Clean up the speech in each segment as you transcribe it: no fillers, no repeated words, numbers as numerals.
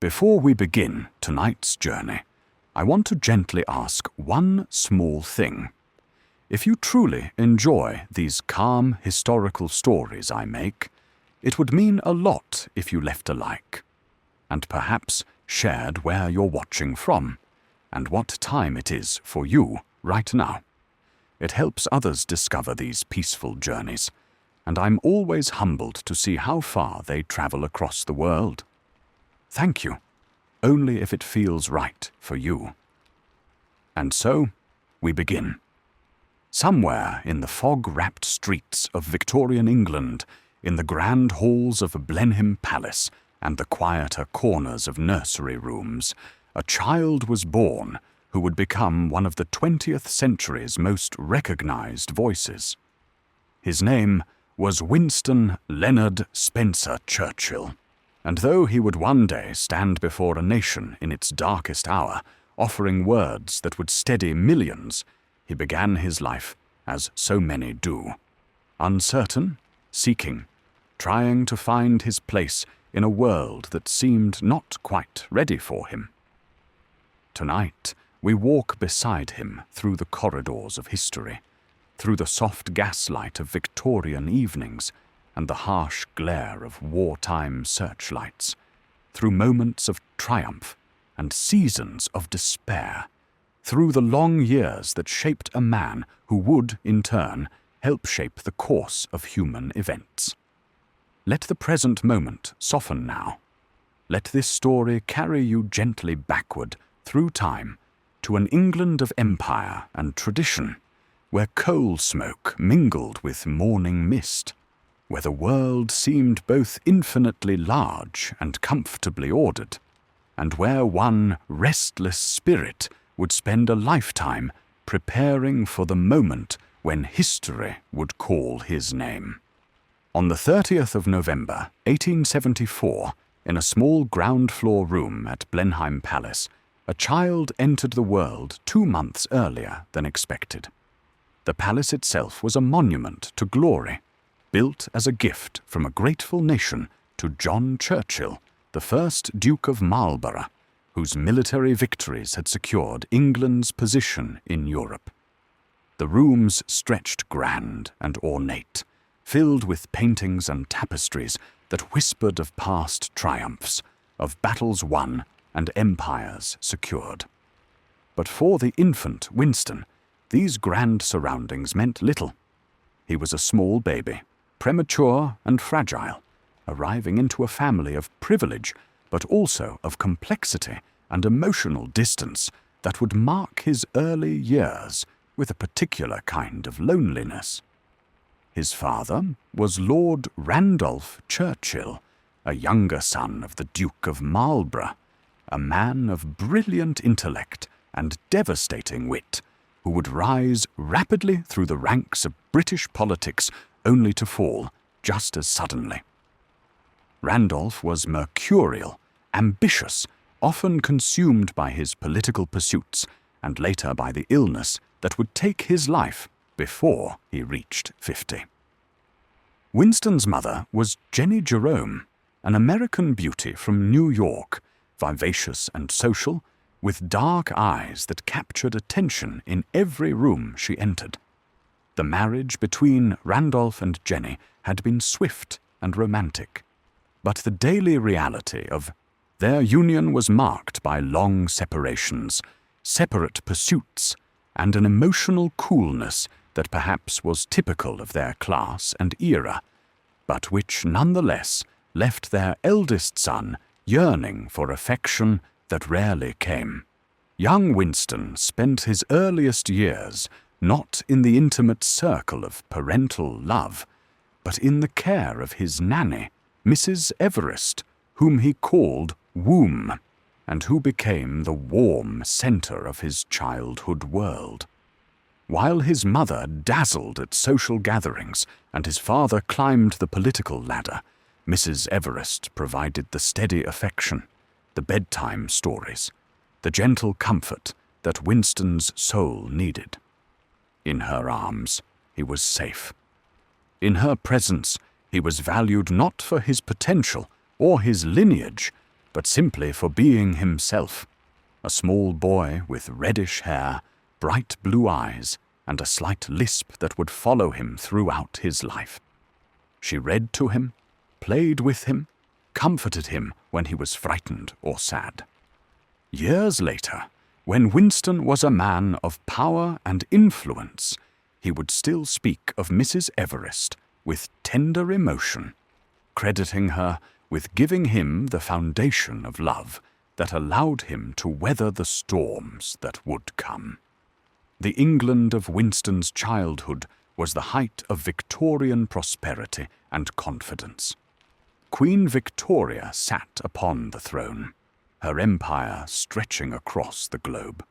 Before we begin tonight's journey, I want to gently ask one small thing. If you truly enjoy these calm historical stories I make, it would mean a lot if you left a like, and perhaps shared where you're watching from, and what time it is for you right now. It helps others discover these peaceful journeys, and I'm always humbled to see how far they travel across the world. Thank you, only if it feels right for you. And so, we begin. Somewhere in the fog-wrapped streets of Victorian England, in the grand halls of Blenheim Palace and the quieter corners of nursery rooms, a child was born who would become one of the 20th century's most recognized voices. His name was Winston Leonard Spencer Churchill, and though he would one day stand before a nation in its darkest hour, offering words that would steady millions, he began his life as so many do, uncertain, seeking, trying to find his place in a world that seemed not quite ready for him. Tonight, we walk beside him through the corridors of history, through the soft gaslight of Victorian evenings and the harsh glare of wartime searchlights, through moments of triumph and seasons of despair, through the long years that shaped a man who would, in turn, help shape the course of human events. Let the present moment soften now. Let this story carry you gently backward through time to an England of empire and tradition, where coal smoke mingled with morning mist, where the world seemed both infinitely large and comfortably ordered, and where one restless spirit would spend a lifetime preparing for the moment when history would call his name. On the 30th of November, 1874, in a small ground-floor room at Blenheim Palace, a child entered the world 2 months earlier than expected. The palace itself was a monument to glory, built as a gift from a grateful nation to John Churchill, the first Duke of Marlborough, whose military victories had secured England's position in Europe. The rooms stretched grand and ornate, filled with paintings and tapestries that whispered of past triumphs, of battles won and empires secured. But for the infant Winston, these grand surroundings meant little. He was a small baby, premature and fragile, arriving into a family of privilege, but also of complexity and emotional distance that would mark his early years with a particular kind of loneliness. His father was Lord Randolph Churchill, a younger son of the Duke of Marlborough, a man of brilliant intellect and devastating wit, who would rise rapidly through the ranks of British politics only to fall just as suddenly. Randolph was mercurial, ambitious, often consumed by his political pursuits, and later by the illness that would take his life before he reached 50. Winston's mother was Jenny Jerome, an American beauty from New York, vivacious and social, with dark eyes that captured attention in every room she entered. The marriage between Randolph and Jenny had been swift and romantic, but the daily reality of their union was marked by long separations, separate pursuits, and an emotional coolness that perhaps was typical of their class and era, but which nonetheless left their eldest son yearning for affection that rarely came. Young Winston spent his earliest years not in the intimate circle of parental love, but in the care of his nanny, Mrs. Everest, whom he called Womb, and who became the warm center of his childhood world. While his mother dazzled at social gatherings and his father climbed the political ladder, Mrs. Everest provided the steady affection, the bedtime stories, the gentle comfort that Winston's soul needed. In her arms, he was safe. In her presence, he was valued not for his potential or his lineage, but simply for being himself, a small boy with reddish hair, bright blue eyes, and a slight lisp that would follow him throughout his life. She read to him, played with him, comforted him when he was frightened or sad. Years later, when Winston was a man of power and influence, he would still speak of Mrs. Everest with tender emotion, crediting her with giving him the foundation of love that allowed him to weather the storms that would come. The England of Winston's childhood was the height of Victorian prosperity and confidence. Queen Victoria sat upon the throne, her empire stretching across the globe,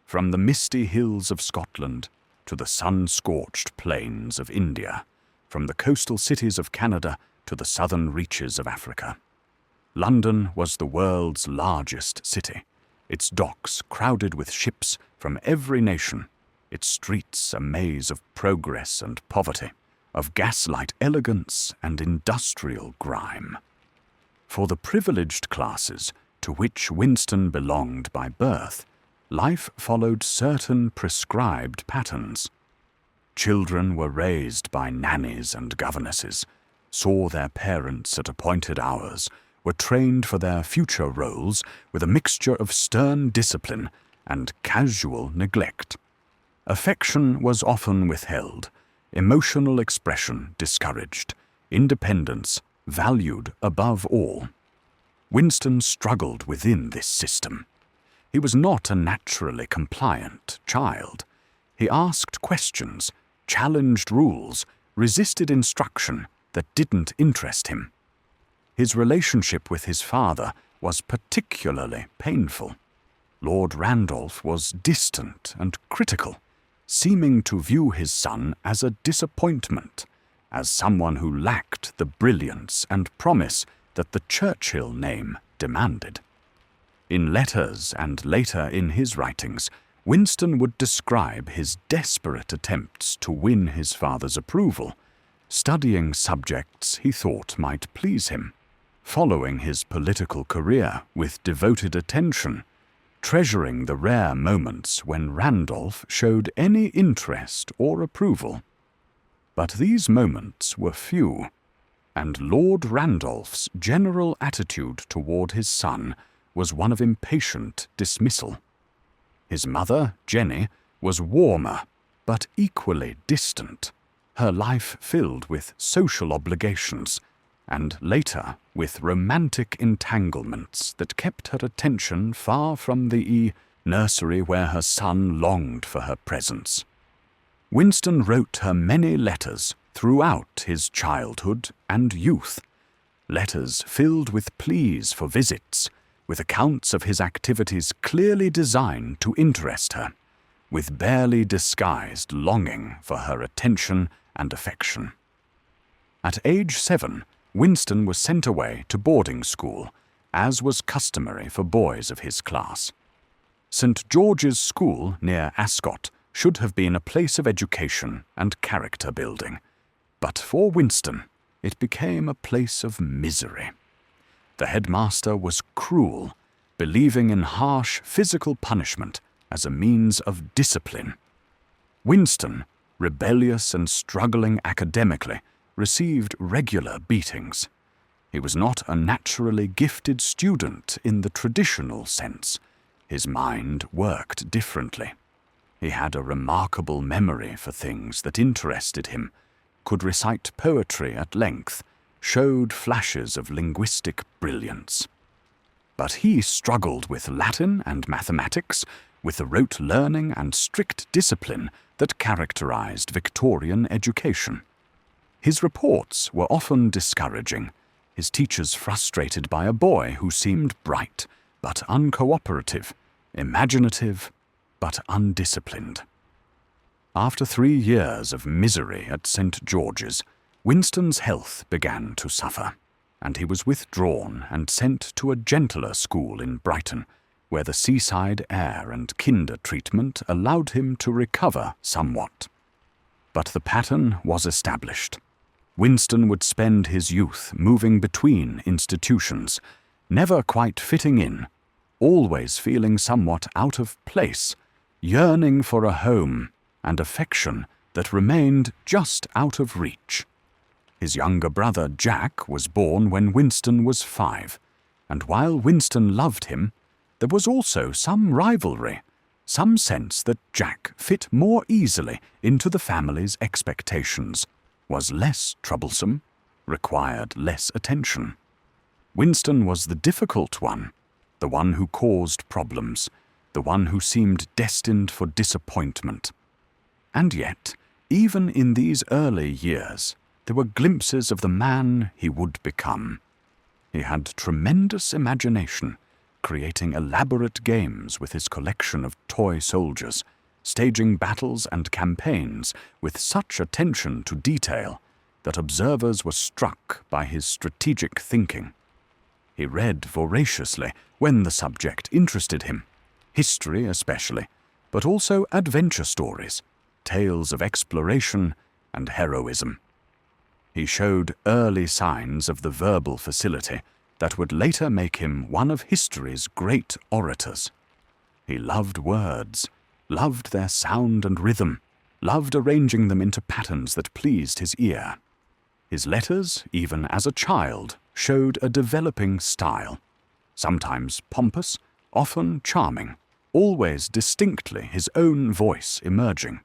from the misty hills of Scotland to the sun-scorched plains of India, from the coastal cities of Canada to the southern reaches of Africa. London was the world's largest city, its docks crowded with ships from every nation, its streets a maze of progress and poverty, of gaslight elegance and industrial grime. For the privileged classes to which Winston belonged by birth, life followed certain prescribed patterns. Children were raised by nannies and governesses, saw their parents at appointed hours, were trained for their future roles with a mixture of stern discipline and casual neglect. Affection was often withheld, emotional expression discouraged, independence valued above all. Winston struggled within this system. He was not a naturally compliant child. He asked questions, challenged rules, resisted instruction that didn't interest him. His relationship with his father was particularly painful. Lord Randolph was distant and critical, seeming to view his son as a disappointment, as someone who lacked the brilliance and promise that the Churchill name demanded. In letters and later in his writings, Winston would describe his desperate attempts to win his father's approval, studying subjects he thought might please him, following his political career with devoted attention, treasuring the rare moments when Randolph showed any interest or approval. But these moments were few, and Lord Randolph's general attitude toward his son was one of impatient dismissal. His mother, Jenny, was warmer, but equally distant, her life filled with social obligations, and later with romantic entanglements that kept her attention far from the nursery where her son longed for her presence. Winston wrote her many letters throughout his childhood and youth, letters filled with pleas for visits, with accounts of his activities clearly designed to interest her, with barely disguised longing for her attention and affection. At age 7, Winston was sent away to boarding school, as was customary for boys of his class. St. George's School near Ascot should have been a place of education and character building, but for Winston it became a place of misery. The headmaster was cruel, believing in harsh physical punishment as a means of discipline. Winston, rebellious and struggling academically, received regular beatings. He was not a naturally gifted student in the traditional sense. His mind worked differently. He had a remarkable memory for things that interested him, could recite poetry at length, showed flashes of linguistic brilliance. But he struggled with Latin and mathematics, with the rote learning and strict discipline that characterized Victorian education. His reports were often discouraging, his teachers frustrated by a boy who seemed bright but uncooperative, imaginative but undisciplined. After 3 years of misery at St. George's, Winston's health began to suffer, and he was withdrawn and sent to a gentler school in Brighton, where the seaside air and kinder treatment allowed him to recover somewhat. But the pattern was established. Winston would spend his youth moving between institutions, never quite fitting in, always feeling somewhat out of place, yearning for a home and affection that remained just out of reach. His younger brother Jack was born when Winston was 5, and while Winston loved him, there was also some rivalry, some sense that Jack fit more easily into the family's expectations, was less troublesome, required less attention. Winston was the difficult one, the one who caused problems, the one who seemed destined for disappointment. And yet, even in these early years, there were glimpses of the man he would become. He had tremendous imagination, creating elaborate games with his collection of toy soldiers, staging battles and campaigns with such attention to detail that observers were struck by his strategic thinking. He read voraciously when the subject interested him, history especially, but also adventure stories, tales of exploration and heroism. He showed early signs of the verbal facility that would later make him one of history's great orators. He loved words, loved their sound and rhythm, loved arranging them into patterns that pleased his ear. His letters, even as a child, showed a developing style, sometimes pompous, often charming, always distinctly his own voice emerging.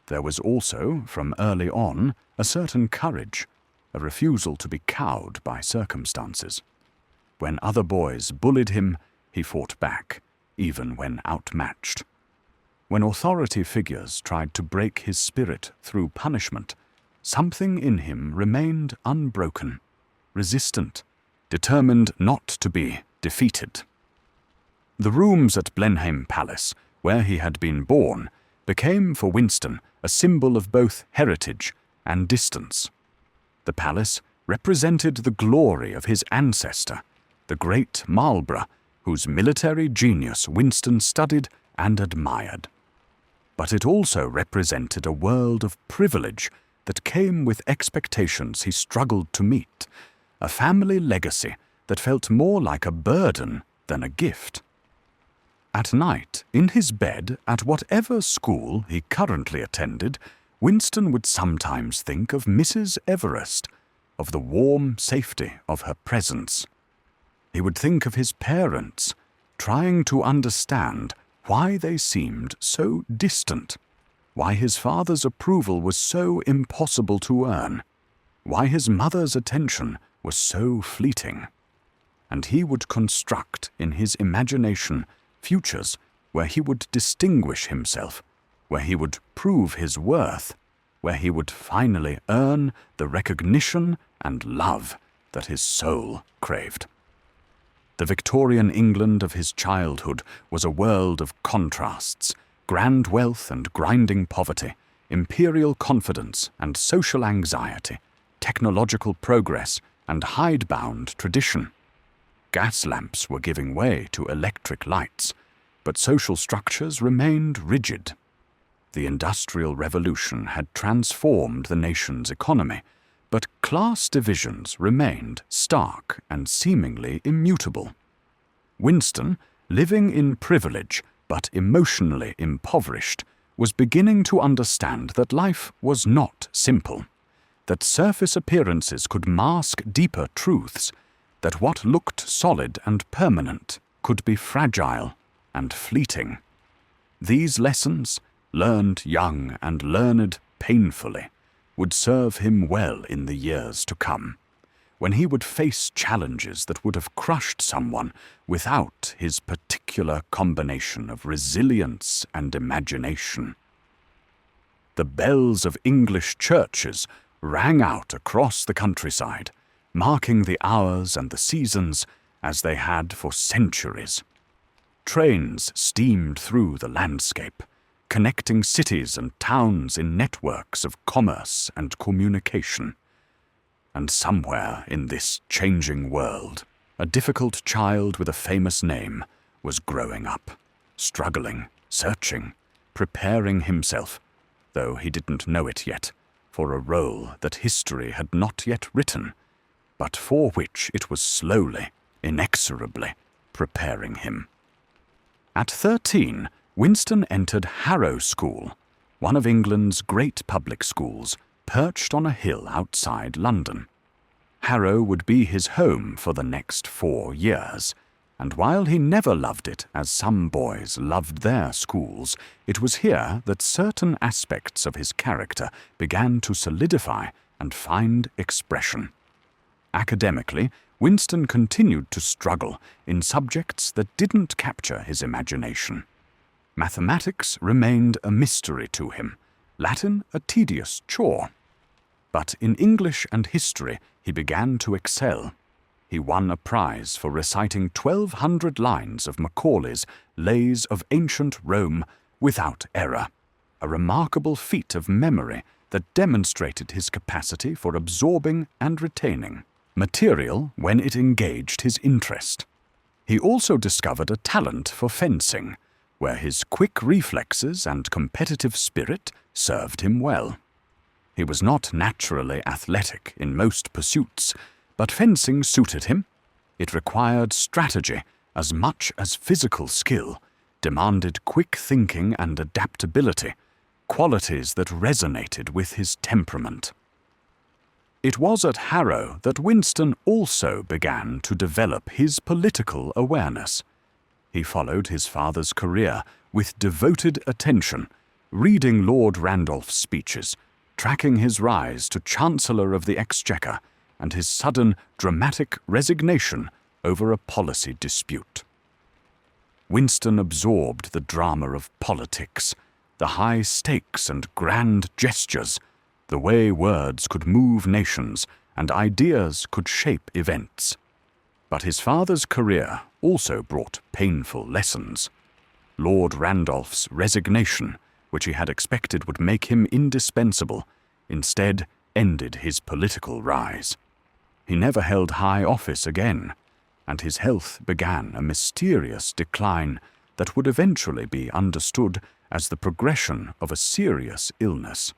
There was also, from early on, a certain courage, a refusal to be cowed by circumstances. When other boys bullied him, he fought back, even when outmatched. When authority figures tried to break his spirit through punishment, something in him remained unbroken, resistant, determined not to be defeated. The rooms at Blenheim Palace, where he had been born, became for Winston a symbol of both heritage and distance. The palace represented the glory of his ancestor, the great Marlborough, whose military genius Winston studied and admired. But it also represented a world of privilege that came with expectations he struggled to meet, a family legacy that felt more like a burden than a gift. At night, in his bed at whatever school he currently attended, Winston would sometimes think of Mrs. Everest, of the warm safety of her presence. He would think of his parents, trying to understand why they seemed so distant, why his father's approval was so impossible to earn, why his mother's attention was so fleeting. And he would construct in his imagination futures where he would distinguish himself, where he would prove his worth, where he would finally earn the recognition and love that his soul craved. The Victorian England of his childhood was a world of contrasts, grand wealth and grinding poverty, imperial confidence and social anxiety, technological progress and hidebound tradition. Gas lamps were giving way to electric lights, but social structures remained rigid. The Industrial Revolution had transformed the nation's economy, but class divisions remained stark and seemingly immutable. Winston, living in privilege but emotionally impoverished, was beginning to understand that life was not simple, that surface appearances could mask deeper truths, that what looked solid and permanent could be fragile and fleeting. These lessons, learned young and learned painfully, would serve him well in the years to come, when he would face challenges that would have crushed someone without his particular combination of resilience and imagination. The bells of English churches rang out across the countryside, marking the hours and the seasons as they had for centuries. Trains steamed through the landscape, connecting cities and towns in networks of commerce and communication. And somewhere in this changing world, a difficult child with a famous name was growing up, struggling, searching, preparing himself, though he didn't know it yet, for a role that history had not yet written, but for which it was slowly, inexorably preparing him. At 13, Winston entered Harrow School, one of England's great public schools, perched on a hill outside London. Harrow would be his home for the next 4 years, and while he never loved it as some boys loved their schools, it was here that certain aspects of his character began to solidify and find expression. Academically, Winston continued to struggle in subjects that didn't capture his imagination. Mathematics remained a mystery to him, Latin a tedious chore. But in English and history he began to excel. He won a prize for reciting 1,200 lines of Macaulay's Lays of Ancient Rome without error, a remarkable feat of memory that demonstrated his capacity for absorbing and retaining material when it engaged his interest. He also discovered a talent for fencing, where his quick reflexes and competitive spirit served him well. He was not naturally athletic in most pursuits, but fencing suited him. It required strategy as much as physical skill, demanded quick thinking and adaptability, qualities that resonated with his temperament. It was at Harrow that Winston also began to develop his political awareness. He followed his father's career with devoted attention, reading Lord Randolph's speeches, tracking his rise to Chancellor of the Exchequer, and his sudden, dramatic resignation over a policy dispute. Winston absorbed the drama of politics, the high stakes and grand gestures, the way words could move nations and ideas could shape events. But his father's career also brought painful lessons. Lord Randolph's resignation, which he had expected would make him indispensable, instead ended his political rise. He never held high office again, and his health began a mysterious decline that would eventually be understood as the progression of a serious illness.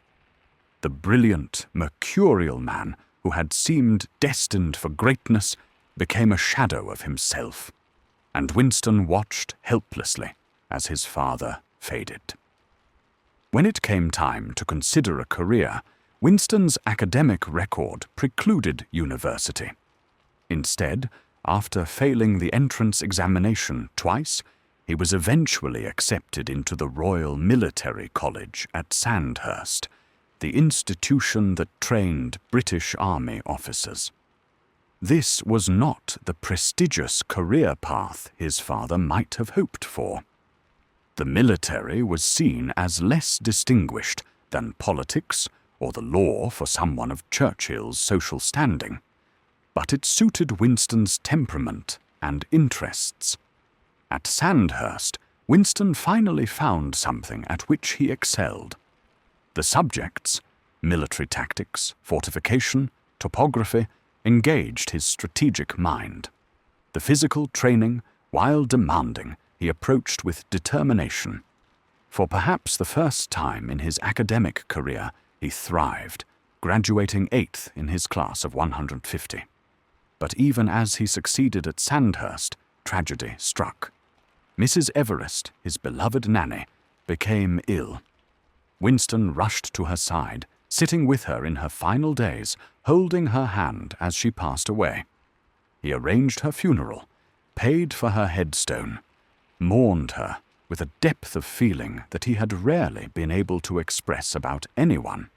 The brilliant, mercurial man who had seemed destined for greatness became a shadow of himself, and Winston watched helplessly as his father faded. When it came time to consider a career, Winston's academic record precluded university. Instead, after failing the entrance examination twice, he was eventually accepted into the Royal Military College at Sandhurst, the institution that trained British Army officers. This was not the prestigious career path his father might have hoped for. The military was seen as less distinguished than politics or the law for someone of Churchill's social standing, but it suited Winston's temperament and interests. At Sandhurst, Winston finally found something at which he excelled. The subjects, military tactics, fortification, topography, engaged his strategic mind. The physical training, while demanding, he approached with determination. For perhaps the first time in his academic career, he thrived, graduating 8th in his class of 150. But even as he succeeded at Sandhurst, tragedy struck. Mrs. Everest, his beloved nanny, became ill. Winston rushed to her side, sitting with her in her final days, holding her hand as she passed away. He arranged her funeral, paid for her headstone, mourned her with a depth of feeling that he had rarely been able to express about anyone.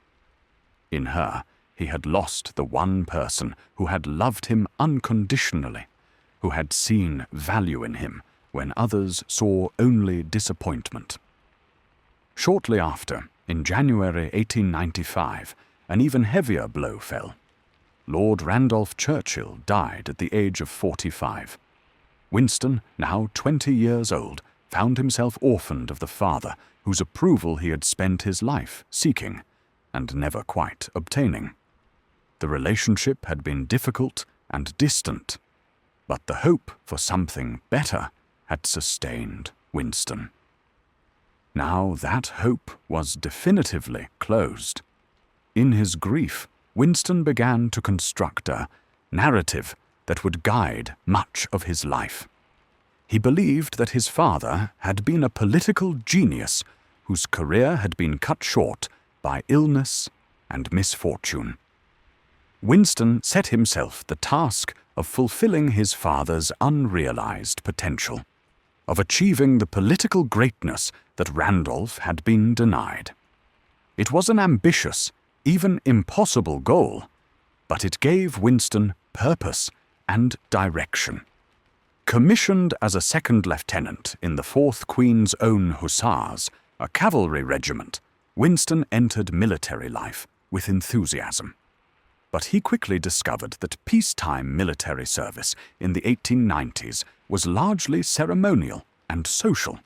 In her, he had lost the one person who had loved him unconditionally, who had seen value in him when others saw only disappointment. Shortly after, in January 1895, an even heavier blow fell. Lord Randolph Churchill died at the age of 45. Winston, now 20 years old, found himself orphaned of the father whose approval he had spent his life seeking, and never quite obtaining. The relationship had been difficult and distant, but the hope for something better had sustained Winston. Now that hope was definitively closed. In his grief, Winston began to construct a narrative that would guide much of his life. He believed that his father had been a political genius whose career had been cut short by illness and misfortune. Winston set himself the task of fulfilling his father's unrealized potential, of achieving the political greatness that Randolph had been denied. It was an ambitious, even impossible goal, but it gave Winston purpose and direction. Commissioned as a second lieutenant in the 4th Queen's Own Hussars, a cavalry regiment, Winston entered military life with enthusiasm. But he quickly discovered that peacetime military service in the 1890s was largely ceremonial and social.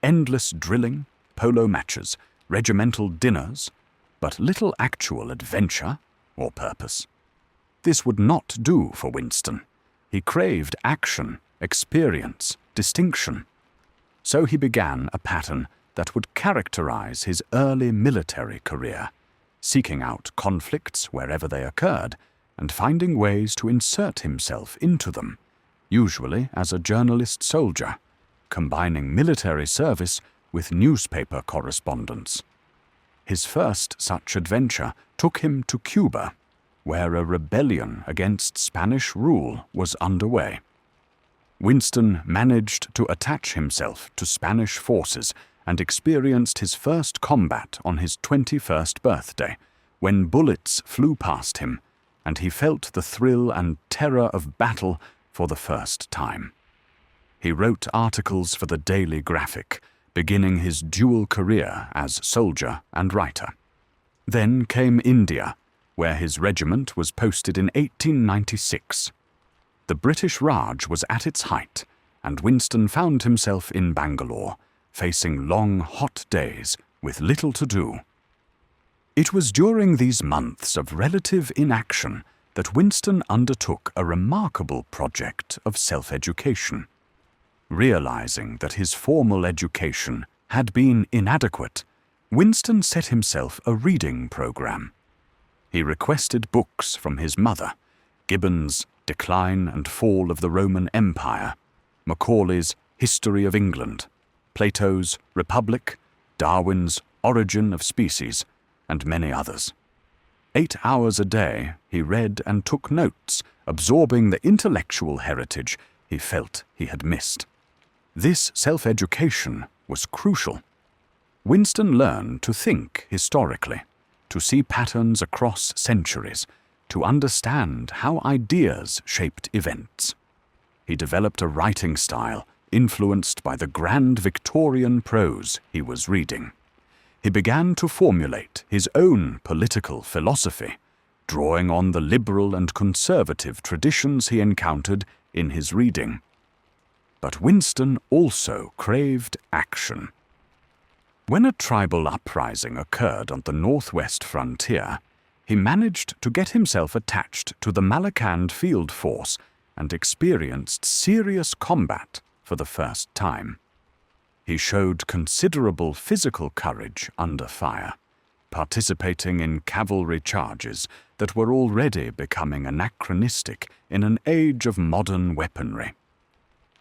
Endless drilling, polo matches, regimental dinners, but little actual adventure or purpose. This would not do for Winston. He craved action, experience, distinction. So he began a pattern that would characterize his early military career, seeking out conflicts wherever they occurred and finding ways to insert himself into them, usually as a journalist soldier, combining military service with newspaper correspondence. His first such adventure took him to Cuba, where a rebellion against Spanish rule was underway. Winston managed to attach himself to Spanish forces and experienced his first combat on his 21st birthday, when bullets flew past him, and he felt the thrill and terror of battle for the first time. He wrote articles for the Daily Graphic, beginning his dual career as soldier and writer. Then came India, where his regiment was posted in 1896. The British Raj was at its height, and Winston found himself in Bangalore, facing long, hot days with little to do. It was during these months of relative inaction that Winston undertook a remarkable project of self-education. Realizing that his formal education had been inadequate, Winston set himself a reading program. He requested books from his mother, Gibbon's Decline and Fall of the Roman Empire, Macaulay's History of England, Plato's Republic, Darwin's Origin of Species, and many others. 8 hours a day he read and took notes, absorbing the intellectual heritage he felt he had missed. This self-education was crucial. Winston learned to think historically, to see patterns across centuries, to understand how ideas shaped events. He developed a writing style influenced by the grand Victorian prose he was reading. He began to formulate his own political philosophy, drawing on the liberal and conservative traditions he encountered in his reading. But Winston also craved action. When a tribal uprising occurred on the northwest frontier, he managed to get himself attached to the Malakand field force and experienced serious combat for the first time. He showed considerable physical courage under fire, participating in cavalry charges that were already becoming anachronistic in an age of modern weaponry.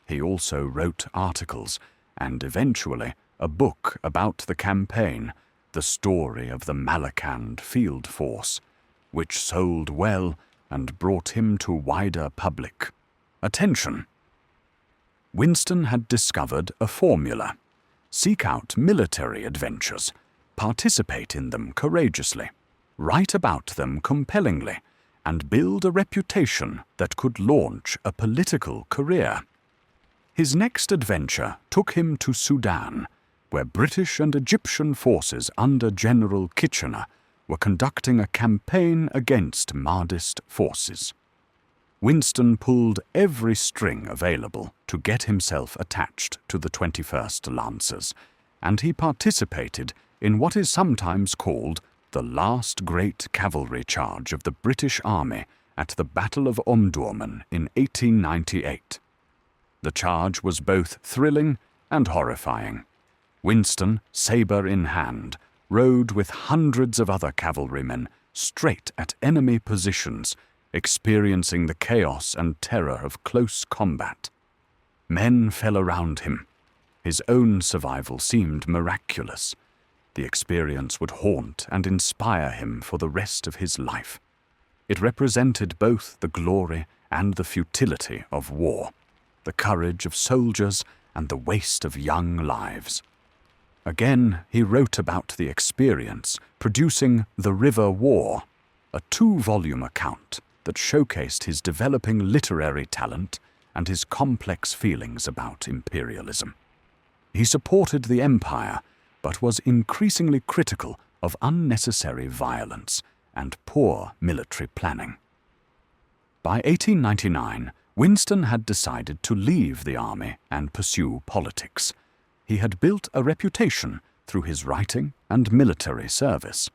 He also wrote articles and eventually a book about the campaign, The Story of the Malakand Field Force, which sold well and brought him to wider public attention. Winston had discovered a formula: seek out military adventures, participate in them courageously, write about them compellingly, and build a reputation that could launch a political career. His next adventure took him to Sudan, where British and Egyptian forces under General Kitchener were conducting a campaign against Mahdist forces. Winston pulled every string available to get himself attached to the 21st Lancers, and he participated in what is sometimes called the last great cavalry charge of the British Army at the Battle of Omdurman in 1898. The charge was both thrilling and horrifying. Winston, saber in hand, rode with hundreds of other cavalrymen straight at enemy positions, experiencing the chaos and terror of close combat. Men fell around him. His own survival seemed miraculous. The experience would haunt and inspire him for the rest of his life. It represented both the glory and the futility of war, the courage of soldiers and the waste of young lives. Again, he wrote about the experience, producing The River War, a 2-volume account that showcased his developing literary talent and his complex feelings about imperialism. He supported the empire, but was increasingly critical of unnecessary violence and poor military planning. By 1899, Winston had decided to leave the army and pursue politics. He had built a reputation through his writing and military service.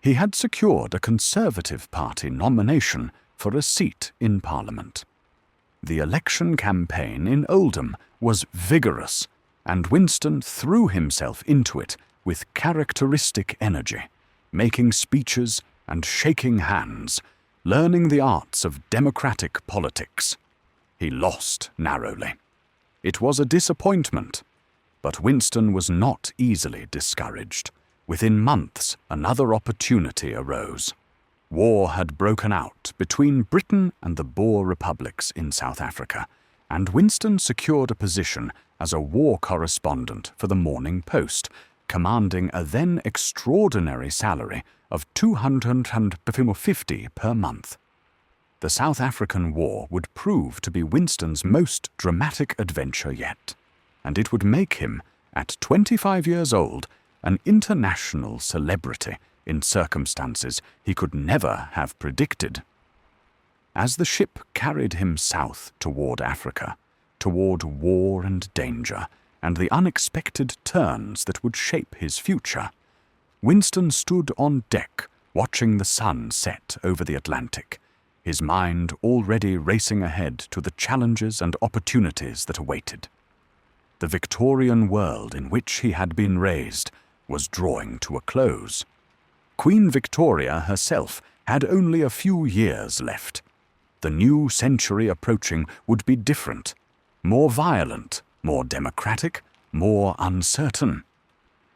He had secured a Conservative Party nomination for a seat in Parliament. The election campaign in Oldham was vigorous, and Winston threw himself into it with characteristic energy, making speeches and shaking hands, learning the arts of democratic politics. He lost narrowly. It was a disappointment, but Winston was not easily discouraged. Within months, another opportunity arose. War had broken out between Britain and the Boer republics in South Africa, and Winston secured a position as a war correspondent for the Morning Post, commanding a then extraordinary salary of $250 per month. The South African War would prove to be Winston's most dramatic adventure yet, and it would make him, at 25 years old, an international celebrity in circumstances he could never have predicted. As the ship carried him south toward Africa, toward war and danger, and the unexpected turns that would shape his future, Winston stood on deck watching the sun set over the Atlantic, his mind already racing ahead to the challenges and opportunities that awaited. The Victorian world in which he had been raised was drawing to a close. Queen Victoria herself had only a few years left. The new century approaching would be different, more violent, more democratic, more uncertain.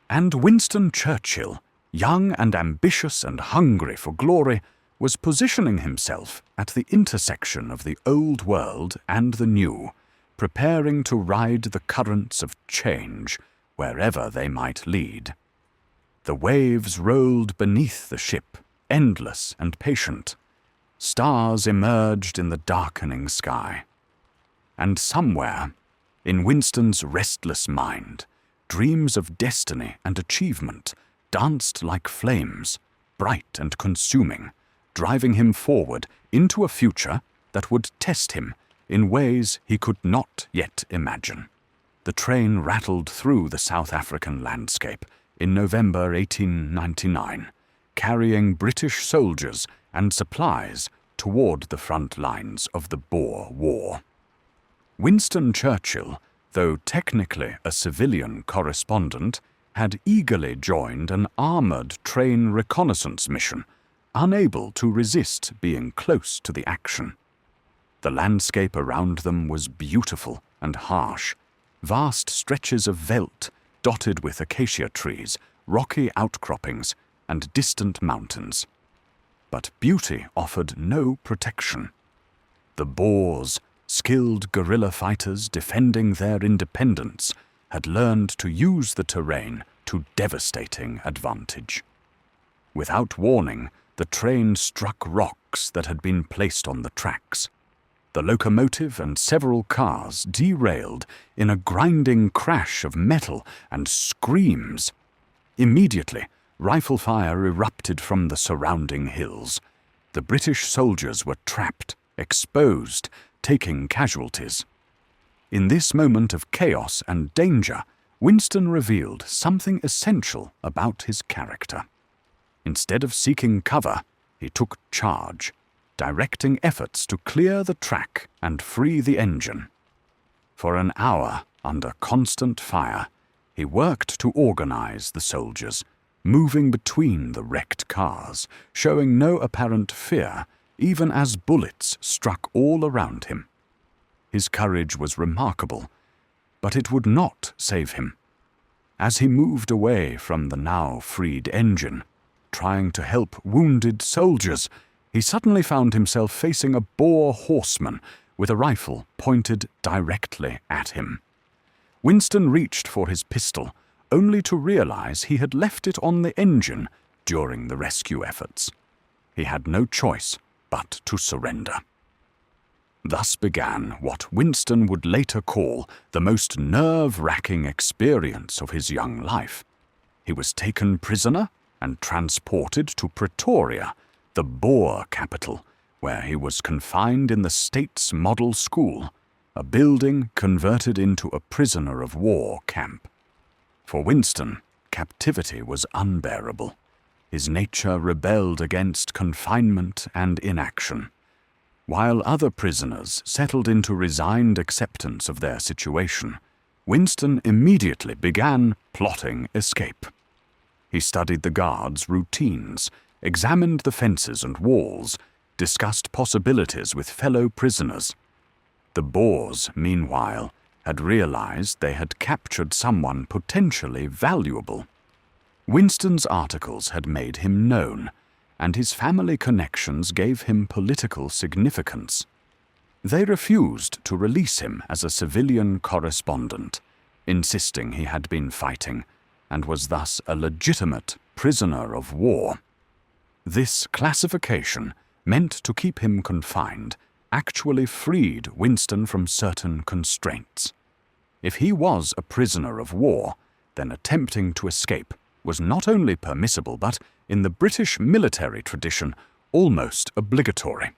And Winston Churchill, young and ambitious and hungry for glory, was positioning himself at the intersection of the old world and the new, preparing to ride the currents of change wherever they might lead. The waves rolled beneath the ship, endless and patient. Stars emerged in the darkening sky. And somewhere, in Winston's restless mind, dreams of destiny and achievement danced like flames, bright and consuming, driving him forward into a future that would test him in ways he could not yet imagine. The train rattled through the South African landscape in November 1899, carrying British soldiers and supplies toward the front lines of the Boer War. Winston Churchill, though technically a civilian correspondent, had eagerly joined an armored train reconnaissance mission, unable to resist being close to the action. The landscape around them was beautiful and harsh, vast stretches of veldt dotted with acacia trees, rocky outcroppings, and distant mountains. But beauty offered no protection. The Boers, skilled guerrilla fighters defending their independence, had learned to use the terrain to devastating advantage. Without warning, the train struck rocks that had been placed on the tracks. The locomotive and several cars derailed in a grinding crash of metal and screams. Immediately, rifle fire erupted from the surrounding hills. The British soldiers were trapped, exposed, taking casualties. In this moment of chaos and danger, Winston revealed something essential about his character. Instead of seeking cover, he took charge, directing efforts to clear the track and free the engine. For an hour, under constant fire, he worked to organize the soldiers, moving between the wrecked cars, showing no apparent fear even as bullets struck all around him. His courage was remarkable, but it would not save him. As he moved away from the now freed engine, trying to help wounded soldiers, he suddenly found himself facing a Boer horseman with a rifle pointed directly at him. Winston reached for his pistol, only to realize he had left it on the engine during the rescue efforts. He had no choice but to surrender. Thus began what Winston would later call the most nerve-wracking experience of his young life. He was taken prisoner and transported to Pretoria, the Boer capital, where he was confined in the state's model school, a building converted into a prisoner of war camp. For Winston, captivity was unbearable. His nature rebelled against confinement and inaction. While other prisoners settled into resigned acceptance of their situation, Winston immediately began plotting escape. He studied the guards' routines, examined the fences and walls, discussed possibilities with fellow prisoners. The Boers, meanwhile, had realized they had captured someone potentially valuable. Winston's articles had made him known, and his family connections gave him political significance. They refused to release him as a civilian correspondent, insisting he had been fighting and was thus a legitimate prisoner of war. This classification, meant to keep him confined, actually freed Winston from certain constraints. If he was a prisoner of war, then attempting to escape was not only permissible but, in the British military tradition, almost obligatory.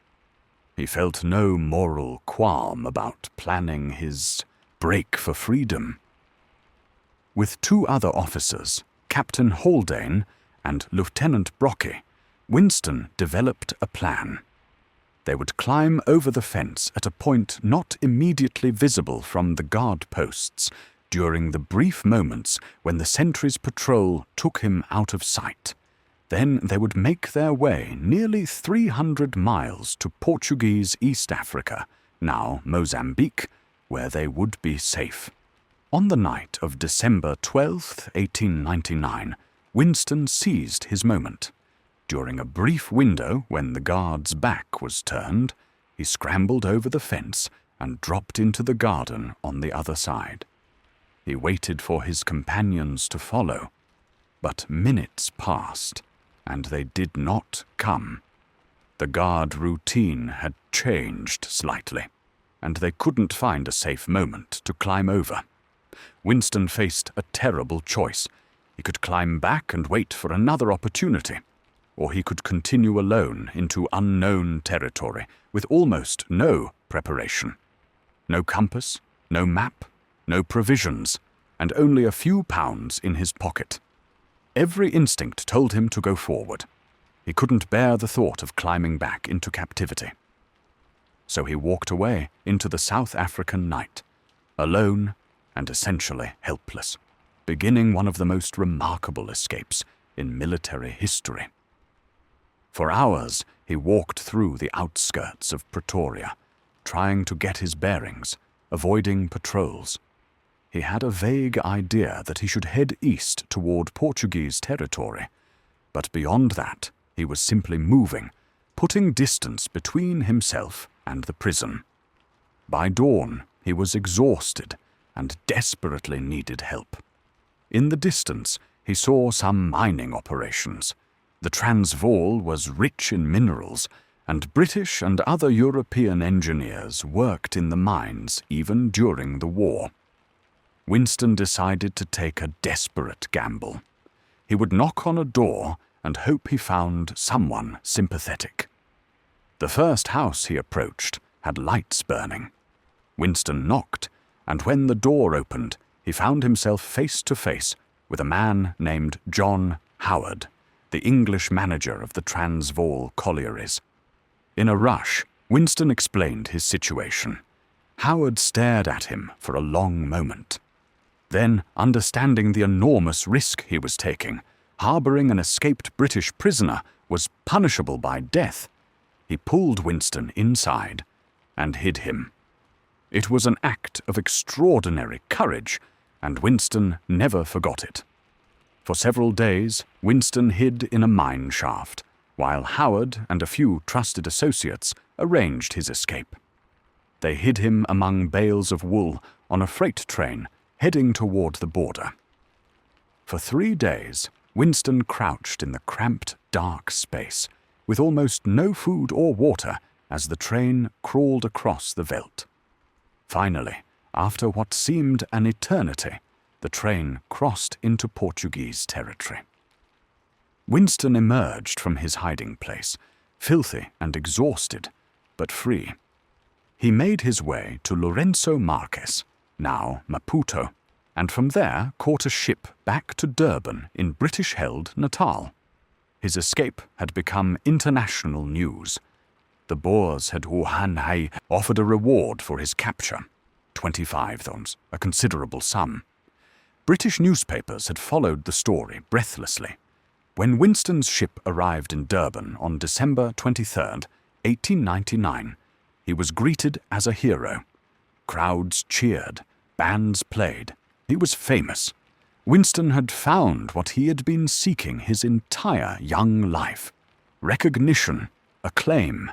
He felt no moral qualm about planning his break for freedom. With two other officers, Captain Haldane and Lieutenant Brockie, Winston developed a plan. They would climb over the fence at a point not immediately visible from the guard posts during the brief moments when the sentry's patrol took him out of sight. Then they would make their way nearly 300 miles to Portuguese East Africa, now Mozambique, where they would be safe. On the night of December 12, 1899, Winston seized his moment. During a brief window when the guard's back was turned, he scrambled over the fence and dropped into the garden on the other side. He waited for his companions to follow, but minutes passed, and they did not come. The guard routine had changed slightly, and they couldn't find a safe moment to climb over. Winston faced a terrible choice. He could climb back and wait for another opportunity, or he could continue alone into unknown territory with almost no preparation. No compass, no map, no provisions, and only a few pounds in his pocket. Every instinct told him to go forward. He couldn't bear the thought of climbing back into captivity. So he walked away into the South African night, alone and essentially helpless, beginning one of the most remarkable escapes in military history. For hours, he walked through the outskirts of Pretoria, trying to get his bearings, avoiding patrols. He had a vague idea that he should head east toward Portuguese territory, but beyond that, he was simply moving, putting distance between himself and the prison. By dawn, he was exhausted and desperately needed help. In the distance, he saw some mining operations. The Transvaal was rich in minerals, and British and other European engineers worked in the mines even during the war. Winston decided to take a desperate gamble. He would knock on a door and hope he found someone sympathetic. The first house he approached had lights burning. Winston knocked, and when the door opened, he found himself face to face with a man named John Howard, the English manager of the Transvaal collieries. In a rush, Winston explained his situation. Howard stared at him for a long moment. Then, understanding the enormous risk he was taking, harboring an escaped British prisoner was punishable by death, He pulled Winston inside and hid him. It was an act of extraordinary courage, and Winston never forgot it. For several days, Winston hid in a mine shaft, while Howard and a few trusted associates arranged his escape. They hid him among bales of wool on a freight train heading toward the border. For 3 days, Winston crouched in the cramped, dark space, with almost no food or water as the train crawled across the veldt. Finally, after what seemed an eternity, the train crossed into Portuguese territory. Winston emerged from his hiding place, filthy and exhausted, but free. He made his way to Lourenço Marques, now Maputo, and from there caught a ship back to Durban in British-held Natal. His escape had become international news. The Boers had offered a reward for his capture, 25 thons, a considerable sum. British newspapers had followed the story breathlessly. When Winston's ship arrived in Durban on December 23, 1899, he was greeted as a hero. Crowds cheered, bands played. He was famous. Winston had found what he had been seeking his entire young life: recognition, acclaim,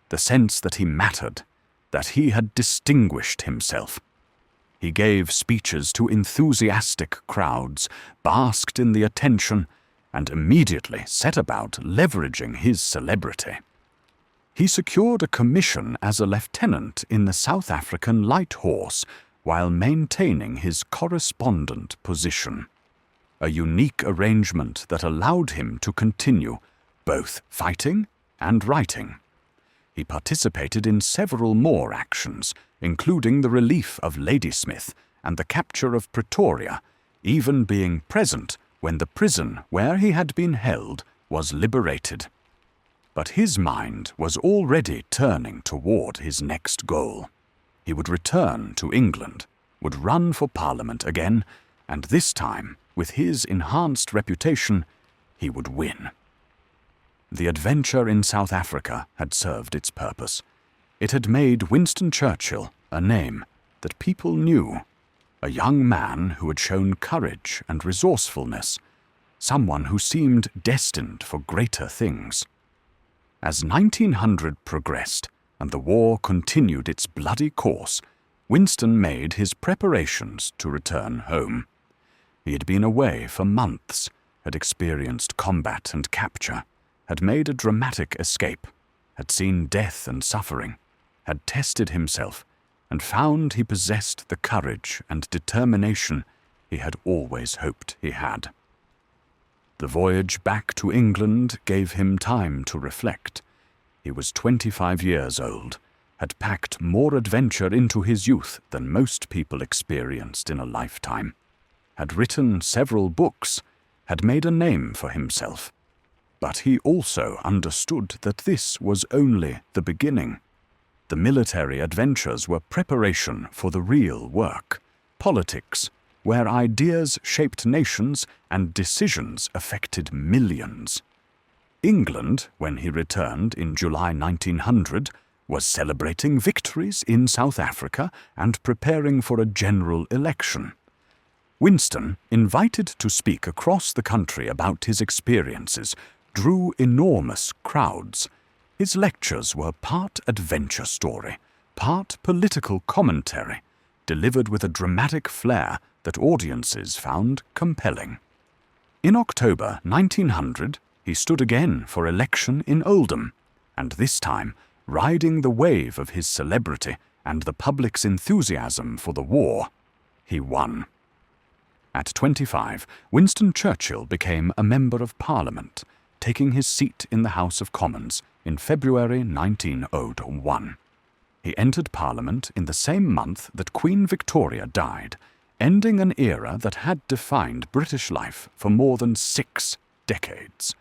the sense that he mattered, that he had distinguished himself. He gave speeches to enthusiastic crowds, basked in the attention, and immediately set about leveraging his celebrity. He secured a commission as a lieutenant in the South African Light Horse while maintaining his correspondent position, a unique arrangement that allowed him to continue both fighting and writing. He participated in several more actions, including the relief of Ladysmith and the capture of Pretoria, even being present when the prison where he had been held was liberated. But his mind was already turning toward his next goal. He would return to England, would run for Parliament again, and this time, with his enhanced reputation, he would win. The adventure in South Africa had served its purpose. It had made Winston Churchill a name that people knew, a young man who had shown courage and resourcefulness, someone who seemed destined for greater things. As 1900 progressed and the war continued its bloody course, Winston made his preparations to return home. He had been away for months, had experienced combat and capture, had made a dramatic escape, had seen death and suffering, had tested himself, and found he possessed the courage and determination he had always hoped he had. The voyage back to England gave him time to reflect. He was 25 years old, had packed more adventure into his youth than most people experienced in a lifetime, had written several books, had made a name for himself. But he also understood that this was only the beginning. The military adventures were preparation for the real work, politics, where ideas shaped nations and decisions affected millions. England, when he returned in July 1900, was celebrating victories in South Africa and preparing for a general election. Winston, invited to speak across the country about his experiences, drew enormous crowds. His lectures were part adventure story, part political commentary, delivered with a dramatic flair that audiences found compelling. In October 1900, he stood again for election in Oldham, and this time, riding the wave of his celebrity and the public's enthusiasm for the war, he won. At 25, Winston Churchill became a Member of Parliament, taking his seat in the House of Commons in February 1901. He entered Parliament in the same month that Queen Victoria died, ending an era that had defined British life for more than 6 decades.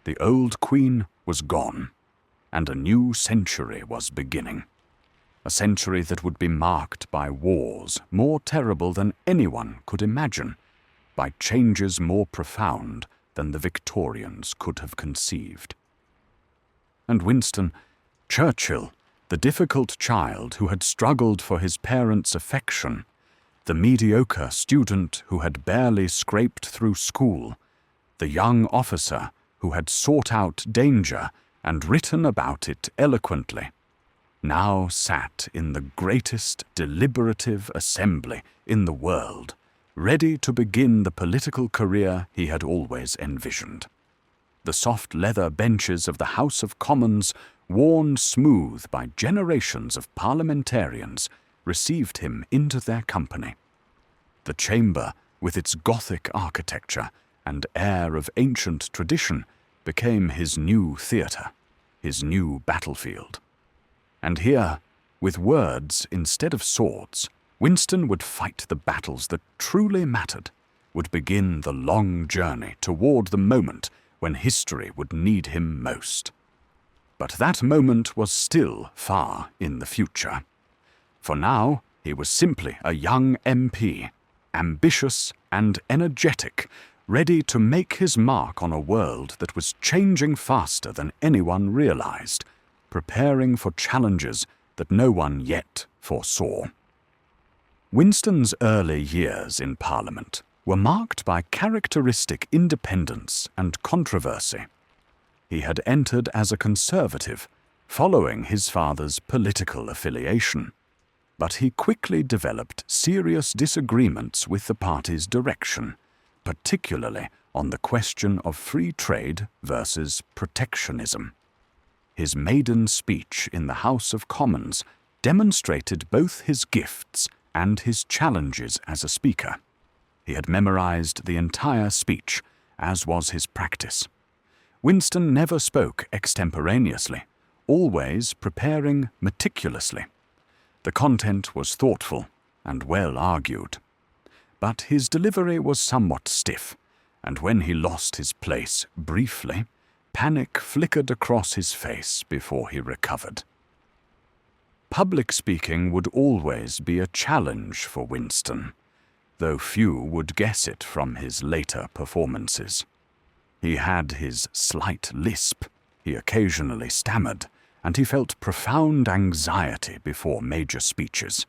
The old Queen was gone, and a new century was beginning. A century that would be marked by wars more terrible than anyone could imagine, by changes more profound than the Victorians could have conceived. And Winston Churchill, the difficult child who had struggled for his parents' affection, the mediocre student who had barely scraped through school, the young officer who had sought out danger and written about it eloquently, now sat in the greatest deliberative assembly in the world, ready to begin the political career he had always envisioned. The soft leather benches of the House of Commons, worn smooth by generations of parliamentarians, received him into their company. The chamber, with its Gothic architecture and air of ancient tradition, became his new theatre, his new battlefield. And here, with words instead of swords, Winston would fight the battles that truly mattered, would begin the long journey toward the moment when history would need him most. But that moment was still far in the future. For now, he was simply a young MP, ambitious and energetic, ready to make his mark on a world that was changing faster than anyone realized, preparing for challenges that no one yet foresaw. Winston's early years in Parliament were marked by characteristic independence and controversy. He had entered as a Conservative, following his father's political affiliation, but he quickly developed serious disagreements with the party's direction, particularly on the question of free trade versus protectionism. His maiden speech in the House of Commons demonstrated both his gifts and his challenges as a speaker. He had memorized the entire speech, as was his practice. Winston never spoke extemporaneously, always preparing meticulously. The content was thoughtful and well argued. But his delivery was somewhat stiff, and when he lost his place briefly, panic flickered across his face before he recovered. Public speaking would always be a challenge for Winston, though few would guess it from his later performances. He had his slight lisp, he occasionally stammered, and he felt profound anxiety before major speeches.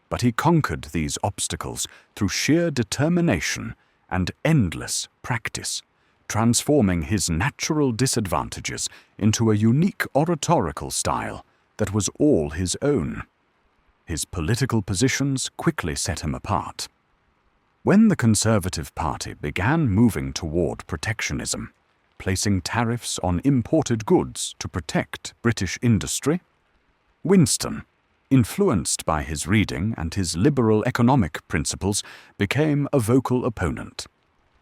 But he conquered these obstacles through sheer determination and endless practice, transforming his natural disadvantages into a unique oratorical style that was all his own. His political positions quickly set him apart. When the Conservative Party began moving toward protectionism, placing tariffs on imported goods to protect British industry, Winston, influenced by his reading and his liberal economic principles, became a vocal opponent.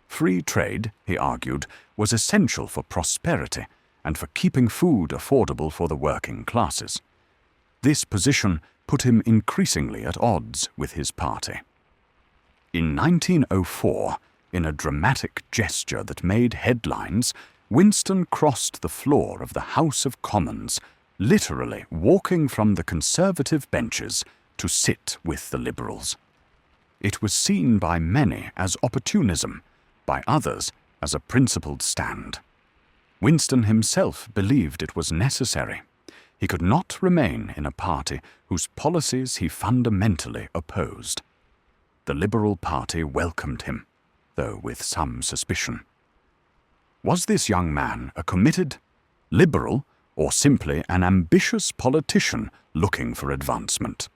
Free trade, he argued, was essential for prosperity and for keeping food affordable for the working classes. This position put him increasingly at odds with his party. In 1904, in a dramatic gesture that made headlines, Winston crossed the floor of the House of Commons, literally walking from the Conservative benches to sit with the Liberals. It was seen by many as opportunism, by others as a principled stand. Winston himself believed it was necessary. He could not remain in a party whose policies he fundamentally opposed. The Liberal Party welcomed him, though with some suspicion. Was this young man a committed Liberal or simply an ambitious politician looking for advancement?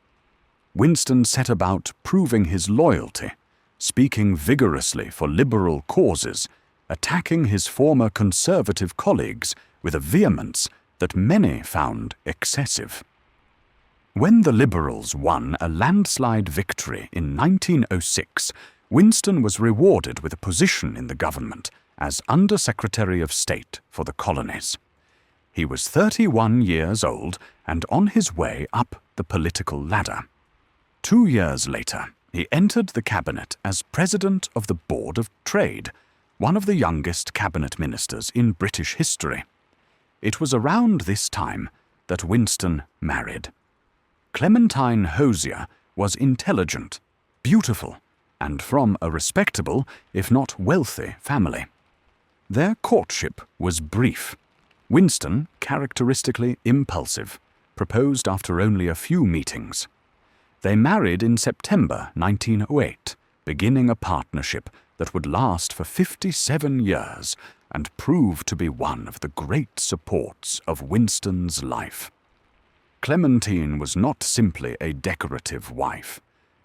Winston set about proving his loyalty, speaking vigorously for Liberal causes, attacking his former Conservative colleagues with a vehemence that many found excessive. When the Liberals won a landslide victory in 1906, Winston was rewarded with a position in the government as Under-Secretary of State for the Colonies. He was 31 years old and on his way up the political ladder. 2 years later, he entered the cabinet as President of the Board of Trade, one of the youngest cabinet ministers in British history. It was around this time that Winston married. Clementine Hosier was intelligent, beautiful, and from a respectable, if not wealthy, family. Their courtship was brief. Winston, characteristically impulsive, proposed after only a few meetings. They married in September 1908, beginning a partnership that would last for 57 years and prove to be one of the great supports of Winston's life. Clementine was not simply a decorative wife.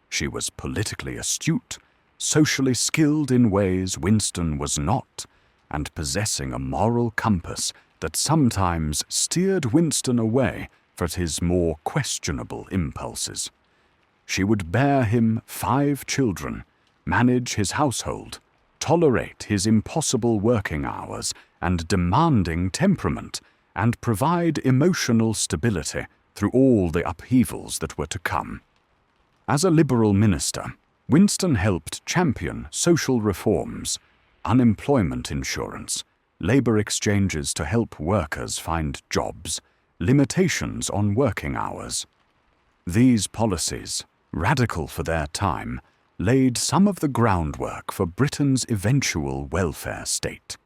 She was politically astute, socially skilled in ways Winston was not, and possessing a moral compass that sometimes steered Winston away from his more questionable impulses. She would bear him 5 children, manage his household, tolerate his impossible working hours and demanding temperament, and provide emotional stability through all the upheavals that were to come. As a liberal minister, Winston helped champion social reforms, unemployment insurance, labor exchanges to help workers find jobs, limitations on working hours. These policies, radical for their time, laid some of the groundwork for Britain's eventual welfare state.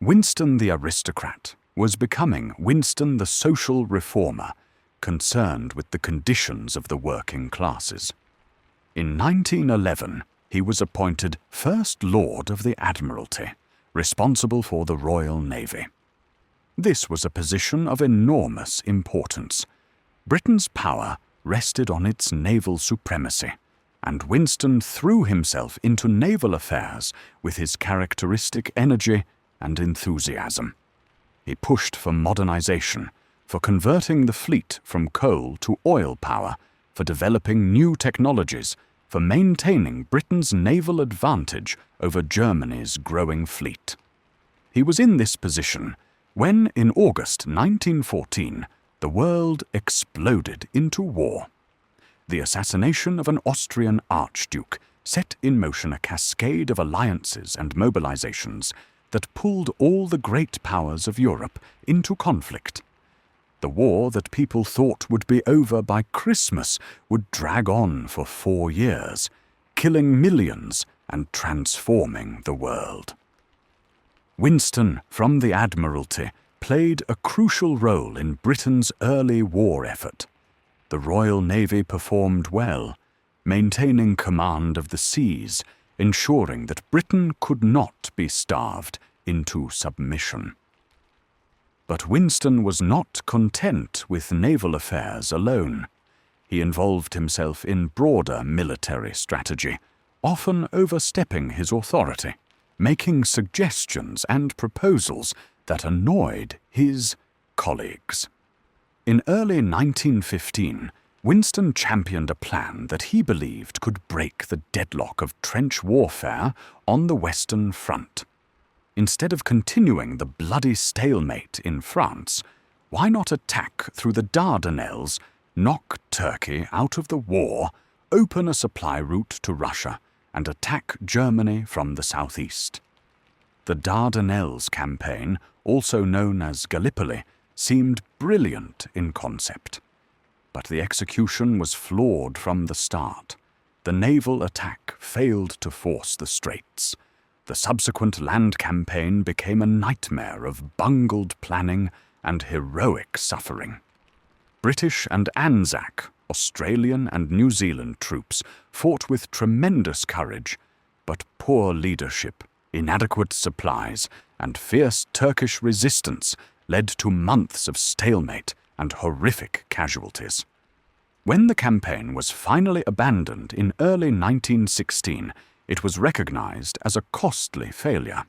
Winston the aristocrat was becoming Winston the social reformer, concerned with the conditions of the working classes. In 1911, he was appointed First Lord of the Admiralty, responsible for the Royal Navy. This was a position of enormous importance. Britain's power rested on its naval supremacy, and Winston threw himself into naval affairs with his characteristic energy and enthusiasm. He pushed for modernization, for converting the fleet from coal to oil power, for developing new technologies, for maintaining Britain's naval advantage over Germany's growing fleet. He was in this position when, in August 1914, the world exploded into war. The assassination of an Austrian archduke set in motion a cascade of alliances and mobilizations that pulled all the great powers of Europe into conflict. The war that people thought would be over by Christmas would drag on for 4 years, killing millions and transforming the world. Winston, from the Admiralty, played a crucial role in Britain's early war effort. The Royal Navy performed well, maintaining command of the seas, ensuring that Britain could not be starved into submission. But Winston was not content with naval affairs alone. He involved himself in broader military strategy, often overstepping his authority, making suggestions and proposals that annoyed his colleagues. In early 1915, Winston championed a plan that he believed could break the deadlock of trench warfare on the Western Front. Instead of continuing the bloody stalemate in France, why not attack through the Dardanelles, knock Turkey out of the war, open a supply route to Russia, and attack Germany from the southeast? The Dardanelles campaign, also known as Gallipoli, seemed brilliant in concept. But the execution was flawed from the start. The naval attack failed to force the straits. The subsequent land campaign became a nightmare of bungled planning and heroic suffering. British and Anzac, Australian and New Zealand troops fought with tremendous courage, but poor leadership, inadequate supplies, and fierce Turkish resistance led to months of stalemate and horrific casualties. When the campaign was finally abandoned in early 1916, it was recognized as a costly failure.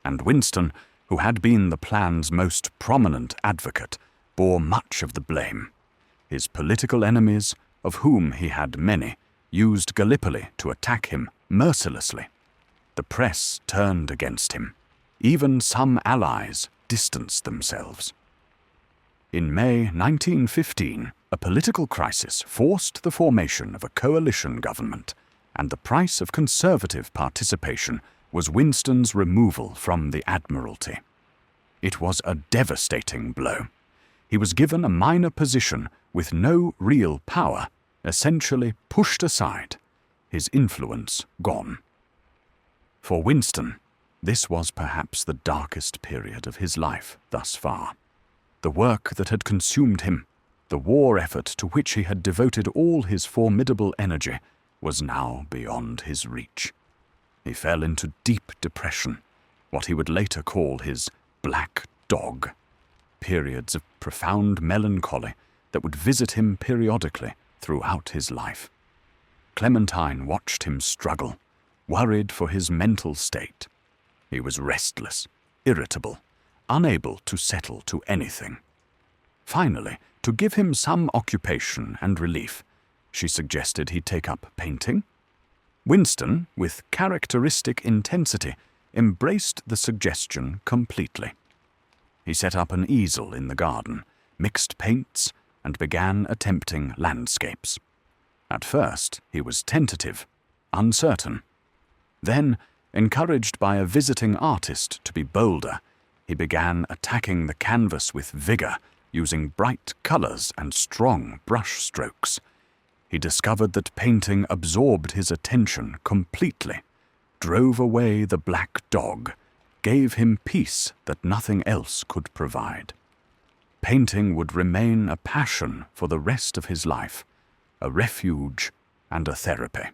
And Winston, who had been the plan's most prominent advocate, bore much of the blame. His political enemies, of whom he had many, used Gallipoli to attack him mercilessly. The press turned against him. Even some allies distanced themselves. In May 1915, a political crisis forced the formation of a coalition government, and the price of Conservative participation was Winston's removal from the Admiralty. It was a devastating blow. He was given a minor position with no real power, essentially pushed aside, his influence gone. For Winston, This was perhaps the darkest period of his life thus far. The work that had consumed him, the war effort to which he had devoted all his formidable energy, was now beyond his reach. He fell into deep depression, what he would later call his black dog, periods of profound melancholy that would visit him periodically throughout his life. Clementine watched him struggle, worried for his mental state. He was restless, irritable, unable to settle to anything. Finally, to give him some occupation and relief, she suggested he take up painting. Winston, with characteristic intensity, embraced the suggestion completely. He set up an easel in the garden, mixed paints, and began attempting landscapes. At first, he was tentative, uncertain. Then, encouraged by a visiting artist to be bolder, he began attacking the canvas with vigor, using bright colors and strong brush strokes. He discovered that painting absorbed his attention completely, drove away the black dog, gave him peace that nothing else could provide. Painting would remain a passion for the rest of his life, a refuge and a therapy.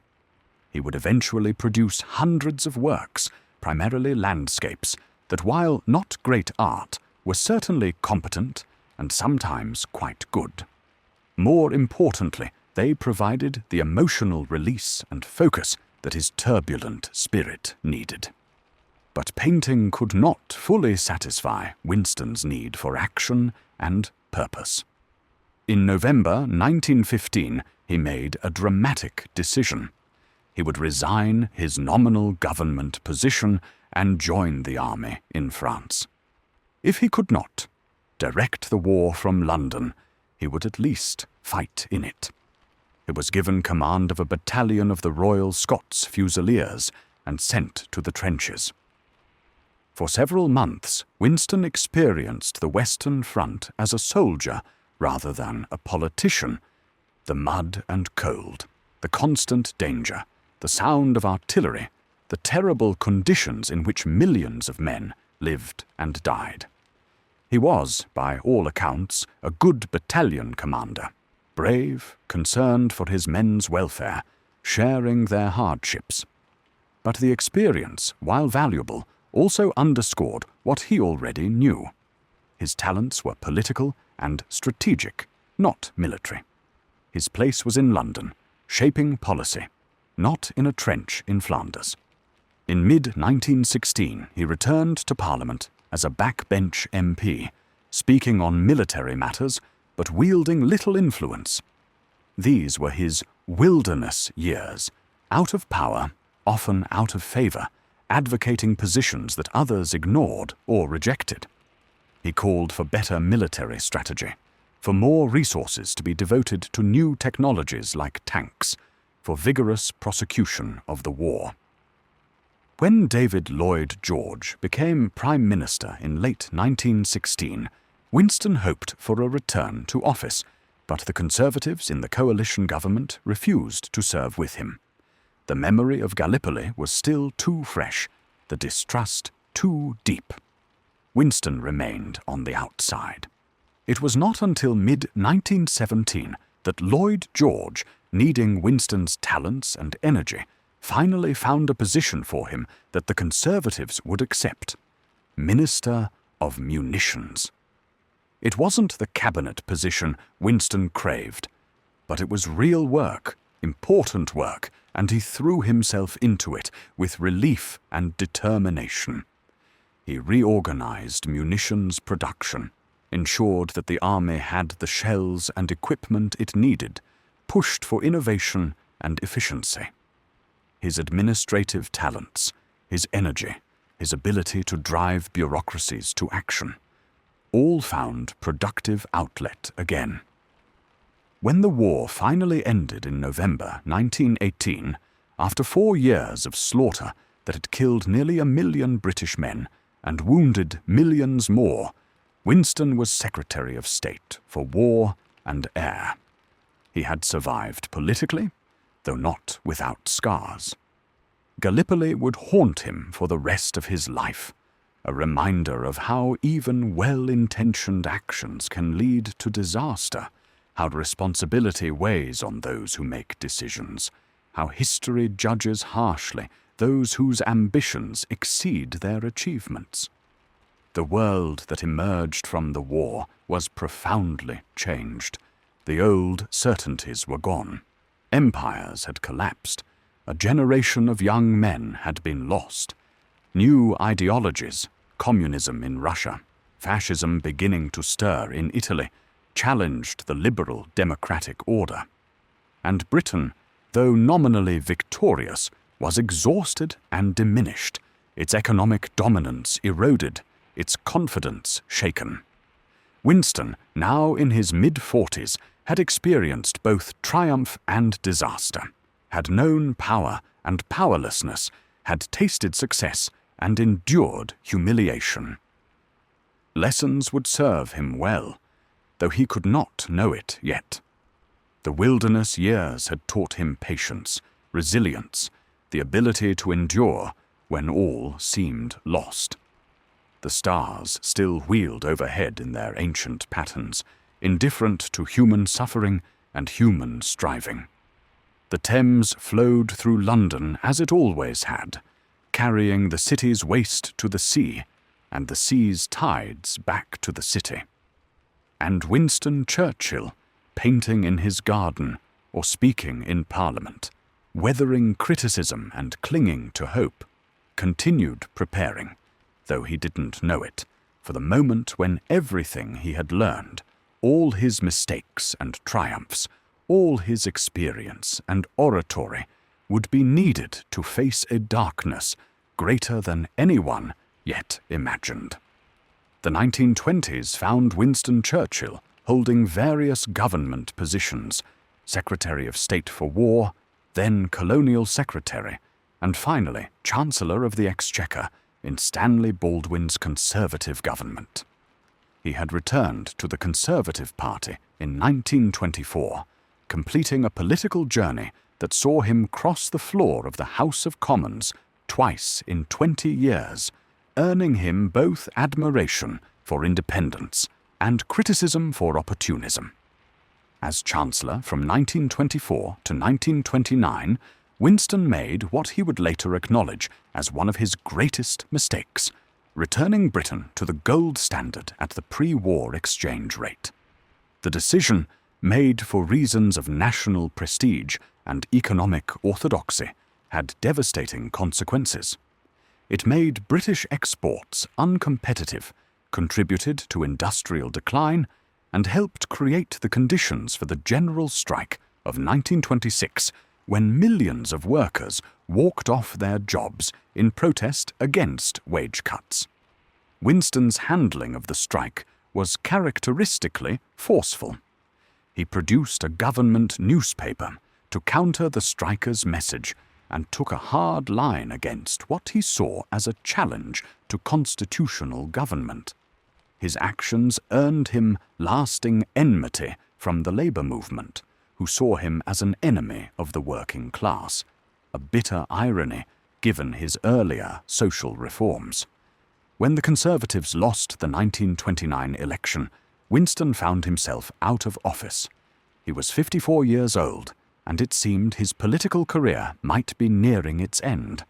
He would eventually produce hundreds of works, primarily landscapes, that while not great art, were certainly competent and sometimes quite good. More importantly, they provided the emotional release and focus that his turbulent spirit needed. But painting could not fully satisfy Winston's need for action and purpose. In November 1915, he made a dramatic decision. He would resign his nominal government position and join the army in France. If he could not direct the war from London, he would at least fight in it. He was given command of a battalion of the Royal Scots Fusiliers and sent to the trenches. For several months, Winston experienced the Western Front as a soldier rather than a politician. The mud and cold, the constant danger, the sound of artillery, the terrible conditions in which millions of men lived and died. He was, by all accounts, a good battalion commander, brave, concerned for his men's welfare, sharing their hardships. But the experience, while valuable, also underscored what he already knew. His talents were political and strategic, not military. His place was in London, shaping policy, not in a trench in Flanders. In mid-1916, he returned to Parliament as a backbench MP, speaking on military matters but wielding little influence. These were his wilderness years, out of power, often out of favour, advocating positions that others ignored or rejected. He called for better military strategy, for more resources to be devoted to new technologies like tanks, for vigorous prosecution of the war. When David Lloyd George became Prime Minister in late 1916, Winston hoped for a return to office, but the Conservatives in the coalition government refused to serve with him. The memory of Gallipoli was still too fresh, the distrust too deep. Winston remained on the outside. It was not until mid-1917 that Lloyd George, needing Winston's talents and energy, finally found a position for him that the Conservatives would accept: Minister of Munitions. It wasn't the cabinet position Winston craved, but it was real work, important work, and he threw himself into it with relief and determination. He reorganized munitions production, ensured that the army had the shells and equipment it needed, pushed for innovation and efficiency. His administrative talents, his energy, his ability to drive bureaucracies to action, all found productive outlet again. When the war finally ended in November 1918, after 4 years of slaughter that had killed nearly 1 million British men and wounded millions more, Winston was Secretary of State for War and Air. He had survived politically, though not without scars. Gallipoli would haunt him for the rest of his life, a reminder of how even well-intentioned actions can lead to disaster, how responsibility weighs on those who make decisions, how history judges harshly those whose ambitions exceed their achievements. The world that emerged from the war was profoundly changed. The old certainties were gone. Empires had collapsed. A generation of young men had been lost. New ideologies, communism in Russia, fascism beginning to stir in Italy, challenged the liberal democratic order. And Britain, though nominally victorious, was exhausted and diminished, its economic dominance eroded, its confidence shaken. Winston, now in his mid-40s, had experienced both triumph and disaster, had known power and powerlessness, had tasted success and endured humiliation. Lessons would serve him well, though he could not know it yet. The wilderness years had taught him patience, resilience, the ability to endure when all seemed lost. The stars still wheeled overhead in their ancient patterns, indifferent to human suffering and human striving. The Thames flowed through London as it always had, carrying the city's waste to the sea and the sea's tides back to the city. And Winston Churchill, painting in his garden or speaking in Parliament, weathering criticism and clinging to hope, continued preparing, though he didn't know it, for the moment when everything he had learned, all his mistakes and triumphs, all his experience and oratory, would be needed to face a darkness greater than anyone yet imagined. The 1920s found Winston Churchill holding various government positions, Secretary of State for War, then Colonial Secretary, and finally Chancellor of the Exchequer in Stanley Baldwin's Conservative government. He had returned to the Conservative Party in 1924, completing a political journey that saw him cross the floor of the House of Commons twice in 20 years, earning him both admiration for independence and criticism for opportunism. As Chancellor from 1924 to 1929, Winston made what he would later acknowledge as one of his greatest mistakes, returning Britain to the gold standard at the pre-war exchange rate. The decision, made for reasons of national prestige and economic orthodoxy, had devastating consequences. It made British exports uncompetitive, contributed to industrial decline, and helped create the conditions for the general strike of 1926, when millions of workers walked off their jobs in protest against wage cuts. Winston's handling of the strike was characteristically forceful. He produced a government newspaper to counter the strikers' message and took a hard line against what he saw as a challenge to constitutional government. His actions earned him lasting enmity from the labor movement, who saw him as an enemy of the working class, a bitter irony given his earlier social reforms. When the Conservatives lost the 1929 election, Winston found himself out of office. He was 54 years old, and it seemed his political career might be nearing its end.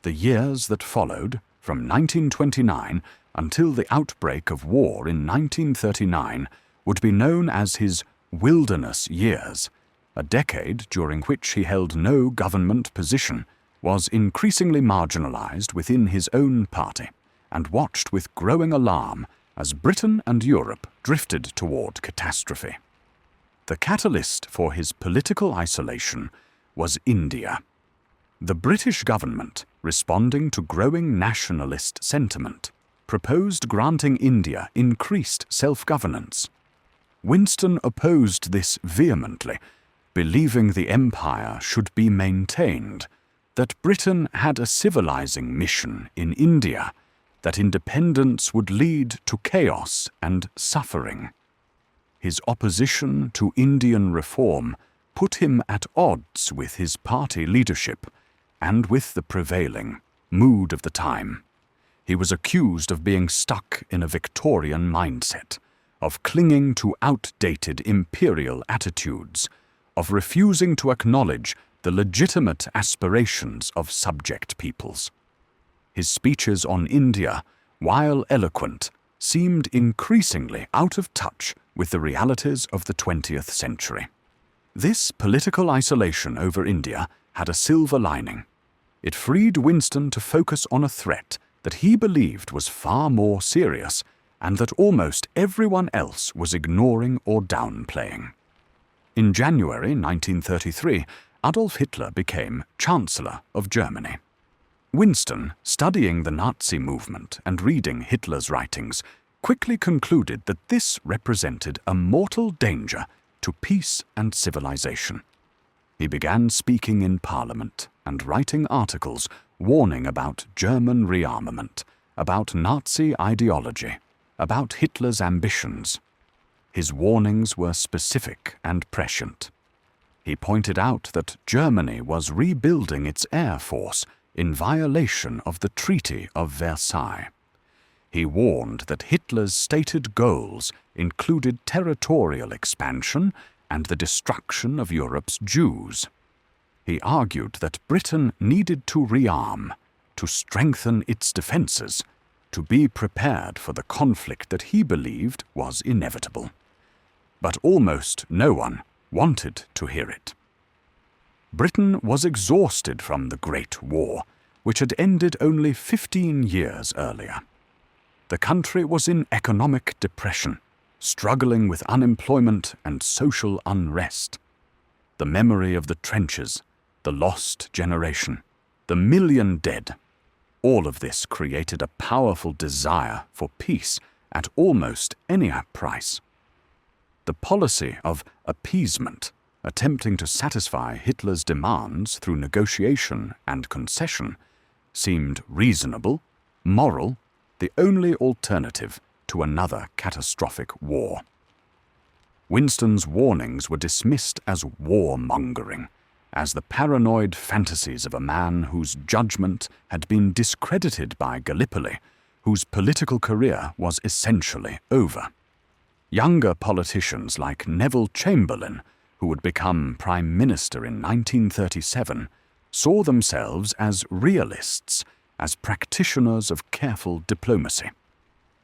The years that followed, from 1929 until the outbreak of war in 1939, would be known as his wilderness years, a decade during which he held no government position, was increasingly marginalized within his own party, and watched with growing alarm as Britain and Europe drifted toward catastrophe. The catalyst for his political isolation was India. The British government, responding to growing nationalist sentiment, proposed granting India increased self-governance. Winston opposed this vehemently, believing the empire should be maintained, that Britain had a civilizing mission in India, that independence would lead to chaos and suffering. His opposition to Indian reform put him at odds with his party leadership, and with the prevailing mood of the time. He was accused of being stuck in a Victorian mindset, of clinging to outdated imperial attitudes, of refusing to acknowledge the legitimate aspirations of subject peoples. His speeches on India, while eloquent, seemed increasingly out of touch with the realities of the 20th century. This political isolation over India had a silver lining. It freed Winston to focus on a threat that he believed was far more serious and that almost everyone else was ignoring or downplaying. In January 1933, Adolf Hitler became Chancellor of Germany. Winston, studying the Nazi movement and reading Hitler's writings, quickly concluded that this represented a mortal danger to peace and civilization. He began speaking in Parliament and writing articles warning about German rearmament, about Nazi ideology, about Hitler's ambitions. His warnings were specific and prescient. He pointed out that Germany was rebuilding its air force in violation of the Treaty of Versailles. He warned that Hitler's stated goals included territorial expansion and the destruction of Europe's Jews. He argued that Britain needed to rearm, to strengthen its defences, to be prepared for the conflict that he believed was inevitable. But almost no one wanted to hear it. Britain was exhausted from the Great War, which had ended only 15 years earlier. The country was in economic depression, struggling with unemployment and social unrest. The memory of the trenches, the lost generation, the million dead, all of this created a powerful desire for peace at almost any price. The policy of appeasement, attempting to satisfy Hitler's demands through negotiation and concession, seemed reasonable, moral, the only alternative to another catastrophic war. Winston's warnings were dismissed as warmongering, as the paranoid fantasies of a man whose judgment had been discredited by Gallipoli, whose political career was essentially over. Younger politicians like Neville Chamberlain, who would become Prime Minister in 1937, saw themselves as realists, as practitioners of careful diplomacy.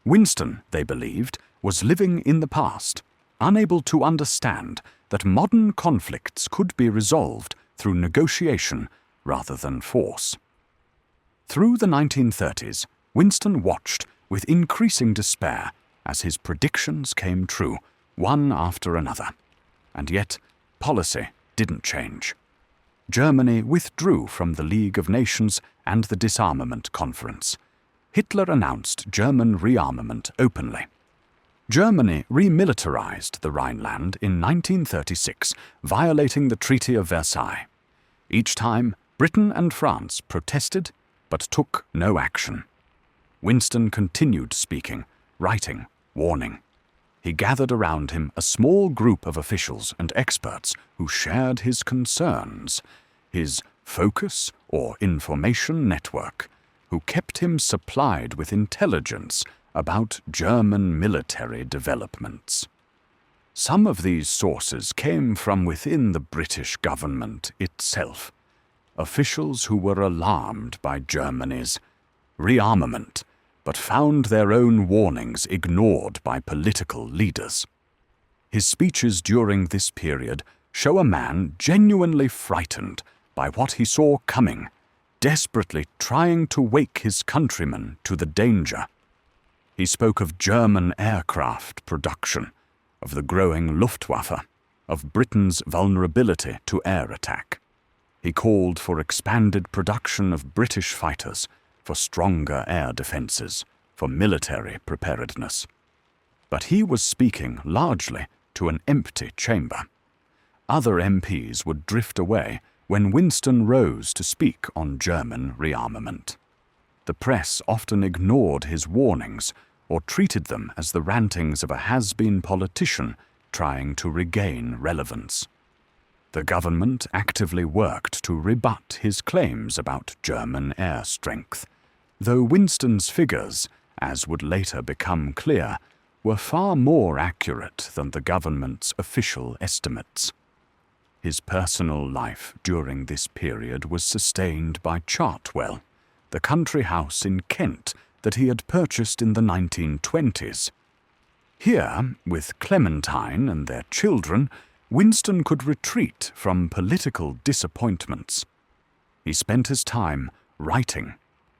Winston, they believed, was living in the past, unable to understand that modern conflicts could be resolved through negotiation rather than force. Through the 1930s, Winston watched with increasing despair as his predictions came true, one after another. And yet, policy didn't change. Germany withdrew from the League of Nations and the Disarmament Conference. Hitler announced German rearmament openly. Germany remilitarized the Rhineland in 1936, violating the Treaty of Versailles. Each time, Britain and France protested but took no action. Winston continued speaking, writing, warning. He gathered around him a small group of officials and experts who shared his concerns, his focus or information network, who kept him supplied with intelligence about German military developments. Some of these sources came from within the British government itself, officials who were alarmed by Germany's rearmament, but found their own warnings ignored by political leaders. His speeches during this period show a man genuinely frightened by what he saw coming, desperately trying to wake his countrymen to the danger. He spoke of German aircraft production, of the growing Luftwaffe, of Britain's vulnerability to air attack. He called for expanded production of British fighters, for stronger air defences, for military preparedness. But he was speaking largely to an empty chamber. Other MPs would drift away when Winston rose to speak on German rearmament. The press often ignored his warnings or treated them as the rantings of a has-been politician trying to regain relevance. The government actively worked to rebut his claims about German air strength, though Winston's figures, as would later become clear, were far more accurate than the government's official estimates. His personal life during this period was sustained by Chartwell, the country house in Kent that he had purchased in the 1920s. Here, with Clementine and their children, Winston could retreat from political disappointments. He spent his time writing,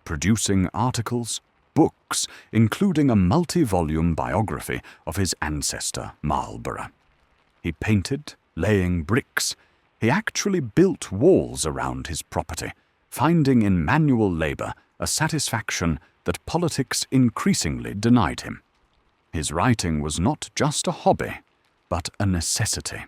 producing articles, books, including a multi-volume biography of his ancestor Marlborough. He painted, laying bricks. He actually built walls around his property, finding in manual labor a satisfaction that politics increasingly denied him. His writing was not just a hobby, but a necessity.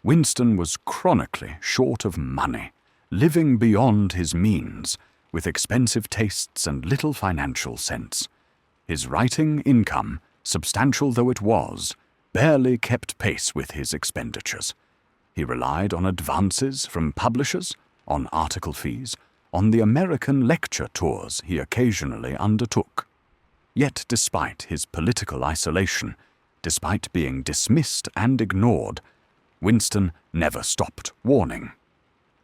Winston was chronically short of money, living beyond his means, with expensive tastes and little financial sense. His writing income, substantial though it was, barely kept pace with his expenditures. He relied on advances from publishers, on article fees, on the American lecture tours he occasionally undertook. Yet despite his political isolation, despite being dismissed and ignored, Winston never stopped warning.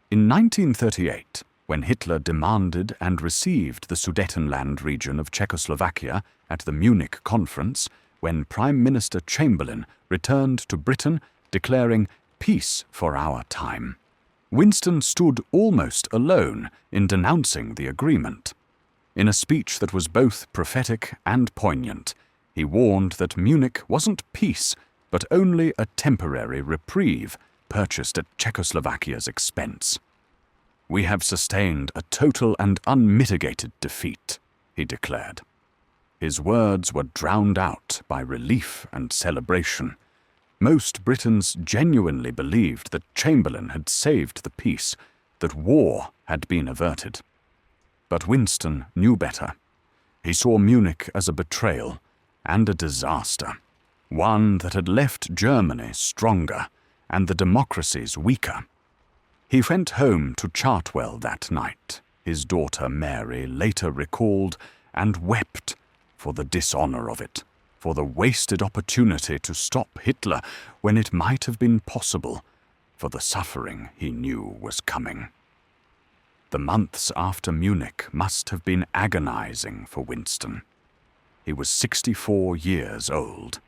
In 1938, when Hitler demanded and received the Sudetenland region of Czechoslovakia at the Munich Conference, when Prime Minister Chamberlain returned to Britain declaring peace for our time, Winston stood almost alone in denouncing the agreement. In a speech that was both prophetic and poignant, he warned that Munich wasn't peace, but only a temporary reprieve purchased at Czechoslovakia's expense. "We have sustained a total and unmitigated defeat," he declared. His words were drowned out by relief and celebration. Most Britons genuinely believed that Chamberlain had saved the peace, that war had been averted. But Winston knew better. He saw Munich as a betrayal and a disaster, one that had left Germany stronger and the democracies weaker. He went home to Chartwell that night, his daughter Mary later recalled, and wept for the dishonor of it, for the wasted opportunity to stop Hitler when it might have been possible, for the suffering he knew was coming. The months after Munich must have been agonizing for Winston. He was 64 years old.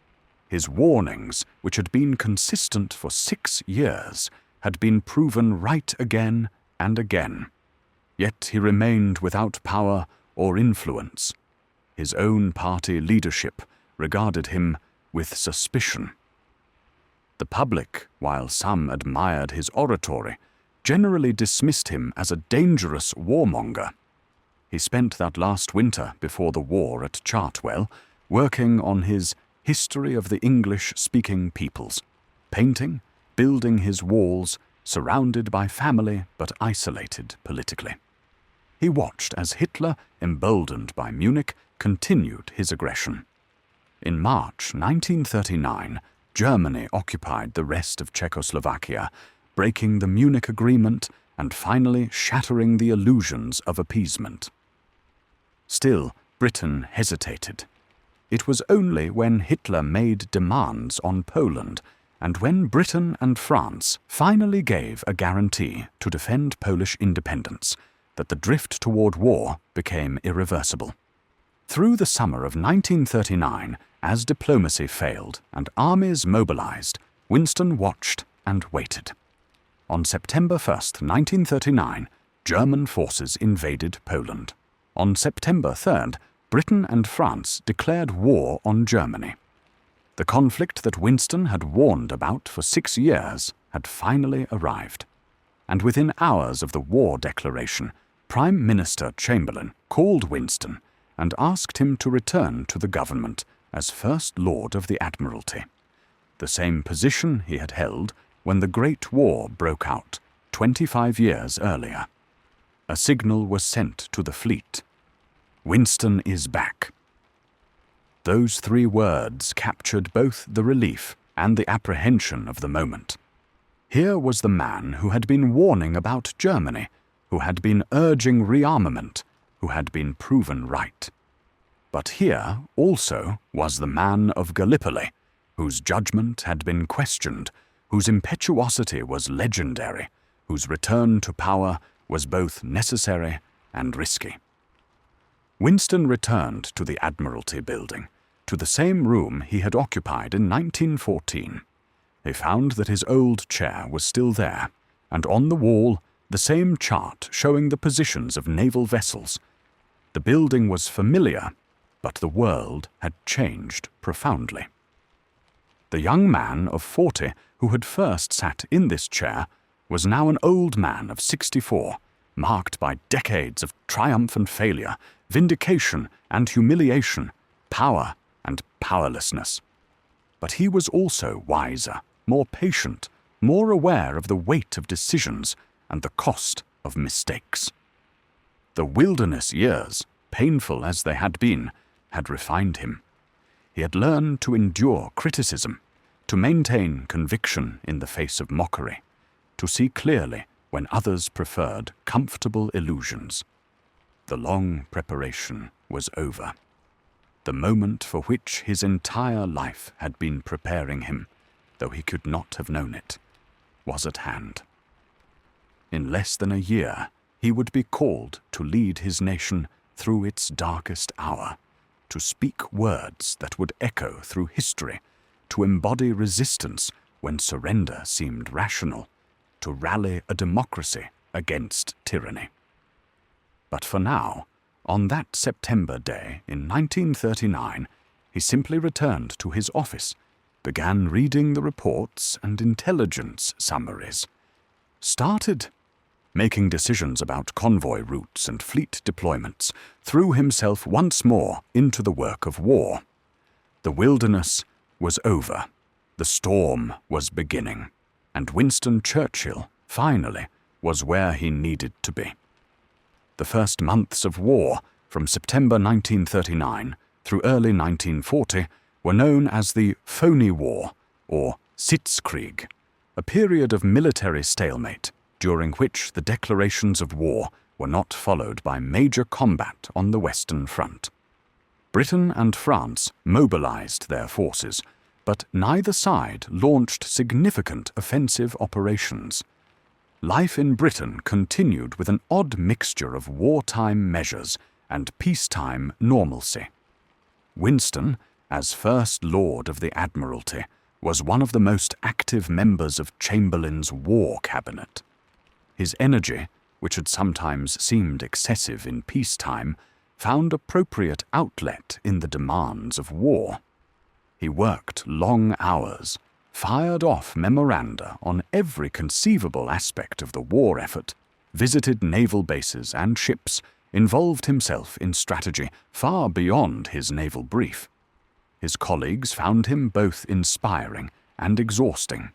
His warnings, which had been consistent for 6 years, had been proven right again and again. Yet he remained without power or influence. His own party leadership regarded him with suspicion. The public, while some admired his oratory, generally dismissed him as a dangerous warmonger. He spent that last winter before the war at Chartwell working on his History of the English-Speaking Peoples, painting, building his walls, surrounded by family but isolated politically. He watched as Hitler, emboldened by Munich, continued his aggression. In March 1939, Germany occupied the rest of Czechoslovakia, breaking the Munich Agreement and finally shattering the illusions of appeasement. Still, Britain hesitated. It was only when Hitler made demands on Poland and when Britain and France finally gave a guarantee to defend Polish independence that the drift toward war became irreversible. Through the summer of 1939, as diplomacy failed and armies mobilized, Winston watched and waited. On September 1st, 1939, German forces invaded Poland. On September 3rd, Britain and France declared war on Germany. The conflict that Winston had warned about for 6 years had finally arrived. And within hours of the war declaration, Prime Minister Chamberlain called Winston and asked him to return to the government as First Lord of the Admiralty, the same position he had held when the Great War broke out 25 years earlier. A signal was sent to the fleet. "Winston is back." Those 3 words captured both the relief and the apprehension of the moment. Here was the man who had been warning about Germany, who had been urging rearmament, who had been proven right. But here also was the man of Gallipoli, whose judgment had been questioned, whose impetuosity was legendary, whose return to power was both necessary and risky. Winston returned to the Admiralty building, to the same room he had occupied in 1914. He found that his old chair was still there, and on the wall the same chart showing the positions of naval vessels. The building was familiar, but the world had changed profoundly. The young man of 40 who had first sat in this chair was now an old man of 64, marked by decades of triumph and failure, vindication and humiliation, power and powerlessness. But he was also wiser, more patient, more aware of the weight of decisions and the cost of mistakes. The wilderness years, painful as they had been, had refined him. He had learned to endure criticism, to maintain conviction in the face of mockery, to see clearly when others preferred comfortable illusions. The long preparation was over. The moment for which his entire life had been preparing him, though he could not have known it, was at hand. In less than a year, he would be called to lead his nation through its darkest hour, to speak words that would echo through history, to embody resistance when surrender seemed rational, to rally a democracy against tyranny. But for now, on that September day in 1939, he simply returned to his office, began reading the reports and intelligence summaries, started making decisions about convoy routes and fleet deployments, threw himself once more into the work of war. The wilderness was over, the storm was beginning, and Winston Churchill, finally, was where he needed to be. The first months of war, from September 1939 through early 1940, were known as the Phony War, or Sitzkrieg, a period of military stalemate, during which the declarations of war were not followed by major combat on the Western Front. Britain and France mobilized their forces, but neither side launched significant offensive operations. Life in Britain continued with an odd mixture of wartime measures and peacetime normalcy. Winston, as First Lord of the Admiralty, was one of the most active members of Chamberlain's War Cabinet. His energy, which had sometimes seemed excessive in peacetime, found appropriate outlet in the demands of war. He worked long hours, fired off memoranda on every conceivable aspect of the war effort, visited naval bases and ships, involved himself in strategy far beyond his naval brief. His colleagues found him both inspiring and exhausting.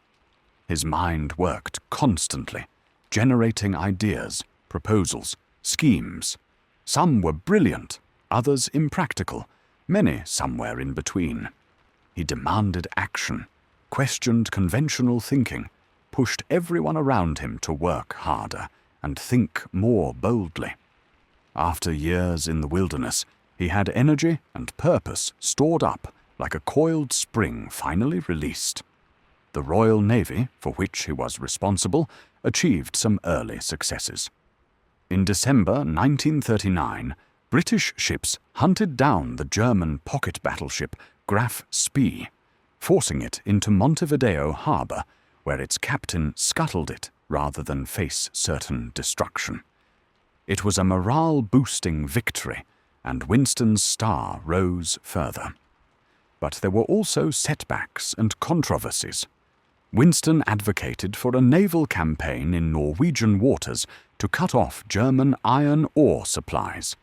His mind worked constantly, generating ideas, proposals, schemes. Some were brilliant, others impractical, many somewhere in between. He demanded action, questioned conventional thinking, pushed everyone around him to work harder and think more boldly. After years in the wilderness, he had energy and purpose stored up like a coiled spring finally released. The Royal Navy, for which he was responsible, achieved some early successes. In December 1939, British ships hunted down the German pocket battleship Graf Spee, forcing it into Montevideo harbor, where its captain scuttled it rather than face certain destruction. It was a morale-boosting victory, and Winston's star rose further. But there were also setbacks and controversies. Winston advocated for a naval campaign in Norwegian waters to cut off German iron ore supplies.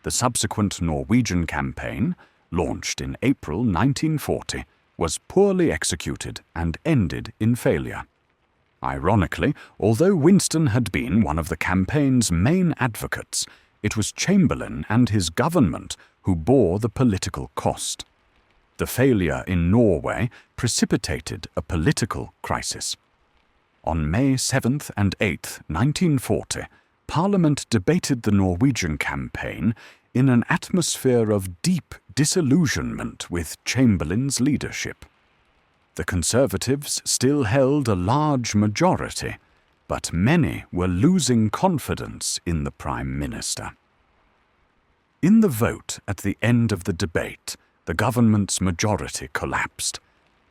The subsequent Norwegian campaign, launched in April 1940, was poorly executed and ended in failure. Ironically, although Winston had been one of the campaign's main advocates, it was Chamberlain and his government who bore the political cost. The failure in Norway precipitated a political crisis. On May 7th and 8th, 1940, Parliament debated the Norwegian campaign in an atmosphere of deep disillusionment with Chamberlain's leadership. The Conservatives still held a large majority, but many were losing confidence in the Prime Minister. In the vote at the end of the debate, the government's majority collapsed.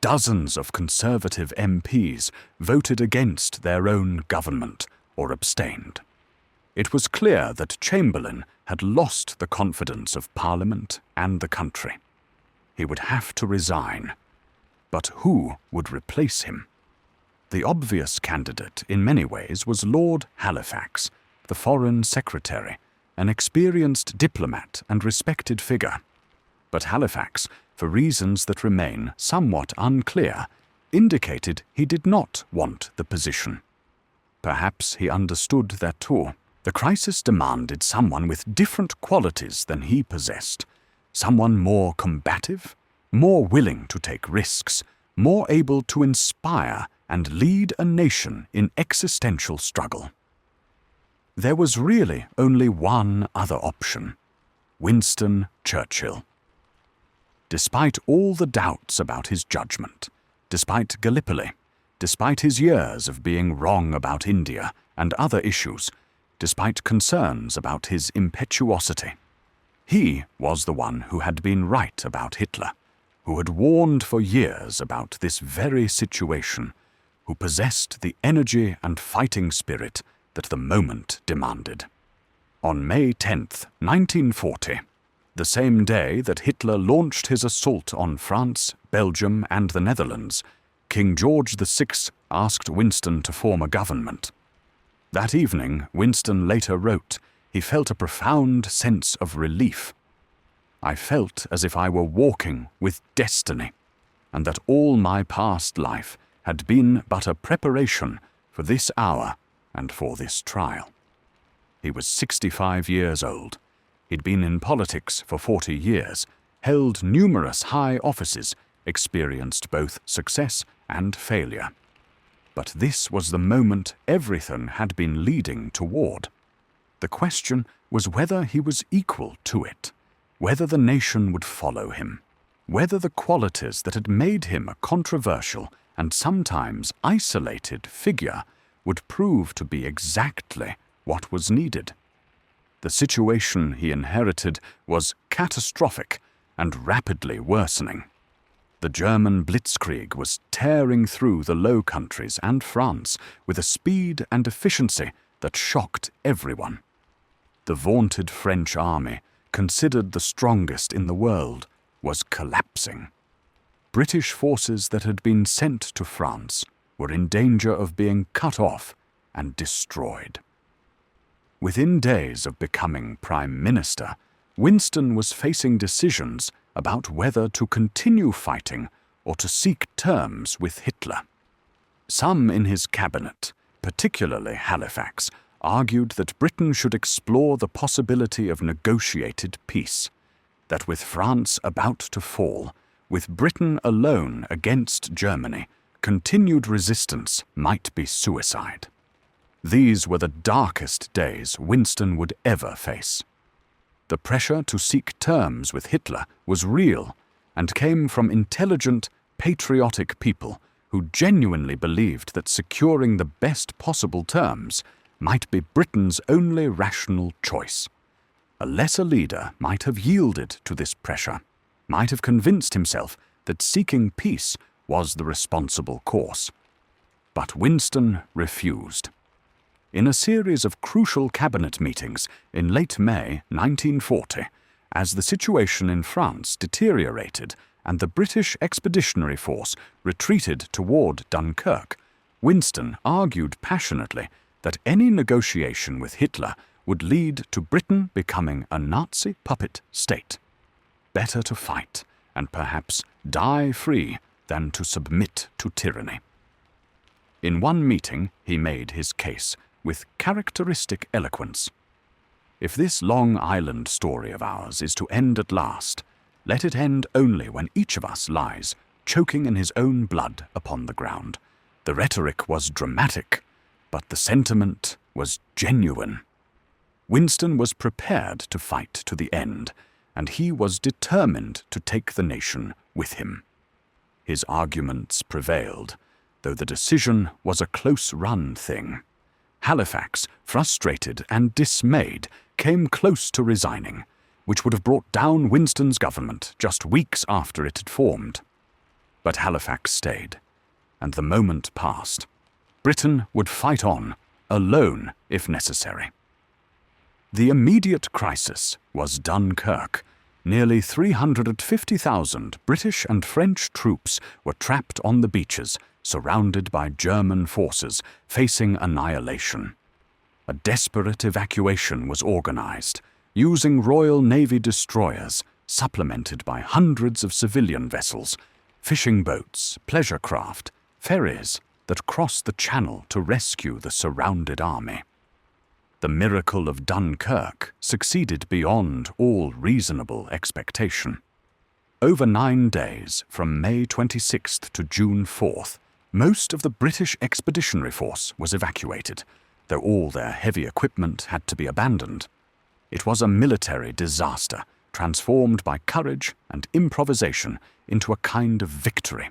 Dozens of Conservative MPs voted against their own government or abstained. It was clear that Chamberlain had lost the confidence of Parliament and the country. He would have to resign. But who would replace him? The obvious candidate in many ways was Lord Halifax, the Foreign Secretary, an experienced diplomat and respected figure. But Halifax, for reasons that remain somewhat unclear, indicated he did not want the position. Perhaps he understood that too. The crisis demanded someone with different qualities than he possessed, someone more combative, more willing to take risks, more able to inspire and lead a nation in existential struggle. There was really only one other option: Winston Churchill. Despite all the doubts about his judgment, despite Gallipoli, despite his years of being wrong about India and other issues, despite concerns about his impetuosity, he was the one who had been right about Hitler, who had warned for years about this very situation, who possessed the energy and fighting spirit that the moment demanded. On May 10th, 1940, the same day that Hitler launched his assault on France, Belgium, and the Netherlands, King George VI asked Winston to form a government. That evening, Winston later wrote, he felt a profound sense of relief. I felt as if I were walking with destiny, and that all my past life had been but a preparation for this hour and for this trial. He was 65 years old. He'd been in politics for 40 years, held numerous high offices, experienced both success and failure. But this was the moment everything had been leading toward. The question was whether he was equal to it, whether the nation would follow him, whether the qualities that had made him a controversial and sometimes isolated figure would prove to be exactly what was needed. The situation he inherited was catastrophic and rapidly worsening. The German blitzkrieg was tearing through the Low Countries and France with a speed and efficiency that shocked everyone. The vaunted French army, considered the strongest in the world, was collapsing. British forces that had been sent to France were in danger of being cut off and destroyed. Within days of becoming Prime Minister, Winston was facing decisions about whether to continue fighting or to seek terms with Hitler. Some in his cabinet, particularly Halifax, argued that Britain should explore the possibility of negotiated peace, that with France about to fall, with Britain alone against Germany, continued resistance might be suicide. These were the darkest days Winston would ever face. The pressure to seek terms with Hitler was real and came from intelligent, patriotic people who genuinely believed that securing the best possible terms might be Britain's only rational choice. A lesser leader might have yielded to this pressure, might have convinced himself that seeking peace was the responsible course. But Winston refused. In a series of crucial cabinet meetings in late May 1940, as the situation in France deteriorated and the British Expeditionary Force retreated toward Dunkirk, Winston argued passionately that any negotiation with Hitler would lead to Britain becoming a Nazi puppet state. Better to fight and perhaps die free than to submit to tyranny. In one meeting, he made his case with characteristic eloquence. If this Long Island story of ours is to end at last, let it end only when each of us lies, choking in his own blood upon the ground, The rhetoric was dramatic, but the sentiment was genuine. Winston was prepared to fight to the end, and he was determined to take the nation with him. His arguments prevailed, though the decision was a close-run thing. Halifax, frustrated and dismayed, came close to resigning, which would have brought down Winston's government just weeks after it had formed. But Halifax stayed, and the moment passed. Britain would fight on, alone if necessary. The immediate crisis was Dunkirk. Nearly 350,000 British and French troops were trapped on the beaches, surrounded by German forces, facing annihilation. A desperate evacuation was organized, using Royal Navy destroyers, supplemented by hundreds of civilian vessels, fishing boats, pleasure craft, ferries that crossed the channel to rescue the surrounded army. The miracle of Dunkirk succeeded beyond all reasonable expectation. Over 9 days, from May 26th to June 4th, most of the British Expeditionary Force was evacuated, though all their heavy equipment had to be abandoned. It was a military disaster, transformed by courage and improvisation into a kind of victory,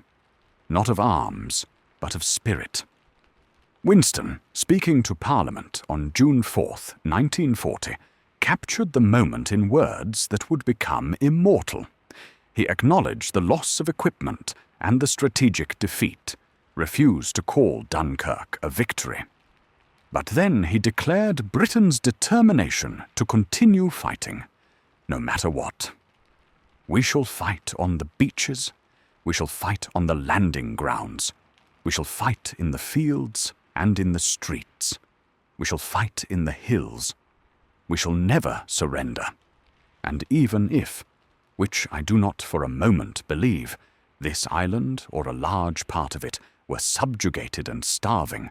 not of arms, but of spirit. Winston, speaking to Parliament on June 4, 1940, captured the moment in words that would become immortal. He acknowledged the loss of equipment and the strategic defeat, refused to call Dunkirk a victory. But then he declared Britain's determination to continue fighting, no matter what. "We shall fight on the beaches, we shall fight on the landing grounds, we shall fight in the fields and in the streets. We shall fight in the hills. We shall never surrender. And even if, which I do not for a moment believe, this island or a large part of it were subjugated and starving,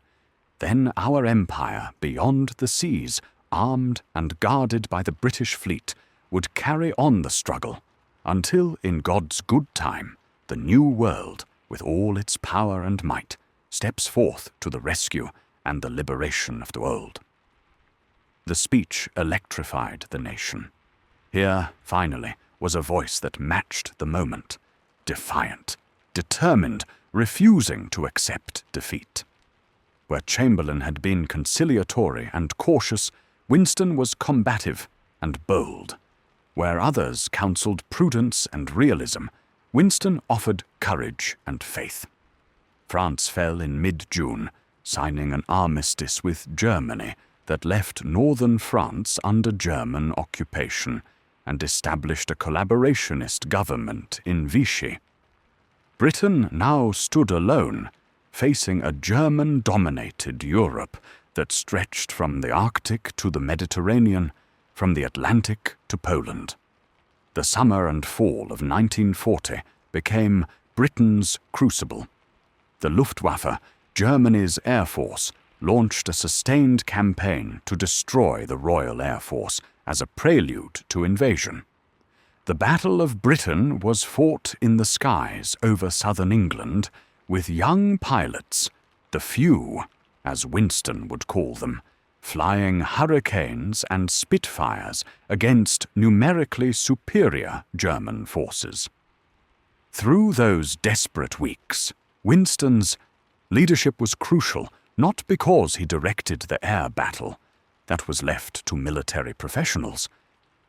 then our empire beyond the seas, armed and guarded by the British fleet, would carry on the struggle until, in God's good time, the new world, with all its power and might, steps forth to the rescue and the liberation of the old." The speech electrified the nation. Here, finally, was a voice that matched the moment, defiant, determined, refusing to accept defeat. Where Chamberlain had been conciliatory and cautious, Winston was combative and bold. Where others counseled prudence and realism, Winston offered courage and faith. France fell in mid-June, signing an armistice with Germany that left northern France under German occupation and established a collaborationist government in Vichy. Britain now stood alone, facing a German-dominated Europe that stretched from the Arctic to the Mediterranean, from the Atlantic to Poland. The summer and fall of 1940 became Britain's crucible. The Luftwaffe, Germany's air force, launched a sustained campaign to destroy the Royal Air Force as a prelude to invasion. The Battle of Britain was fought in the skies over southern England with young pilots, the few, as Winston would call them, flying Hurricanes and Spitfires against numerically superior German forces. Through those desperate weeks, Winston's leadership was crucial, not because he directed the air battle, that was left to military professionals,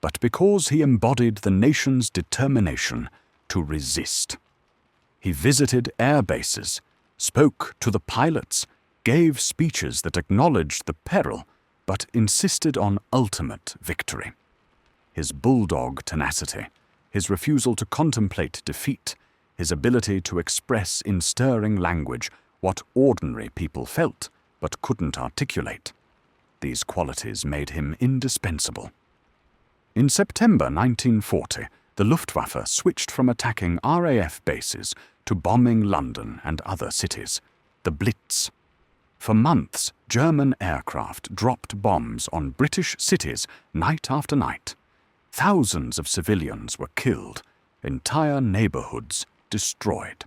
but because he embodied the nation's determination to resist. He visited air bases, spoke to the pilots, gave speeches that acknowledged the peril, but insisted on ultimate victory. His bulldog tenacity, his refusal to contemplate defeat, his ability to express in stirring language what ordinary people felt but couldn't articulate. These qualities made him indispensable. In September 1940, the Luftwaffe switched from attacking RAF bases to bombing London and other cities, the Blitz. For months, German aircraft dropped bombs on British cities night after night. Thousands of civilians were killed, entire neighborhoods destroyed.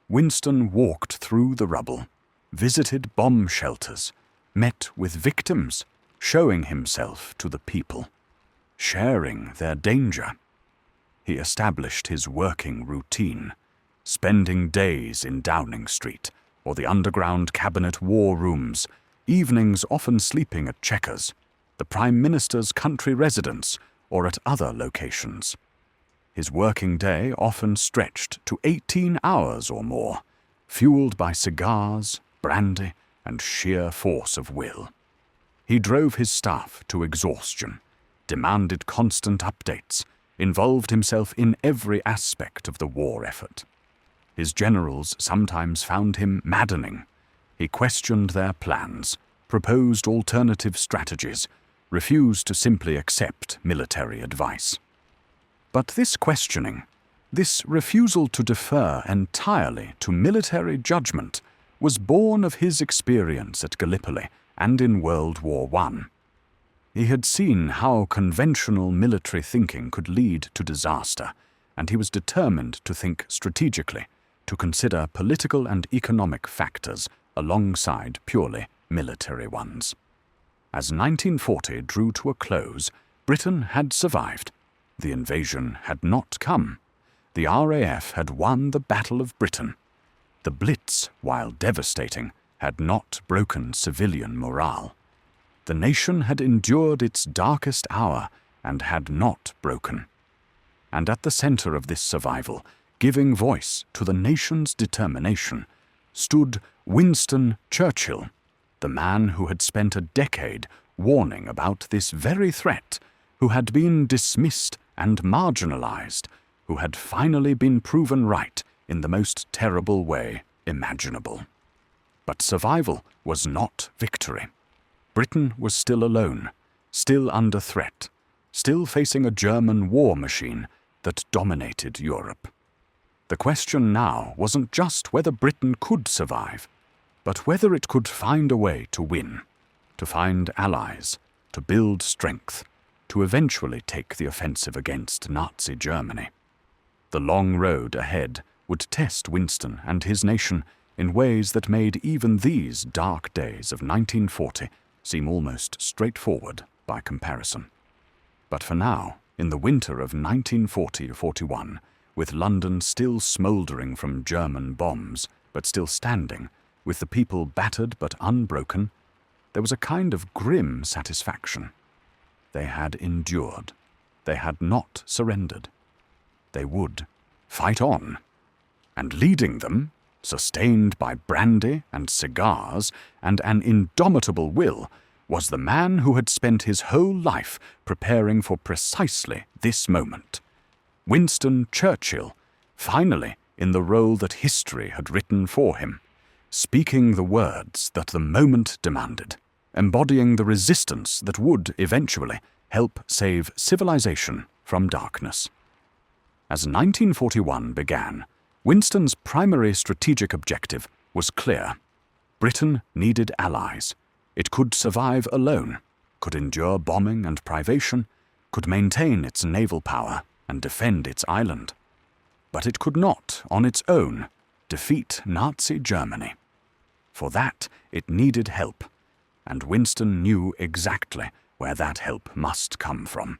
Winston walked through the rubble, visited bomb shelters, met with victims, showing himself to the people, sharing their danger. He established his working routine, spending days in Downing Street or the underground cabinet war rooms, evenings often sleeping at Chequers, the Prime Minister's country residence, or at other locations. His working day often stretched to 18 hours or more, fueled by cigars, brandy, and sheer force of will. He drove his staff to exhaustion, demanded constant updates, involved himself in every aspect of the war effort. His generals sometimes found him maddening. He questioned their plans, proposed alternative strategies, refused to simply accept military advice. But this questioning, this refusal to defer entirely to military judgment, was born of his experience at Gallipoli and in World War I. He had seen how conventional military thinking could lead to disaster, and he was determined to think strategically, to consider political and economic factors alongside purely military ones. As 1940 drew to a close, Britain had survived. The invasion had not come. The RAF had won the Battle of Britain. The Blitz, while devastating, had not broken civilian morale. The nation had endured its darkest hour and had not broken. And at the center of this survival, giving voice to the nation's determination, stood Winston Churchill, the man who had spent a decade warning about this very threat, who had been dismissed and marginalized, who had finally been proven right in the most terrible way imaginable. But survival was not victory. Britain was still alone, still under threat, still facing a German war machine that dominated Europe. The question now wasn't just whether Britain could survive, but whether it could find a way to win, to find allies, to build strength, to eventually take the offensive against Nazi Germany. The long road ahead would test Winston and his nation in ways that made even these dark days of 1940 seem almost straightforward by comparison. But for now, in the winter of 1940-41, with London still smouldering from German bombs, but still standing, with the people battered but unbroken, there was a kind of grim satisfaction. They had endured. They had not surrendered. They would fight on. And leading them, sustained by brandy and cigars and an indomitable will, was the man who had spent his whole life preparing for precisely this moment. Winston Churchill, finally in the role that history had written for him, speaking the words that the moment demanded, embodying the resistance that would eventually help save civilization from darkness. As 1941 began, Winston's primary strategic objective was clear. Britain needed allies. It could survive alone, could endure bombing and privation, could maintain its naval power and defend its island. But it could not, on its own, defeat Nazi Germany. For that, it needed help, and Winston knew exactly where that help must come from.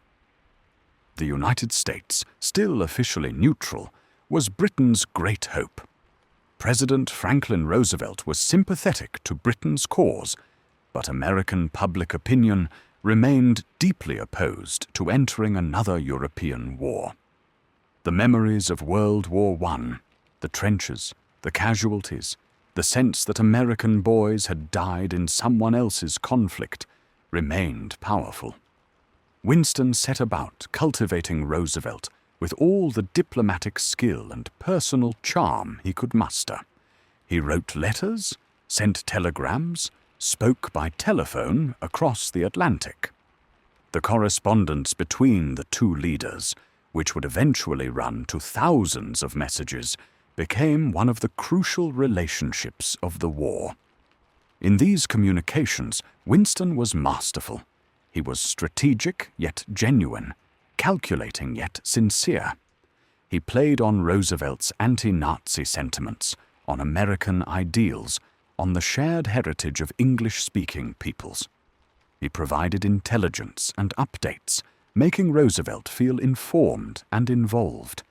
The United States, still officially neutral, was Britain's great hope. President Franklin Roosevelt was sympathetic to Britain's cause, but American public opinion remained deeply opposed to entering another European war. The memories of World War I, the trenches, the casualties, the sense that American boys had died in someone else's conflict, remained powerful. Winston set about cultivating Roosevelt with all the diplomatic skill and personal charm he could muster. He wrote letters, sent telegrams, spoke by telephone across the Atlantic. The correspondence between the two leaders, which would eventually run to thousands of messages, became one of the crucial relationships of the war. In these communications, Winston was masterful. He was strategic yet genuine, calculating yet sincere. He played on Roosevelt's anti-Nazi sentiments, on American ideals, on the shared heritage of English-speaking peoples. He provided intelligence and updates, making Roosevelt feel informed and involved.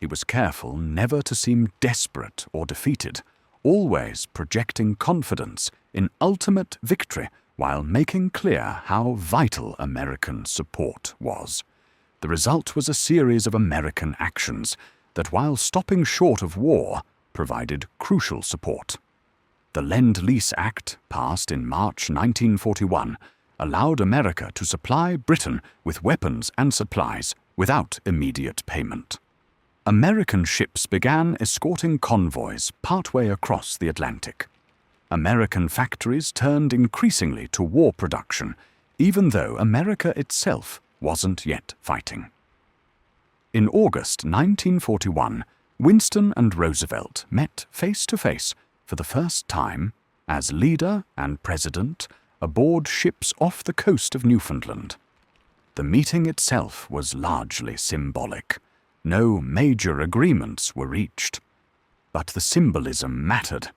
He was careful never to seem desperate or defeated, always projecting confidence in ultimate victory while making clear how vital American support was. The result was a series of American actions that, while stopping short of war, provided crucial support. The Lend-Lease Act, passed in March 1941, allowed America to supply Britain with weapons and supplies without immediate payment. American ships began escorting convoys partway across the Atlantic. American factories turned increasingly to war production, even though America itself wasn't yet fighting. In August 1941, Winston and Roosevelt met face-to-face for the first time as leader and president aboard ships off the coast of Newfoundland. The meeting itself was largely symbolic. No major agreements were reached, but the symbolism mattered.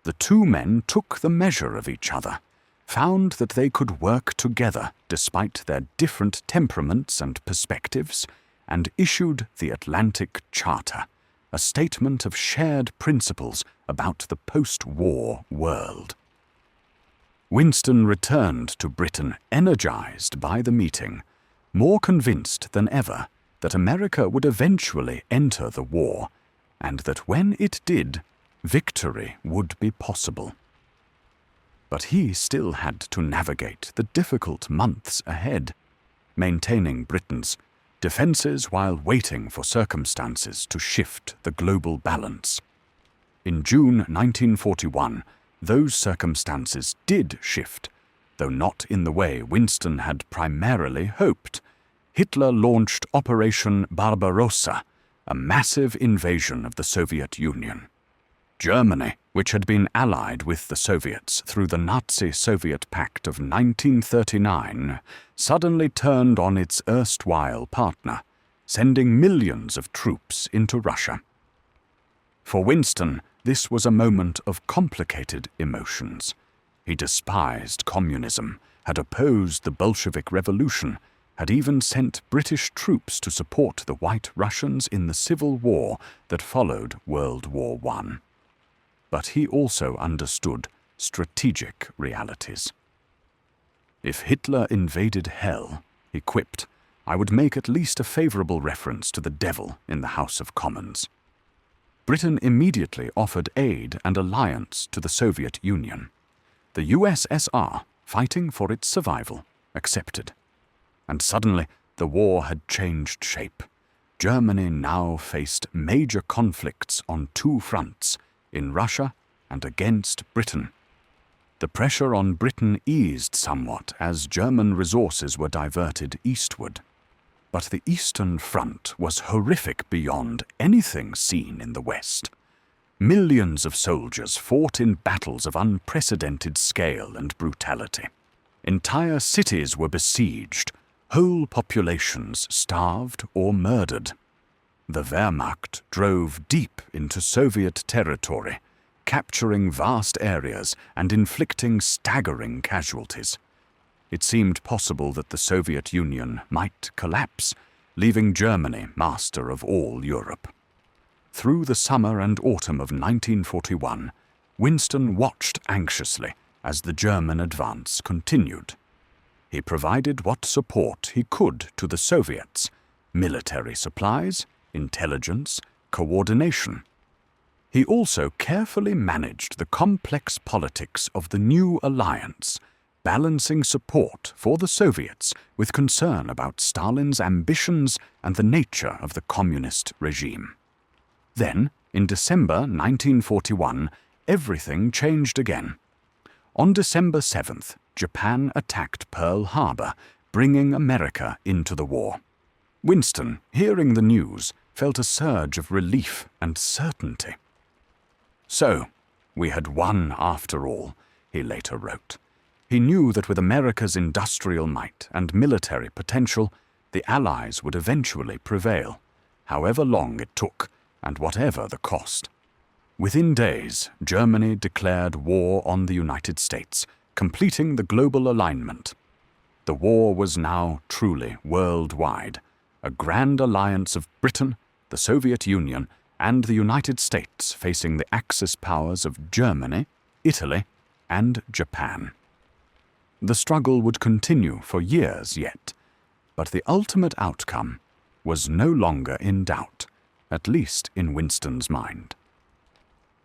The two men took the measure of each other, found that they could work together despite their different temperaments and perspectives, and issued the Atlantic Charter, a statement of shared principles about the post-war world. Winston returned to Britain energized by the meeting, more convinced than ever that America would eventually enter the war, and that when it did, victory would be possible. But he still had to navigate the difficult months ahead, maintaining Britain's defenses while waiting for circumstances to shift the global balance. In June 1941, those circumstances did shift, though not in the way Winston had primarily hoped. Hitler launched Operation Barbarossa, a massive invasion of the Soviet Union. Germany, which had been allied with the Soviets through the Nazi-Soviet Pact of 1939, suddenly turned on its erstwhile partner, sending millions of troops into Russia. For Winston, this was a moment of complicated emotions. He despised communism, had opposed the Bolshevik Revolution, had even sent British troops to support the White Russians in the Civil War that followed World War I. But he also understood strategic realities. If Hitler invaded hell, he quipped, I would make at least a favorable reference to the devil in the House of Commons. Britain immediately offered aid and alliance to the Soviet Union. The USSR, fighting for its survival, accepted. And suddenly, the war had changed shape. Germany now faced major conflicts on two fronts, in Russia and against Britain. The pressure on Britain eased somewhat as German resources were diverted eastward. But the Eastern Front was horrific beyond anything seen in the West. Millions of soldiers fought in battles of unprecedented scale and brutality. Entire cities were besieged, whole populations starved or murdered. The Wehrmacht drove deep into Soviet territory, capturing vast areas and inflicting staggering casualties. It seemed possible that the Soviet Union might collapse, leaving Germany master of all Europe. Through the summer and autumn of 1941, Winston watched anxiously as the German advance continued. He provided what support he could to the Soviets: military supplies, intelligence, coordination. He also carefully managed the complex politics of the new alliance, balancing support for the Soviets with concern about Stalin's ambitions and the nature of the communist regime. Then, in December 1941, everything changed again. On December 7th, Japan attacked Pearl Harbor, bringing America into the war. Winston, hearing the news, felt a surge of relief and certainty. So, we had won after all, he later wrote. He knew that with America's industrial might and military potential, the Allies would eventually prevail, however long it took and whatever the cost. Within days, Germany declared war on the United States, completing the global alignment. The war was now truly worldwide, a grand alliance of Britain, the Soviet Union, and the United States facing the Axis powers of Germany, Italy, and Japan. The struggle would continue for years yet, but the ultimate outcome was no longer in doubt, at least in Winston's mind.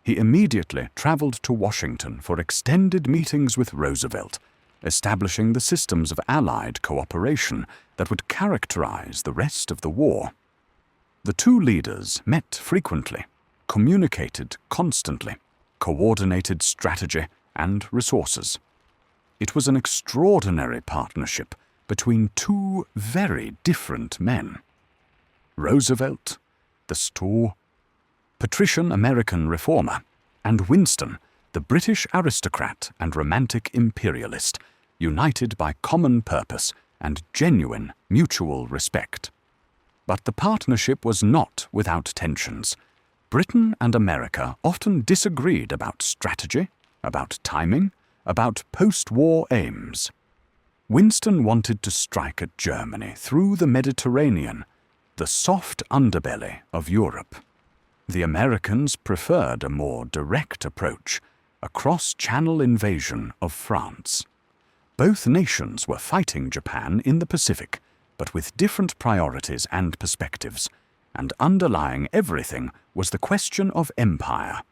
He immediately traveled to Washington for extended meetings with Roosevelt, establishing the systems of Allied cooperation that would characterize the rest of the war. The two leaders met frequently, communicated constantly, coordinated strategy and resources. It was an extraordinary partnership between two very different men. Roosevelt, the patrician American reformer, and Winston, the British aristocrat and romantic imperialist, united by common purpose and genuine mutual respect. But the partnership was not without tensions. Britain and America often disagreed about strategy, about timing, about post-war aims. Winston wanted to strike at Germany through the Mediterranean, the soft underbelly of Europe. The Americans preferred a more direct approach, a cross-channel invasion of France. Both nations were fighting Japan in the Pacific, but with different priorities and perspectives, and underlying everything was the question of empire.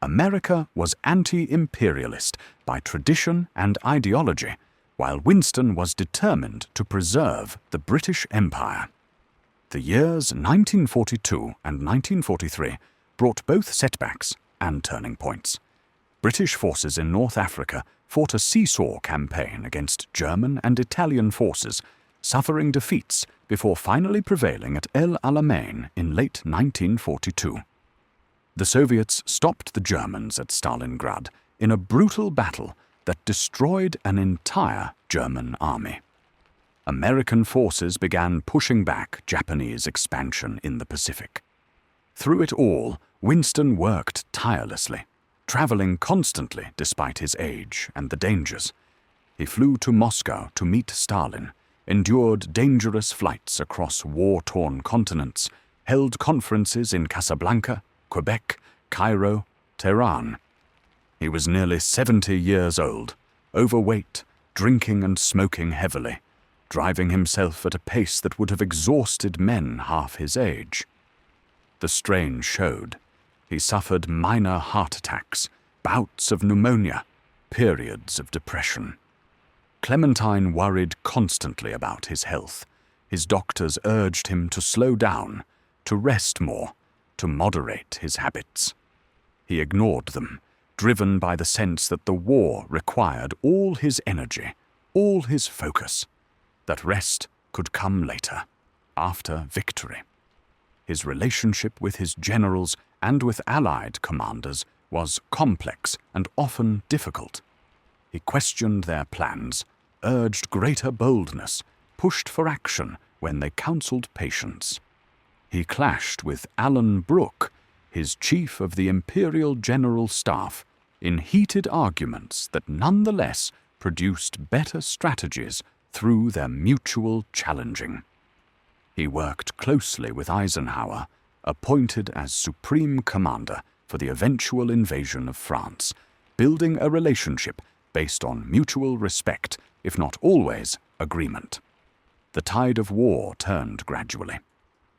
America was anti-imperialist by tradition and ideology, while Winston was determined to preserve the British Empire. The years 1942 and 1943 brought both setbacks and turning points. British forces in North Africa fought a seesaw campaign against German and Italian forces, suffering defeats before finally prevailing at El Alamein in late 1942. The Soviets stopped the Germans at Stalingrad in a brutal battle that destroyed an entire German army. American forces began pushing back Japanese expansion in the Pacific. Through it all, Winston worked tirelessly, traveling constantly despite his age and the dangers. He flew to Moscow to meet Stalin, endured dangerous flights across war-torn continents, held conferences in Casablanca, Quebec, Cairo, Tehran. He was nearly 70 years old, overweight, drinking and smoking heavily, driving himself at a pace that would have exhausted men half his age. The strain showed. He suffered minor heart attacks, bouts of pneumonia, periods of depression. Clementine worried constantly about his health. His doctors urged him to slow down, to rest more, to moderate his habits. He ignored them, driven by the sense that the war required all his energy, all his focus, that rest could come later, after victory. His relationship with his generals and with Allied commanders was complex and often difficult. He questioned their plans, urged greater boldness, pushed for action when they counseled patience. He clashed with Alan Brooke, his chief of the Imperial General Staff, in heated arguments that nonetheless produced better strategies through their mutual challenging. He worked closely with Eisenhower, appointed as Supreme Commander for the eventual invasion of France, building a relationship based on mutual respect, if not always agreement. The tide of war turned gradually.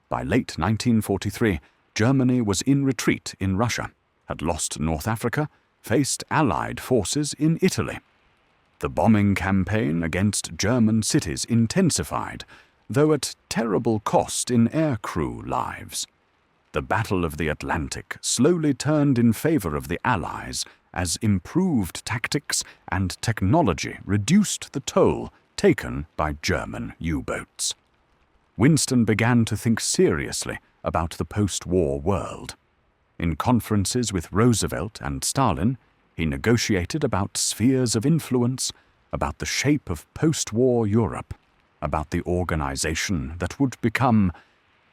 By late 1943, Germany was in retreat in Russia, had lost North Africa, faced Allied forces in Italy. The bombing campaign against German cities intensified, though at terrible cost in aircrew lives. The Battle of the Atlantic slowly turned in favor of the Allies as improved tactics and technology reduced the toll taken by German U-boats. Winston began to think seriously about the post-war world. In conferences with Roosevelt and Stalin, he negotiated about spheres of influence, about the shape of post-war Europe, about the organization that would become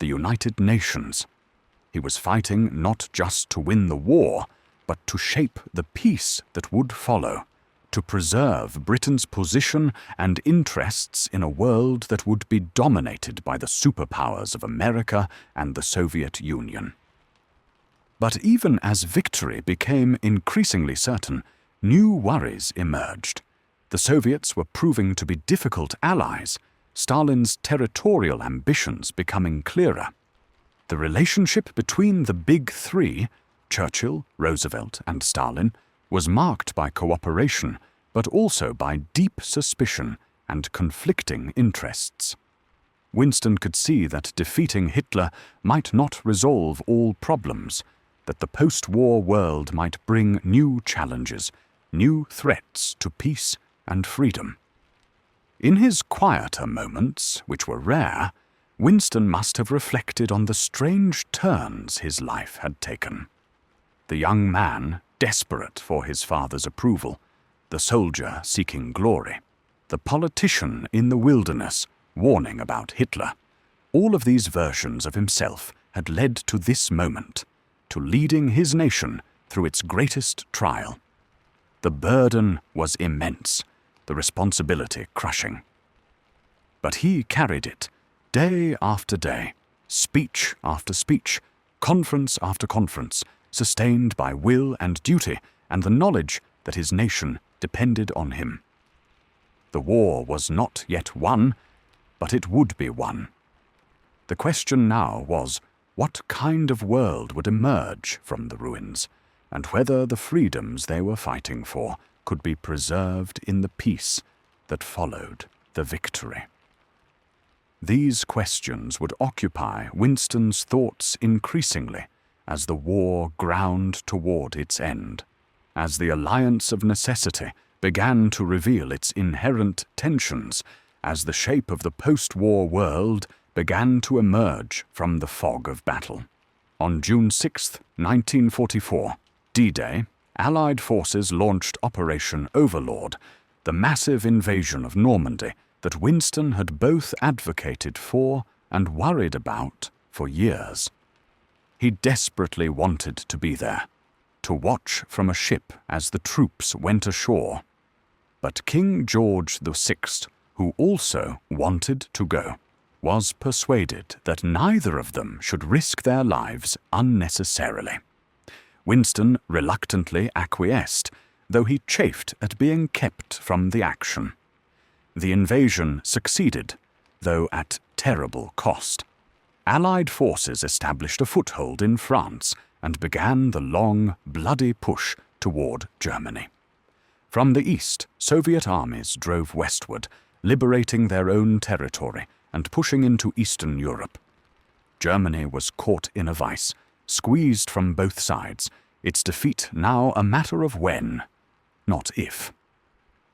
the United Nations. He was fighting not just to win the war, but to shape the peace that would follow, to preserve Britain's position and interests in a world that would be dominated by the superpowers of America and the Soviet Union. But even as victory became increasingly certain, new worries emerged. The Soviets were proving to be difficult allies, Stalin's territorial ambitions becoming clearer. The relationship between the Big Three, Churchill, Roosevelt, and Stalin, was marked by cooperation, but also by deep suspicion and conflicting interests. Winston could see that defeating Hitler might not resolve all problems, that the post-war world might bring new challenges, new threats to peace and freedom. In his quieter moments, which were rare, Winston must have reflected on the strange turns his life had taken. The young man, desperate for his father's approval, the soldier seeking glory, the politician in the wilderness warning about Hitler. All of these versions of himself had led to this moment, to leading his nation through its greatest trial. The burden was immense, the responsibility crushing. But he carried it, day after day, speech after speech, conference after conference, sustained by will and duty and the knowledge that his nation depended on him. The war was not yet won, but it would be won. The question now was, what kind of world would emerge from the ruins, and whether the freedoms they were fighting for could be preserved in the peace that followed the victory. These questions would occupy Winston's thoughts increasingly as the war ground toward its end, as the alliance of necessity began to reveal its inherent tensions, as the shape of the post-war world began to emerge from the fog of battle. On June 6, 1944, D-Day, Allied forces launched Operation Overlord, the massive invasion of Normandy that Winston had both advocated for and worried about for years. He desperately wanted to be there, to watch from a ship as the troops went ashore. But King George VI, who also wanted to go, was persuaded that neither of them should risk their lives unnecessarily. Winston reluctantly acquiesced, though he chafed at being kept from the action. The invasion succeeded, though at terrible cost. Allied forces established a foothold in France and began the long, bloody push toward Germany. From the east, Soviet armies drove westward, liberating their own territory and pushing into Eastern Europe. Germany was caught in a vice, squeezed from both sides, its defeat now a matter of when, not if.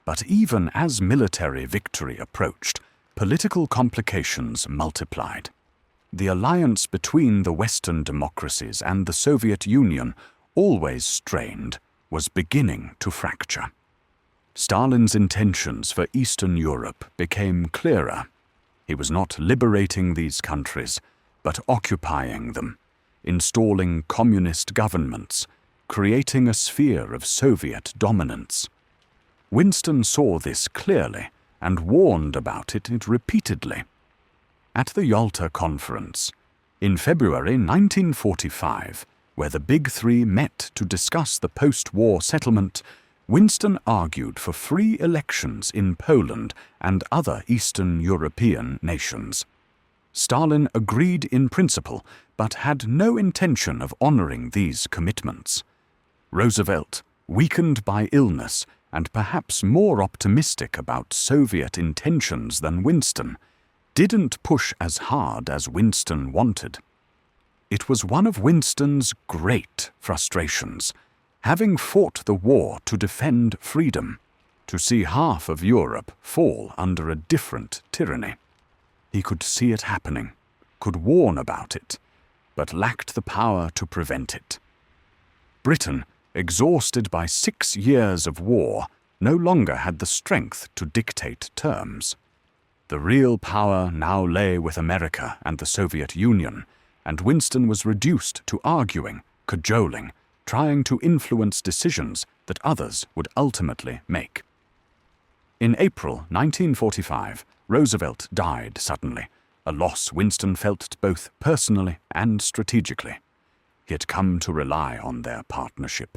But even as military victory approached, political complications multiplied. The alliance between the Western democracies and the Soviet Union, always strained, was beginning to fracture. Stalin's intentions for Eastern Europe became clearer. He was not liberating these countries, but occupying them, installing communist governments, creating a sphere of Soviet dominance. Winston saw this clearly and warned about it repeatedly. At the Yalta Conference, in February 1945, where the Big Three met to discuss the post-war settlement, Winston argued for free elections in Poland and other Eastern European nations. Stalin agreed in principle, but had no intention of honoring these commitments. Roosevelt, weakened by illness and perhaps more optimistic about Soviet intentions than Winston, didn't push as hard as Winston wanted. It was one of Winston's great frustrations, having fought the war to defend freedom, to see half of Europe fall under a different tyranny. He could see it happening, could warn about it, but lacked the power to prevent it. Britain, exhausted by 6 years of war, no longer had the strength to dictate terms. The real power now lay with America and the Soviet Union, and Winston was reduced to arguing, cajoling, trying to influence decisions that others would ultimately make. In April 1945, Roosevelt died suddenly, a loss Winston felt both personally and strategically. He had come to rely on their partnership.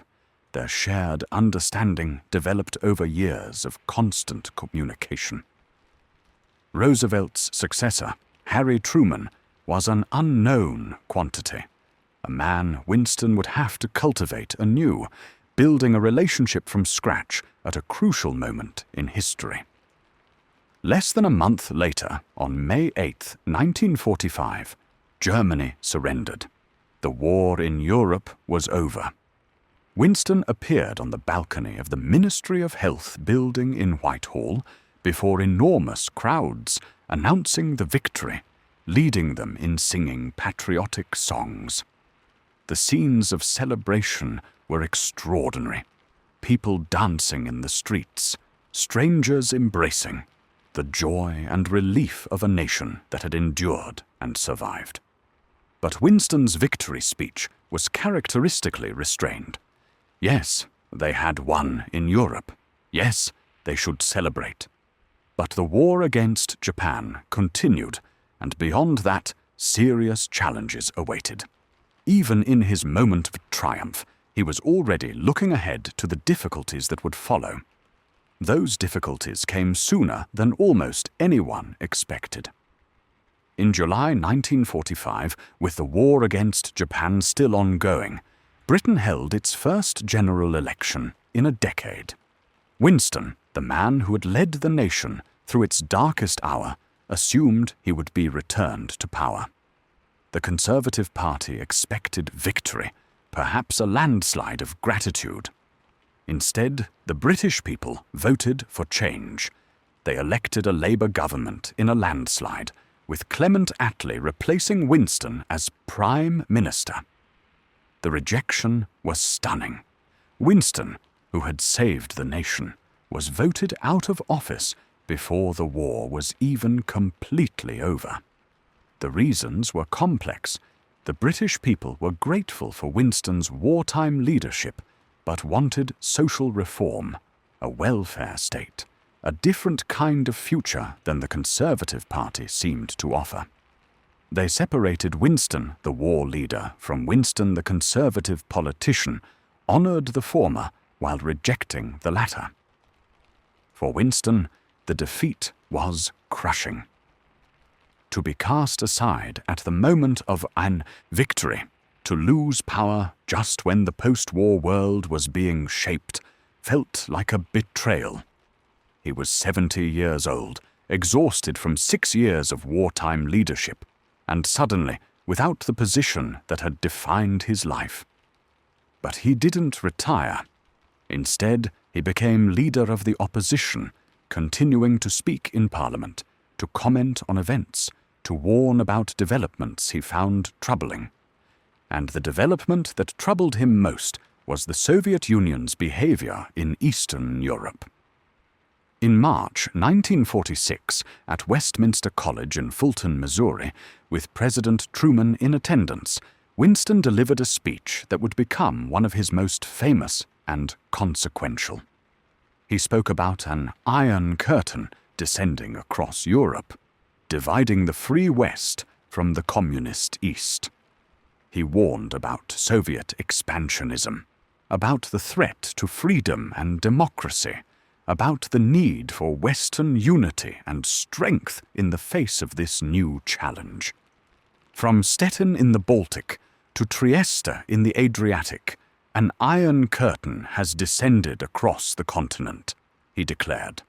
Their shared understanding developed over years of constant communication. Roosevelt's successor, Harry Truman, was an unknown quantity, a man Winston would have to cultivate anew, building a relationship from scratch at a crucial moment in history. Less than a month later, on May 8, 1945, Germany surrendered. The war in Europe was over. Winston appeared on the balcony of the Ministry of Health building in Whitehall before enormous crowds, announcing the victory, leading them in singing patriotic songs. The scenes of celebration were extraordinary. People dancing in the streets, strangers embracing, the joy and relief of a nation that had endured and survived. But Winston's victory speech was characteristically restrained. Yes, they had won in Europe. Yes, they should celebrate. But the war against Japan continued, and beyond that, serious challenges awaited. Even in his moment of triumph, he was already looking ahead to the difficulties that would follow. Those difficulties came sooner than almost anyone expected. In July 1945, with the war against Japan still ongoing, Britain held its first general election in a decade. Winston, the man who had led the nation through its darkest hour, assumed he would be returned to power. The Conservative Party expected victory, perhaps a landslide of gratitude. Instead, the British people voted for change. They elected a Labour government in a landslide, with Clement Attlee replacing Winston as Prime Minister. The rejection was stunning. Winston, who had saved the nation, was voted out of office before the war was even completely over. The reasons were complex. The British people were grateful for Winston's wartime leadership, but wanted social reform, a welfare state, a different kind of future than the Conservative Party seemed to offer. They separated Winston, the war leader, from Winston, the conservative politician, honored the former while rejecting the latter. For Winston, the defeat was crushing. To be cast aside at the moment of an victory, to lose power just when the post-war world was being shaped, felt like a betrayal. He was 70 years old, exhausted from 6 years of wartime leadership, and suddenly without the position that had defined his life. But he didn't retire. Instead, he became leader of the opposition, continuing to speak in Parliament, to comment on events, to warn about developments he found troubling. And the development that troubled him most was the Soviet Union's behavior in Eastern Europe. In March 1946, at Westminster College in Fulton, Missouri, with President Truman in attendance, Winston delivered a speech that would become one of his most famous and consequential. He spoke about an iron curtain descending across Europe, dividing the free West from the communist East. He warned about Soviet expansionism, about the threat to freedom and democracy, about the need for Western unity and strength in the face of this new challenge. From Stettin in the Baltic to Trieste in the Adriatic, an iron curtain has descended across the continent, he declared.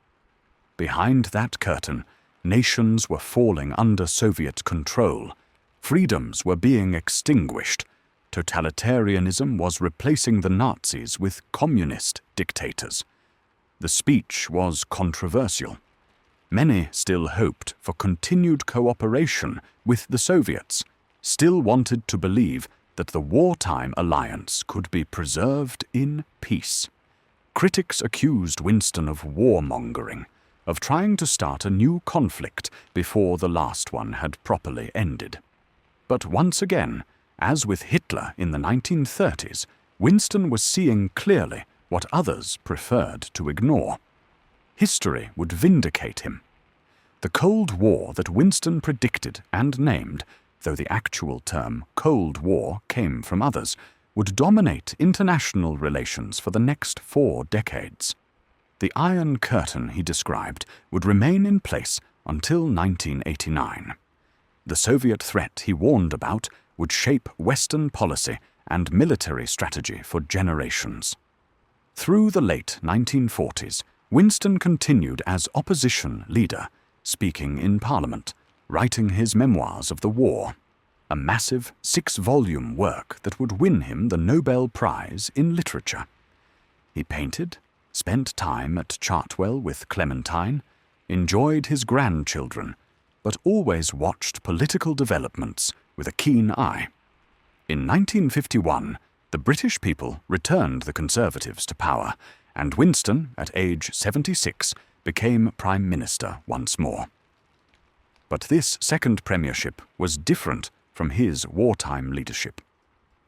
Behind that curtain, nations were falling under Soviet control, freedoms were being extinguished, totalitarianism was replacing the Nazis with communist dictators. The speech was controversial. Many still hoped for continued cooperation with the Soviets, still wanted to believe that the wartime alliance could be preserved in peace. Critics accused Winston of warmongering, of trying to start a new conflict before the last one had properly ended. But once again, as with Hitler in the 1930s, Winston was seeing clearly what others preferred to ignore. History would vindicate him. The Cold War that Winston predicted and named, though the actual term Cold War came from others, would dominate international relations for the next 4 decades. The Iron Curtain, he described, would remain in place until 1989. The Soviet threat he warned about would shape Western policy and military strategy for generations. Through the late 1940s, Winston continued as opposition leader, speaking in Parliament, writing his memoirs of the war, a massive 6-volume work that would win him the Nobel Prize in Literature. He painted, spent time at Chartwell with Clementine, enjoyed his grandchildren, but always watched political developments with a keen eye. In 1951, the British people returned the Conservatives to power, and Winston, at age 76, became Prime Minister once more. But this second premiership was different from his wartime leadership.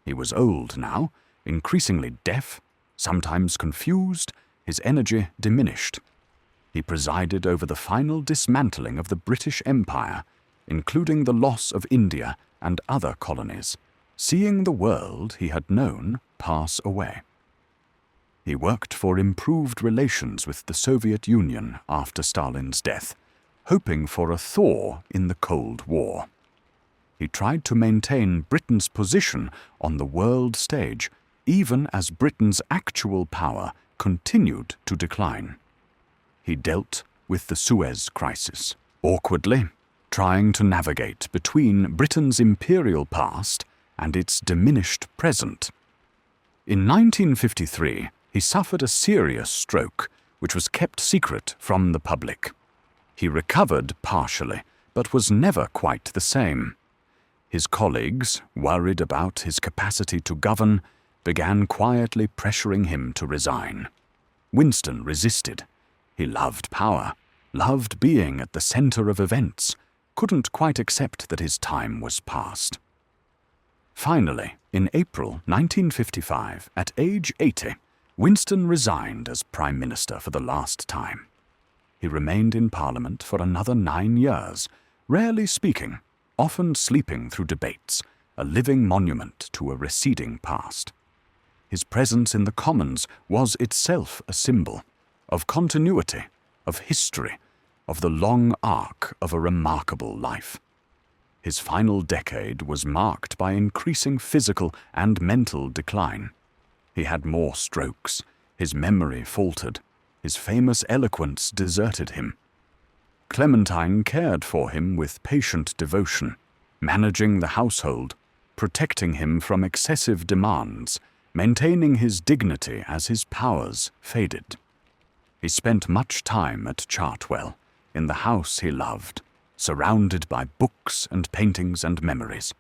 He was old now, increasingly deaf, sometimes confused, his energy diminished. He presided over the final dismantling of the British Empire, including the loss of India and other colonies, seeing the world he had known pass away. He worked for improved relations with the Soviet Union after Stalin's death, hoping for a thaw in the Cold War. He tried to maintain Britain's position on the world stage, even as Britain's actual power continued to decline. He dealt with the Suez Crisis, awkwardly, trying to navigate between Britain's imperial past and its diminished present. In 1953, he suffered a serious stroke, which was kept secret from the public. He recovered partially, but was never quite the same. His colleagues, worried about his capacity to govern, began quietly pressuring him to resign. Winston resisted. He loved power, loved being at the center of events, couldn't quite accept that his time was past. Finally, in April 1955, at age 80, Winston resigned as Prime Minister for the last time. He remained in Parliament for another 9 years, rarely speaking, often sleeping through debates, a living monument to a receding past. His presence in the Commons was itself a symbol of continuity, of history, of the long arc of a remarkable life. His final decade was marked by increasing physical and mental decline. He had more strokes, his memory faltered, his famous eloquence deserted him. Clementine cared for him with patient devotion, managing the household, protecting him from excessive demands, maintaining his dignity as his powers faded. He spent much time at Chartwell, in the house he loved, surrounded by books and paintings and memories.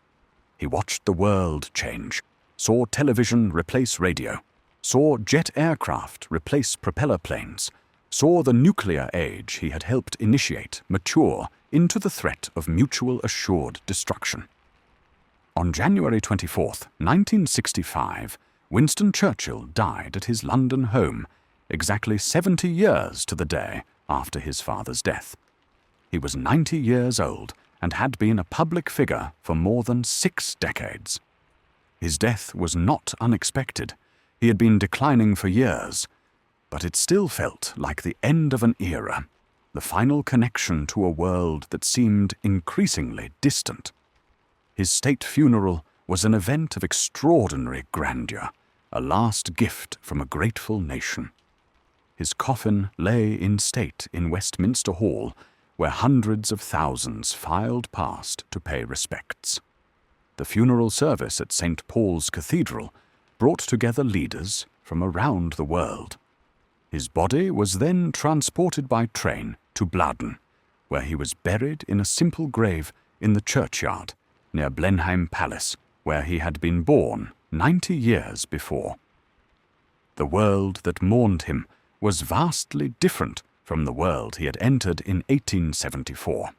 He watched the world change, saw television replace radio, saw jet aircraft replace propeller planes, saw the nuclear age he had helped initiate mature into the threat of mutual assured destruction. On January 24, 1965, Winston Churchill died at his London home, exactly 70 years to the day after his father's death. He was 90 years old and had been a public figure for more than 6 decades. His death was not unexpected. He had been declining for years, but it still felt like the end of an era, the final connection to a world that seemed increasingly distant. His state funeral was an event of extraordinary grandeur, a last gift from a grateful nation. His coffin lay in state in Westminster Hall, where hundreds of thousands filed past to pay respects. The funeral service at St. Paul's Cathedral brought together leaders from around the world. His body was then transported by train to Bladden, where he was buried in a simple grave in the churchyard near Blenheim Palace, where he had been born 90 years before. The world that mourned him was vastly different from the world he had entered in 1874.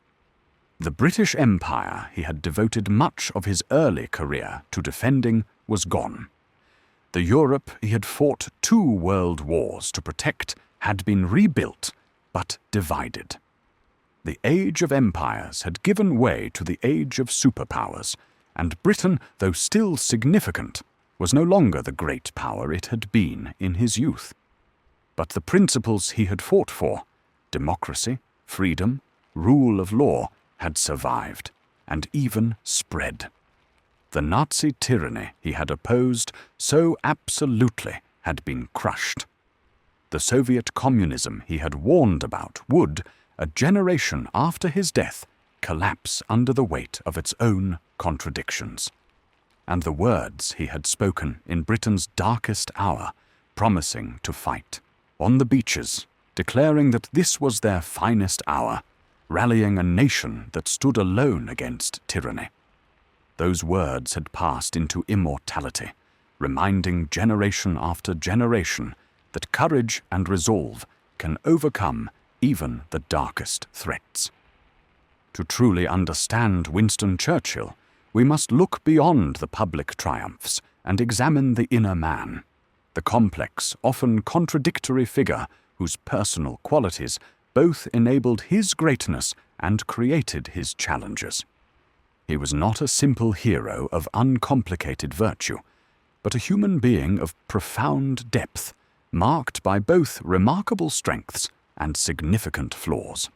The British Empire he had devoted much of his early career to defending was gone. The Europe he had fought 2 world wars to protect had been rebuilt, but divided. The age of empires had given way to the age of superpowers, and Britain, though still significant, was no longer the great power it had been in his youth. But the principles he had fought for, democracy, freedom, rule of law, had survived, and even spread. The Nazi tyranny he had opposed so absolutely had been crushed. The Soviet communism he had warned about would, a generation after his death, collapse under the weight of its own contradictions. And the words he had spoken in Britain's darkest hour, promising to fight, on the beaches, declaring that this was their finest hour, rallying a nation that stood alone against tyranny. Those words had passed into immortality, reminding generation after generation that courage and resolve can overcome even the darkest threats. To truly understand Winston Churchill, we must look beyond the public triumphs and examine the inner man, the complex, often contradictory figure whose personal qualities both enabled his greatness and created his challenges. He was not a simple hero of uncomplicated virtue, but a human being of profound depth, marked by both remarkable strengths and significant flaws.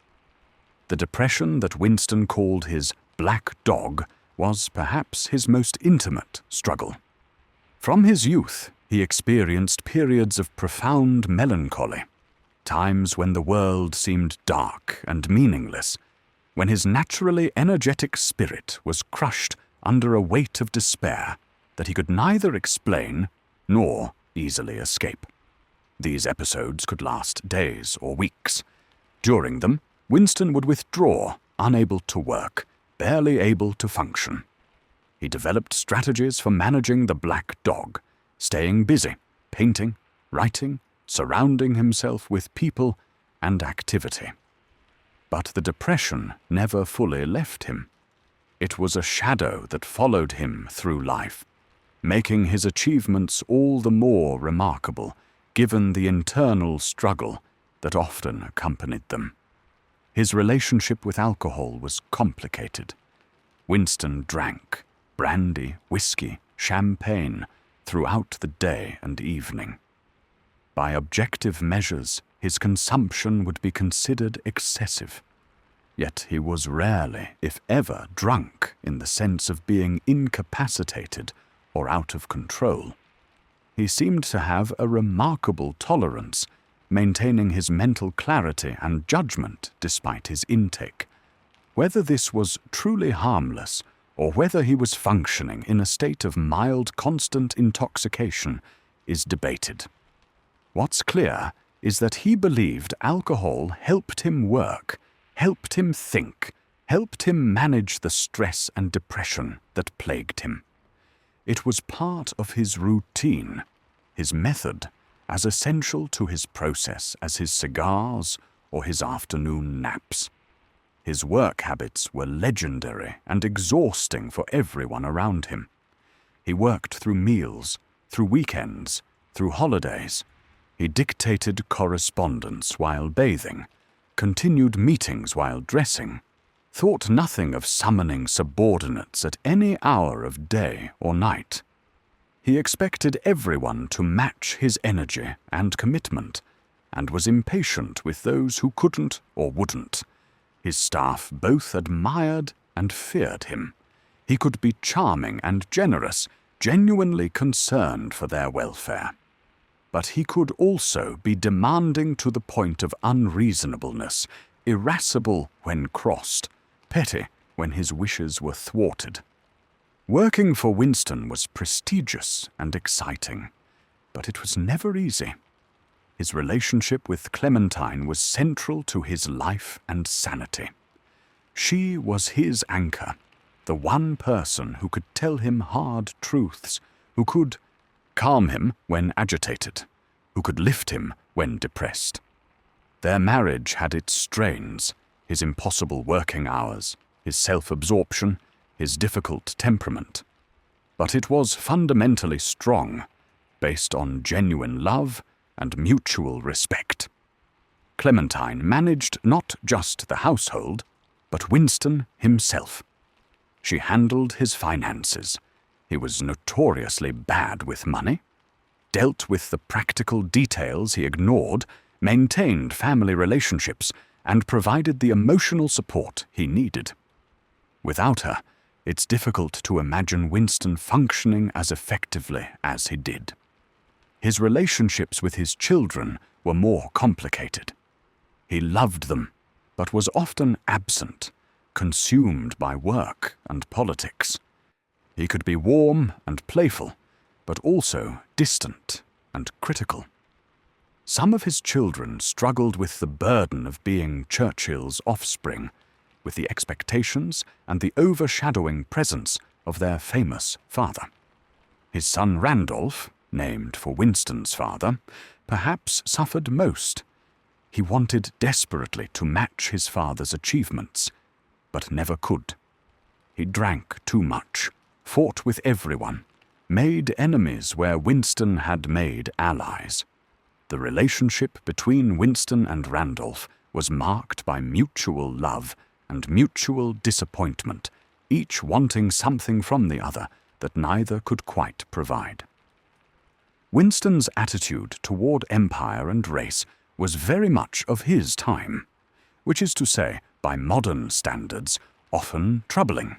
The depression that Winston called his black dog was perhaps his most intimate struggle. From his youth, he experienced periods of profound melancholy, times when the world seemed dark and meaningless, when his naturally energetic spirit was crushed under a weight of despair that he could neither explain nor easily escape. These episodes could last days or weeks. During them, Winston would withdraw, unable to work, barely able to function. He developed strategies for managing the black dog, staying busy, painting, writing, surrounding himself with people and activity. But the depression never fully left him. It was a shadow that followed him through life, making his achievements all the more remarkable, given the internal struggle that often accompanied them. His relationship with alcohol was complicated. Winston drank brandy, whiskey, champagne throughout the day and evening. By objective measures, his consumption would be considered excessive. Yet he was rarely, if ever, drunk in the sense of being incapacitated or out of control. He seemed to have a remarkable tolerance, maintaining his mental clarity and judgment despite his intake. Whether this was truly harmless or whether he was functioning in a state of mild constant intoxication is debated. What's clear is that he believed alcohol helped him work, helped him think, helped him manage the stress and depression that plagued him. It was part of his routine, his method, as essential to his process as his cigars or his afternoon naps. His work habits were legendary and exhausting for everyone around him. He worked through meals, through weekends, through holidays. He dictated correspondence while bathing, continued meetings while dressing, thought nothing of summoning subordinates at any hour of day or night. He expected everyone to match his energy and commitment, and was impatient with those who couldn't or wouldn't. His staff both admired and feared him. He could be charming and generous, genuinely concerned for their welfare. But he could also be demanding to the point of unreasonableness, irascible when crossed, petty when his wishes were thwarted. Working for Winston was prestigious and exciting, but it was never easy. His relationship with Clementine was central to his life and sanity. She was his anchor, the one person who could tell him hard truths, who could calm him when agitated, who could lift him when depressed. Their marriage had its strains, his impossible working hours, his self-absorption, his difficult temperament. But it was fundamentally strong, based on genuine love and mutual respect. Clementine managed not just the household, but Winston himself. She handled his finances. He was notoriously bad with money, dealt with the practical details he ignored, maintained family relationships, and provided the emotional support he needed. Without her, it's difficult to imagine Winston functioning as effectively as he did. His relationships with his children were more complicated. He loved them, but was often absent, consumed by work and politics. He could be warm and playful, but also distant and critical. Some of his children struggled with the burden of being Churchill's offspring, with the expectations and the overshadowing presence of their famous father. His son Randolph, named for Winston's father, perhaps suffered most. He wanted desperately to match his father's achievements, but never could. He drank too much, fought with everyone, made enemies where Winston had made allies. The relationship between Winston and Randolph was marked by mutual love and mutual disappointment, each wanting something from the other that neither could quite provide. Winston's attitude toward empire and race was very much of his time, which is to say, by modern standards, often troubling.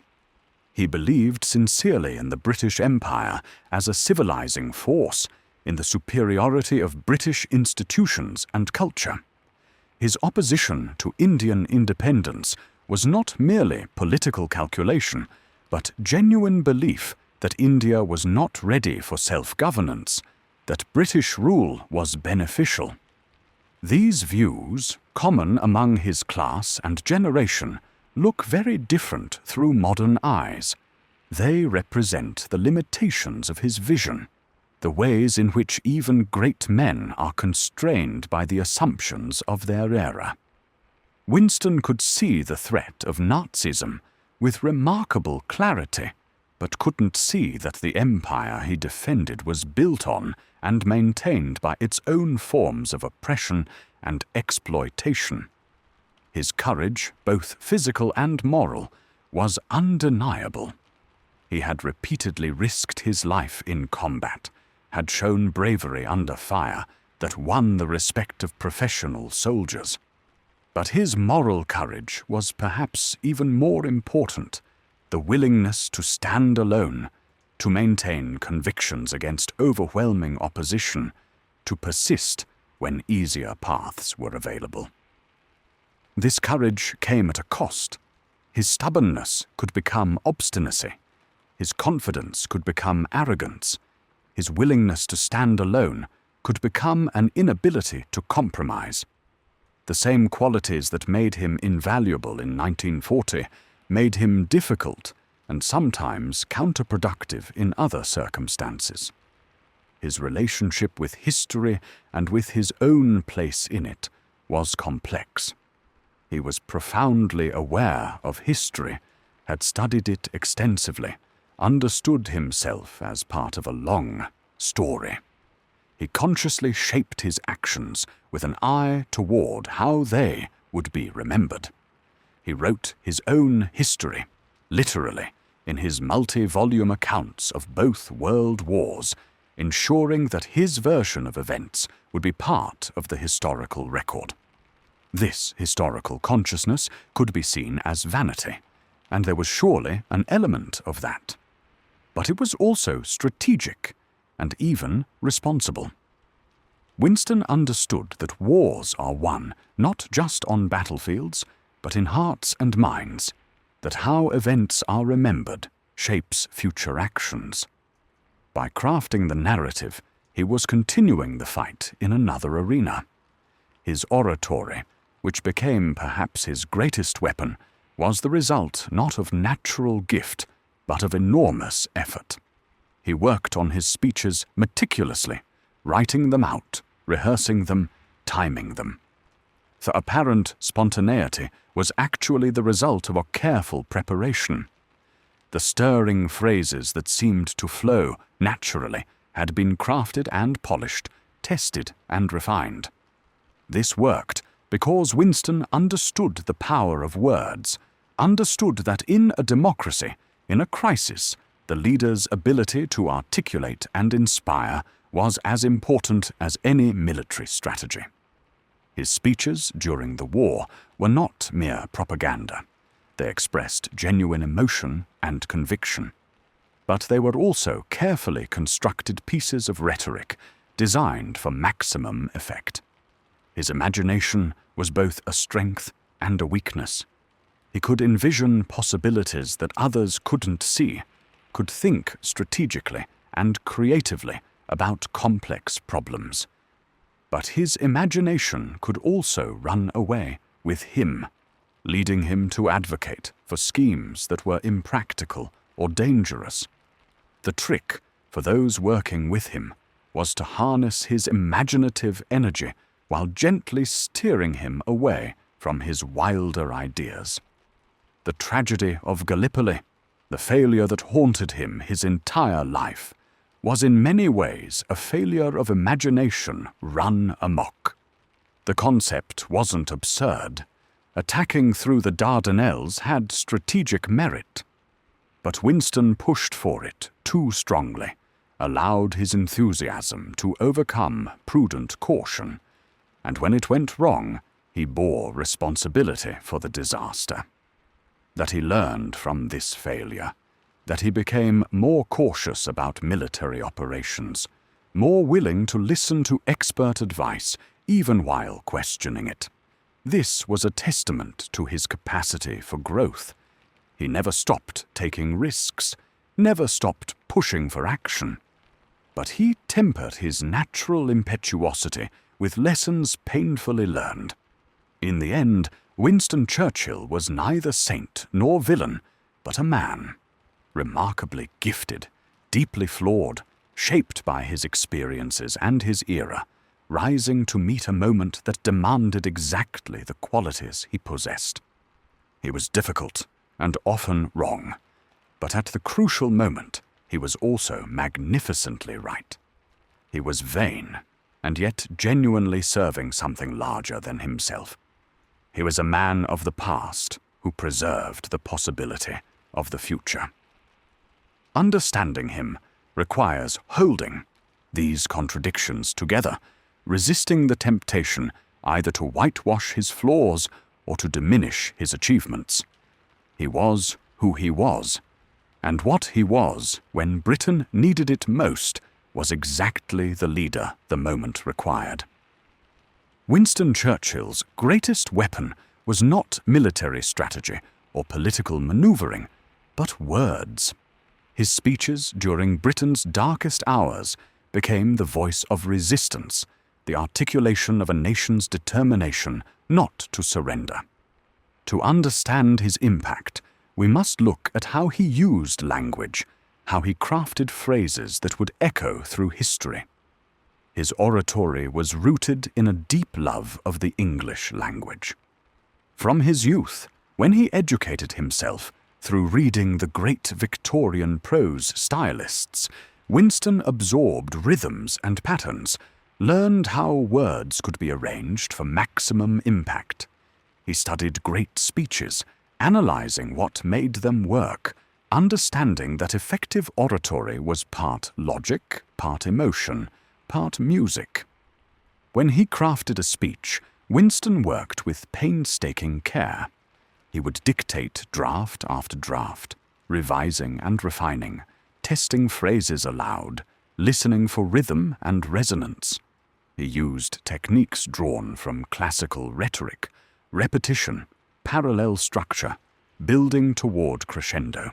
He believed sincerely in the British Empire as a civilizing force, in the superiority of British institutions and culture. His opposition to Indian independence was not merely political calculation, but genuine belief that India was not ready for self-governance, that British rule was beneficial. These views, common among his class and generation, look very different through modern eyes. They represent the limitations of his vision, the ways in which even great men are constrained by the assumptions of their era. Winston could see the threat of Nazism with remarkable clarity, but couldn't see that the empire he defended was built on and maintained by its own forms of oppression and exploitation. His courage, both physical and moral, was undeniable. He had repeatedly risked his life in combat, had shown bravery under fire that won the respect of professional soldiers. But his moral courage was perhaps even more important, the willingness to stand alone, to maintain convictions against overwhelming opposition, to persist when easier paths were available. This courage came at a cost. His stubbornness could become obstinacy. His confidence could become arrogance. His willingness to stand alone could become an inability to compromise. The same qualities that made him invaluable in 1940 made him difficult and sometimes counterproductive in other circumstances. His relationship with history and with his own place in it was complex. He was profoundly aware of history, had studied it extensively, understood himself as part of a long story. He consciously shaped his actions with an eye toward how they would be remembered. He wrote his own history, literally, in his multi-volume accounts of both world wars, ensuring that his version of events would be part of the historical record. This historical consciousness could be seen as vanity, and there was surely an element of that. But it was also strategic and even responsible. Winston understood that wars are won not just on battlefields, but in hearts and minds, that how events are remembered shapes future actions. By crafting the narrative, he was continuing the fight in another arena. His oratory, which became perhaps his greatest weapon, was the result not of natural gift, but of enormous effort. He worked on his speeches meticulously, writing them out, rehearsing them, timing them. The apparent spontaneity was actually the result of a careful preparation. The stirring phrases that seemed to flow naturally had been crafted and polished, tested and refined. This worked because Winston understood the power of words, understood that in a democracy, in a crisis, the leader's ability to articulate and inspire was as important as any military strategy. His speeches during the war were not mere propaganda. They expressed genuine emotion and conviction. But they were also carefully constructed pieces of rhetoric designed for maximum effect. His imagination was both a strength and a weakness. He could envision possibilities that others couldn't see, could think strategically and creatively about complex problems. But his imagination could also run away with him, leading him to advocate for schemes that were impractical or dangerous. The trick for those working with him was to harness his imaginative energy while gently steering him away from his wilder ideas. The tragedy of Gallipoli, the failure that haunted him his entire life, was in many ways a failure of imagination run amok. The concept wasn't absurd. Attacking through the Dardanelles had strategic merit. But Winston pushed for it too strongly, allowed his enthusiasm to overcome prudent caution, and when it went wrong, he bore responsibility for the disaster. That he learned from this failure, that he became more cautious about military operations, more willing to listen to expert advice even while questioning it. This was a testament to his capacity for growth. He never stopped taking risks, never stopped pushing for action. But he tempered his natural impetuosity with lessons painfully learned. In the end, Winston Churchill was neither saint nor villain, but a man, remarkably gifted, deeply flawed, shaped by his experiences and his era, rising to meet a moment that demanded exactly the qualities he possessed. He was difficult and often wrong, but at the crucial moment he was also magnificently right. He was vain, and yet genuinely serving something larger than himself. He was a man of the past who preserved the possibility of the future. Understanding him requires holding these contradictions together, resisting the temptation either to whitewash his flaws or to diminish his achievements. He was who he was, and what he was when Britain needed it most was exactly the leader the moment required. Winston Churchill's greatest weapon was not military strategy or political maneuvering, but words. His speeches during Britain's darkest hours became the voice of resistance, the articulation of a nation's determination not to surrender. To understand his impact, we must look at how he used language, how he crafted phrases that would echo through history. His oratory was rooted in a deep love of the English language. From his youth, when he educated himself through reading the great Victorian prose stylists, Winston absorbed rhythms and patterns, learned how words could be arranged for maximum impact. He studied great speeches, analyzing what made them work, understanding that effective oratory was part logic, part emotion, part music. When he crafted a speech, Winston worked with painstaking care. He would dictate draft after draft, revising and refining, testing phrases aloud, listening for rhythm and resonance. He used techniques drawn from classical rhetoric, repetition, parallel structure, building toward crescendo.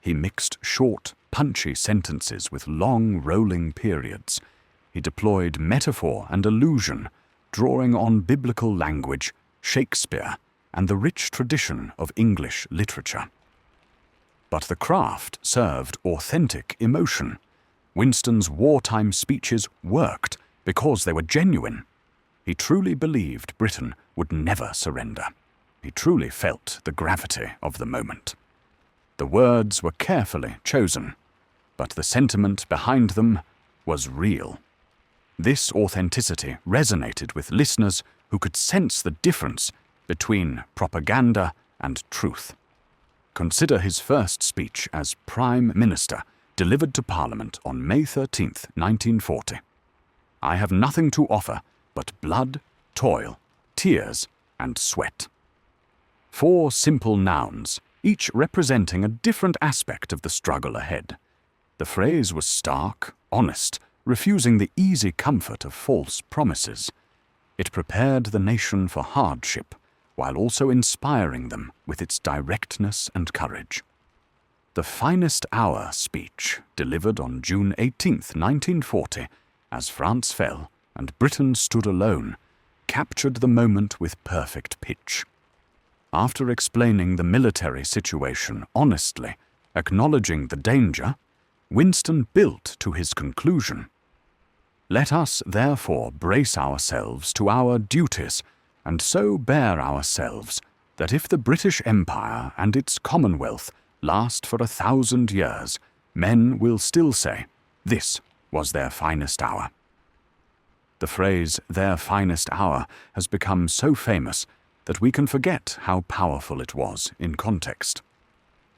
He mixed short, punchy sentences with long, rolling periods. He deployed metaphor and allusion, drawing on biblical language, Shakespeare, and the rich tradition of English literature. But the craft served authentic emotion. Winston's wartime speeches worked because they were genuine. He truly believed Britain would never surrender. He truly felt the gravity of the moment. The words were carefully chosen, but the sentiment behind them was real. This authenticity resonated with listeners who could sense the difference between propaganda and truth. Consider his first speech as Prime Minister, delivered to Parliament on May 13, 1940. "I have nothing to offer but blood, toil, tears, and sweat." 4 simple nouns, each representing a different aspect of the struggle ahead. The phrase was stark, honest, refusing the easy comfort of false promises. It prepared the nation for hardship, while also inspiring them with its directness and courage. The Finest Hour speech, delivered on June 18, 1940, as France fell and Britain stood alone, captured the moment with perfect pitch. After explaining the military situation honestly, acknowledging the danger, Winston built to his conclusion. "Let us therefore brace ourselves to our duties, and so bear ourselves that if the British Empire and its Commonwealth last for 1,000 years, men will still say, 'This was their finest hour.'" The phrase, "their finest hour," has become so famous that we can forget how powerful it was in context.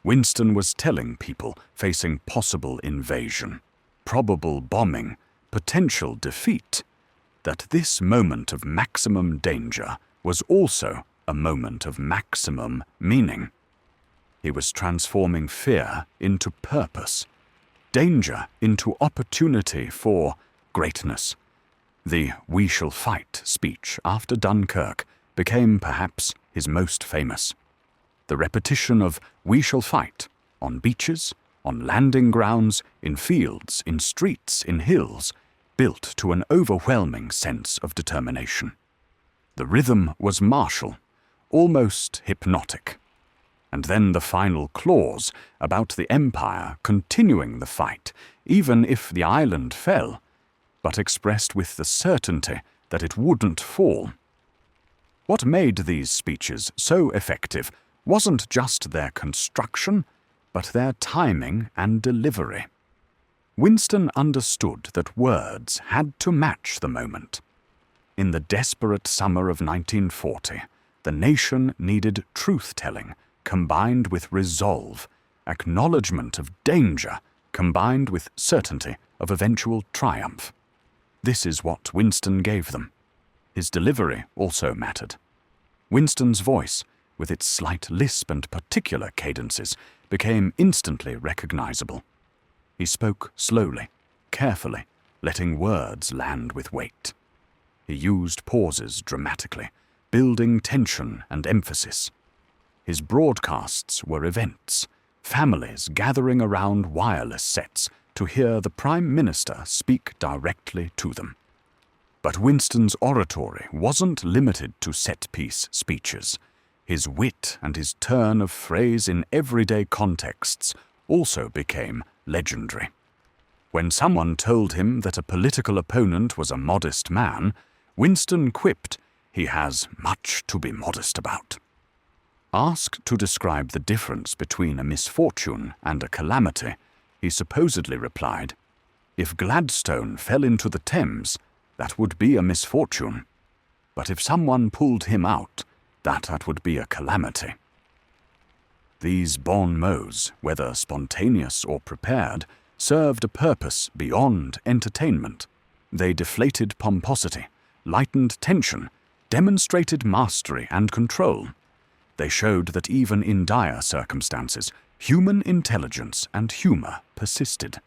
Winston was telling people facing possible invasion, probable bombing, potential defeat, that this moment of maximum danger was also a moment of maximum meaning. He was transforming fear into purpose, danger into opportunity for greatness. The "We shall fight" speech after Dunkirk became perhaps his most famous. The repetition of "We shall fight" on beaches, on landing grounds, in fields, in streets, in hills, built to an overwhelming sense of determination. The rhythm was martial, almost hypnotic. And then the final clause about the Empire continuing the fight, even if the island fell, but expressed with the certainty that it wouldn't fall. What made these speeches so effective wasn't just their construction, but their timing and delivery. Winston understood that words had to match the moment. In the desperate summer of 1940, the nation needed truth-telling combined with resolve, acknowledgement of danger combined with certainty of eventual triumph. This is what Winston gave them. His delivery also mattered. Winston's voice, with its slight lisp and particular cadences, became instantly recognizable. He spoke slowly, carefully, letting words land with weight. He used pauses dramatically, building tension and emphasis. His broadcasts were events, families gathering around wireless sets to hear the Prime Minister speak directly to them. But Winston's oratory wasn't limited to set-piece speeches. His wit and his turn of phrase in everyday contexts also became legendary. When someone told him that a political opponent was a modest man, Winston quipped, "He has much to be modest about." Asked to describe the difference between a misfortune and a calamity, he supposedly replied, "If Gladstone fell into the Thames, that would be a misfortune. But if someone pulled him out, that would be a calamity." These bon mots, whether spontaneous or prepared, served a purpose beyond entertainment. They deflated pomposity, lightened tension, demonstrated mastery and control. They showed that even in dire circumstances, human intelligence and humor persisted.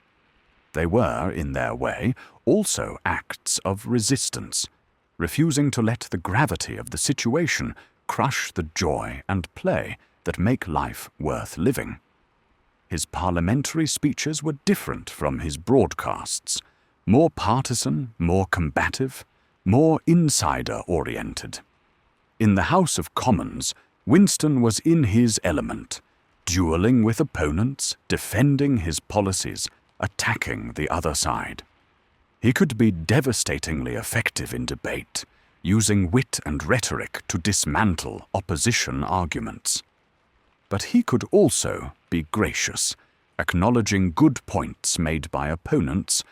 They were, in their way, also acts of resistance, refusing to let the gravity of the situation crush the joy and play that make life worth living. His parliamentary speeches were different from his broadcasts, more partisan, more combative, more insider-oriented. In the House of Commons, Winston was in his element, dueling with opponents, defending his policies, attacking the other side. He could be devastatingly effective in debate, using wit and rhetoric to dismantle opposition arguments. But he could also be gracious, acknowledging good points made by opponents,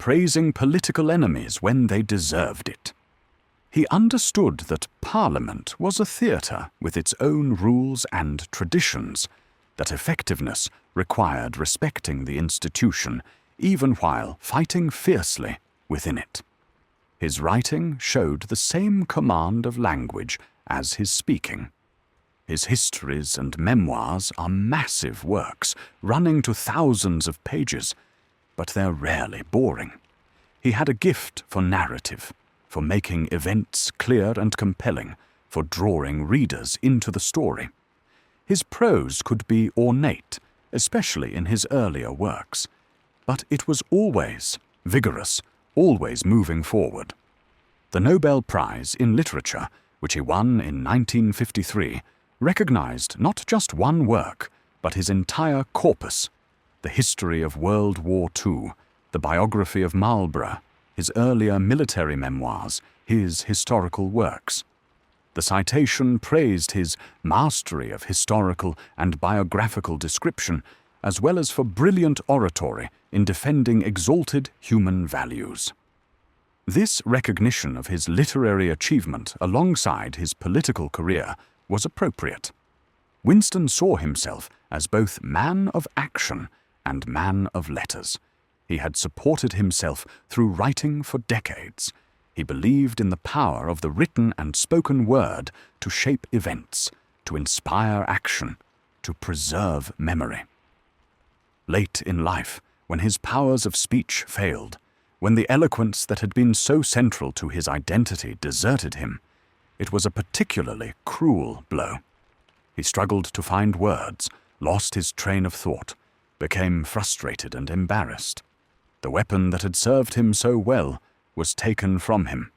praising political enemies when they deserved it. He understood that Parliament was a theatre with its own rules and traditions, that effectiveness required respecting the institution even while fighting fiercely within it. His writing showed the same command of language as his speaking. His histories and memoirs are massive works, running to thousands of pages, but they're rarely boring. He had a gift for narrative, for making events clear and compelling, for drawing readers into the story. His prose could be ornate, especially in his earlier works, but it was always vigorous, always moving forward. The Nobel Prize in Literature, which he won in 1953, recognized not just one work, but his entire corpus: the history of World War II, the biography of Marlborough, his earlier military memoirs, his historical works. The citation praised his mastery of historical and biographical description, as well as for brilliant oratory in defending exalted human values. This recognition of his literary achievement alongside his political career was appropriate. Winston saw himself as both man of action and man of letters. He had supported himself through writing for decades. He believed in the power of the written and spoken word to shape events, to inspire action, to preserve memory. Late in life, when his powers of speech failed, when the eloquence that had been so central to his identity deserted him, it was a particularly cruel blow. He struggled to find words, lost his train of thought, became frustrated and embarrassed. The weapon that had served him so well was taken from him,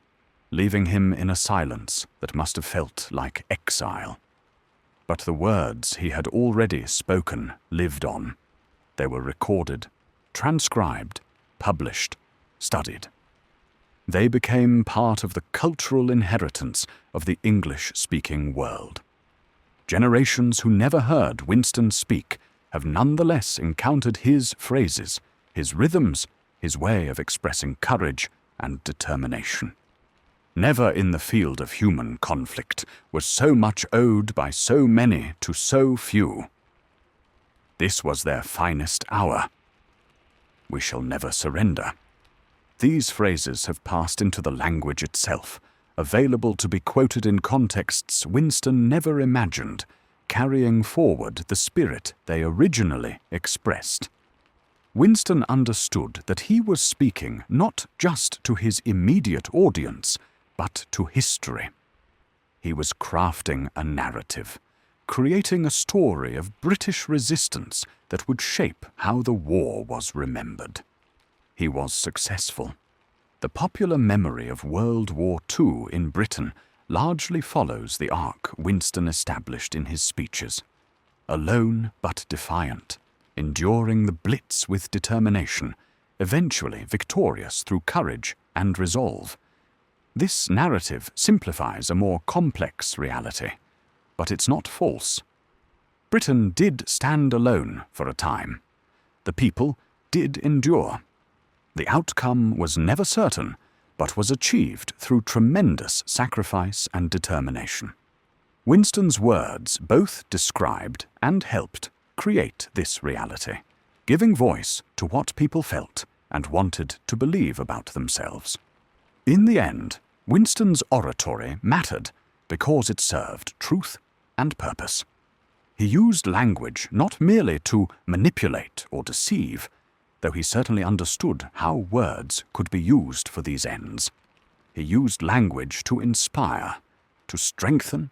leaving him in a silence that must have felt like exile. But the words he had already spoken lived on. They were recorded, transcribed, published, studied. They became part of the cultural inheritance of the English-speaking world. Generations who never heard Winston speak have nonetheless encountered his phrases, his rhythms, his way of expressing courage and determination. Never in the field of human conflict was so much owed by so many to so few. This was their finest hour. We shall never surrender. These phrases have passed into the language itself, available to be quoted in contexts Winston never imagined, carrying forward the spirit they originally expressed. Winston understood that he was speaking not just to his immediate audience, but to history. He was crafting a narrative, creating a story of British resistance that would shape how the war was remembered. He was successful. The popular memory of World War II in Britain largely follows the arc Winston established in his speeches. Alone but defiant, enduring the Blitz with determination, eventually victorious through courage and resolve. This narrative simplifies a more complex reality, but it's not false. Britain did stand alone for a time. The people did endure. The outcome was never certain, but was achieved through tremendous sacrifice and determination. Winston's words both described and helped create this reality, giving voice to what people felt and wanted to believe about themselves. In the end, Winston's oratory mattered because it served truth and purpose. He used language not merely to manipulate or deceive, though he certainly understood how words could be used for these ends. He used language to inspire, to strengthen,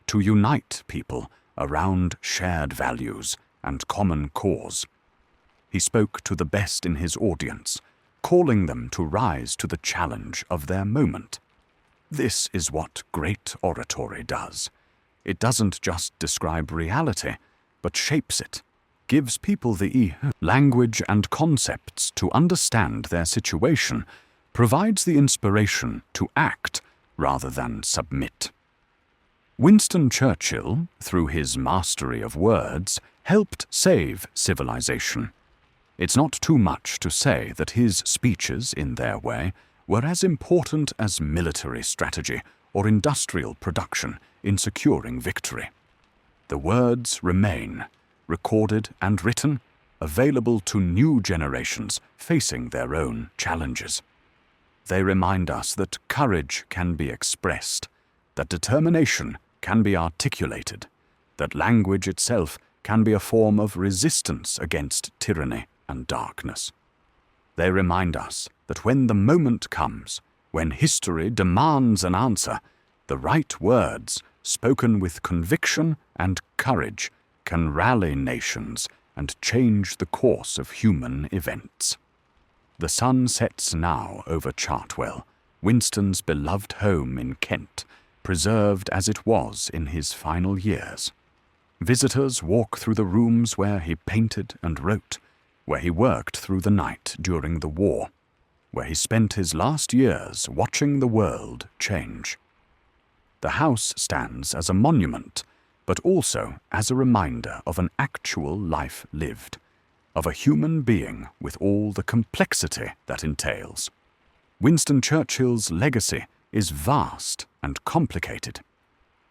to unite people around shared values and common cause. He spoke to the best in his audience, calling them to rise to the challenge of their moment. This is what great oratory does. It doesn't just describe reality, but shapes it, gives people the language and concepts to understand their situation, provides the inspiration to act rather than submit. Winston Churchill, through his mastery of words, helped save civilization. It's not too much to say that his speeches, in their way, were as important as military strategy or industrial production in securing victory. The words remain, recorded and written, available to new generations facing their own challenges. They remind us that courage can be expressed, that determination can be articulated, that language itself can be a form of resistance against tyranny and darkness. They remind us that when the moment comes, when history demands an answer, the right words, spoken with conviction and courage, can rally nations and change the course of human events. The sun sets now over Chartwell, Winston's beloved home in Kent, preserved as it was in his final years. Visitors walk through the rooms where he painted and wrote, where he worked through the night during the war, where he spent his last years watching the world change. The house stands as a monument, but also as a reminder of an actual life lived, of a human being with all the complexity that entails. Winston Churchill's legacy is vast and complicated.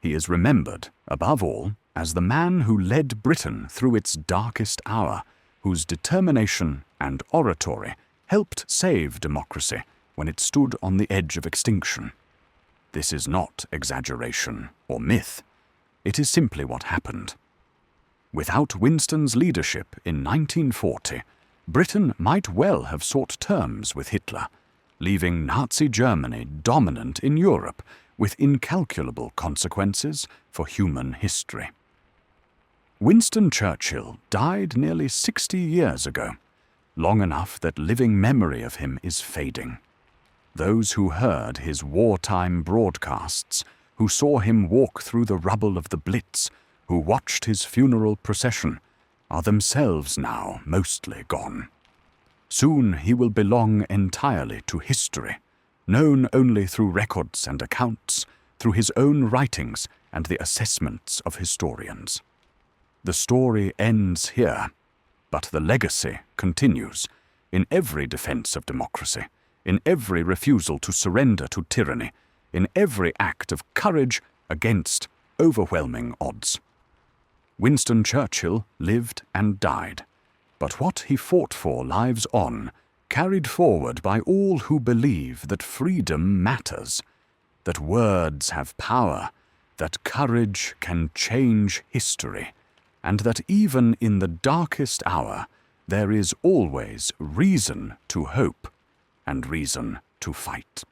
He is remembered, above all, as the man who led Britain through its darkest hour, whose determination and oratory helped save democracy when it stood on the edge of extinction. This is not exaggeration or myth. It is simply what happened. Without Winston's leadership in 1940, Britain might well have sought terms with Hitler, leaving Nazi Germany dominant in Europe with incalculable consequences for human history. Winston Churchill died nearly 60 years ago, long enough that living memory of him is fading. Those who heard his wartime broadcasts, who saw him walk through the rubble of the Blitz, who watched his funeral procession, are themselves now mostly gone. Soon he will belong entirely to history, known only through records and accounts, through his own writings and the assessments of historians. The story ends here, but the legacy continues in every defense of democracy, in every refusal to surrender to tyranny, in every act of courage against overwhelming odds. Winston Churchill lived and died, but what he fought for lives on, carried forward by all who believe that freedom matters, that words have power, that courage can change history, and that even in the darkest hour there is always reason to hope and reason to fight.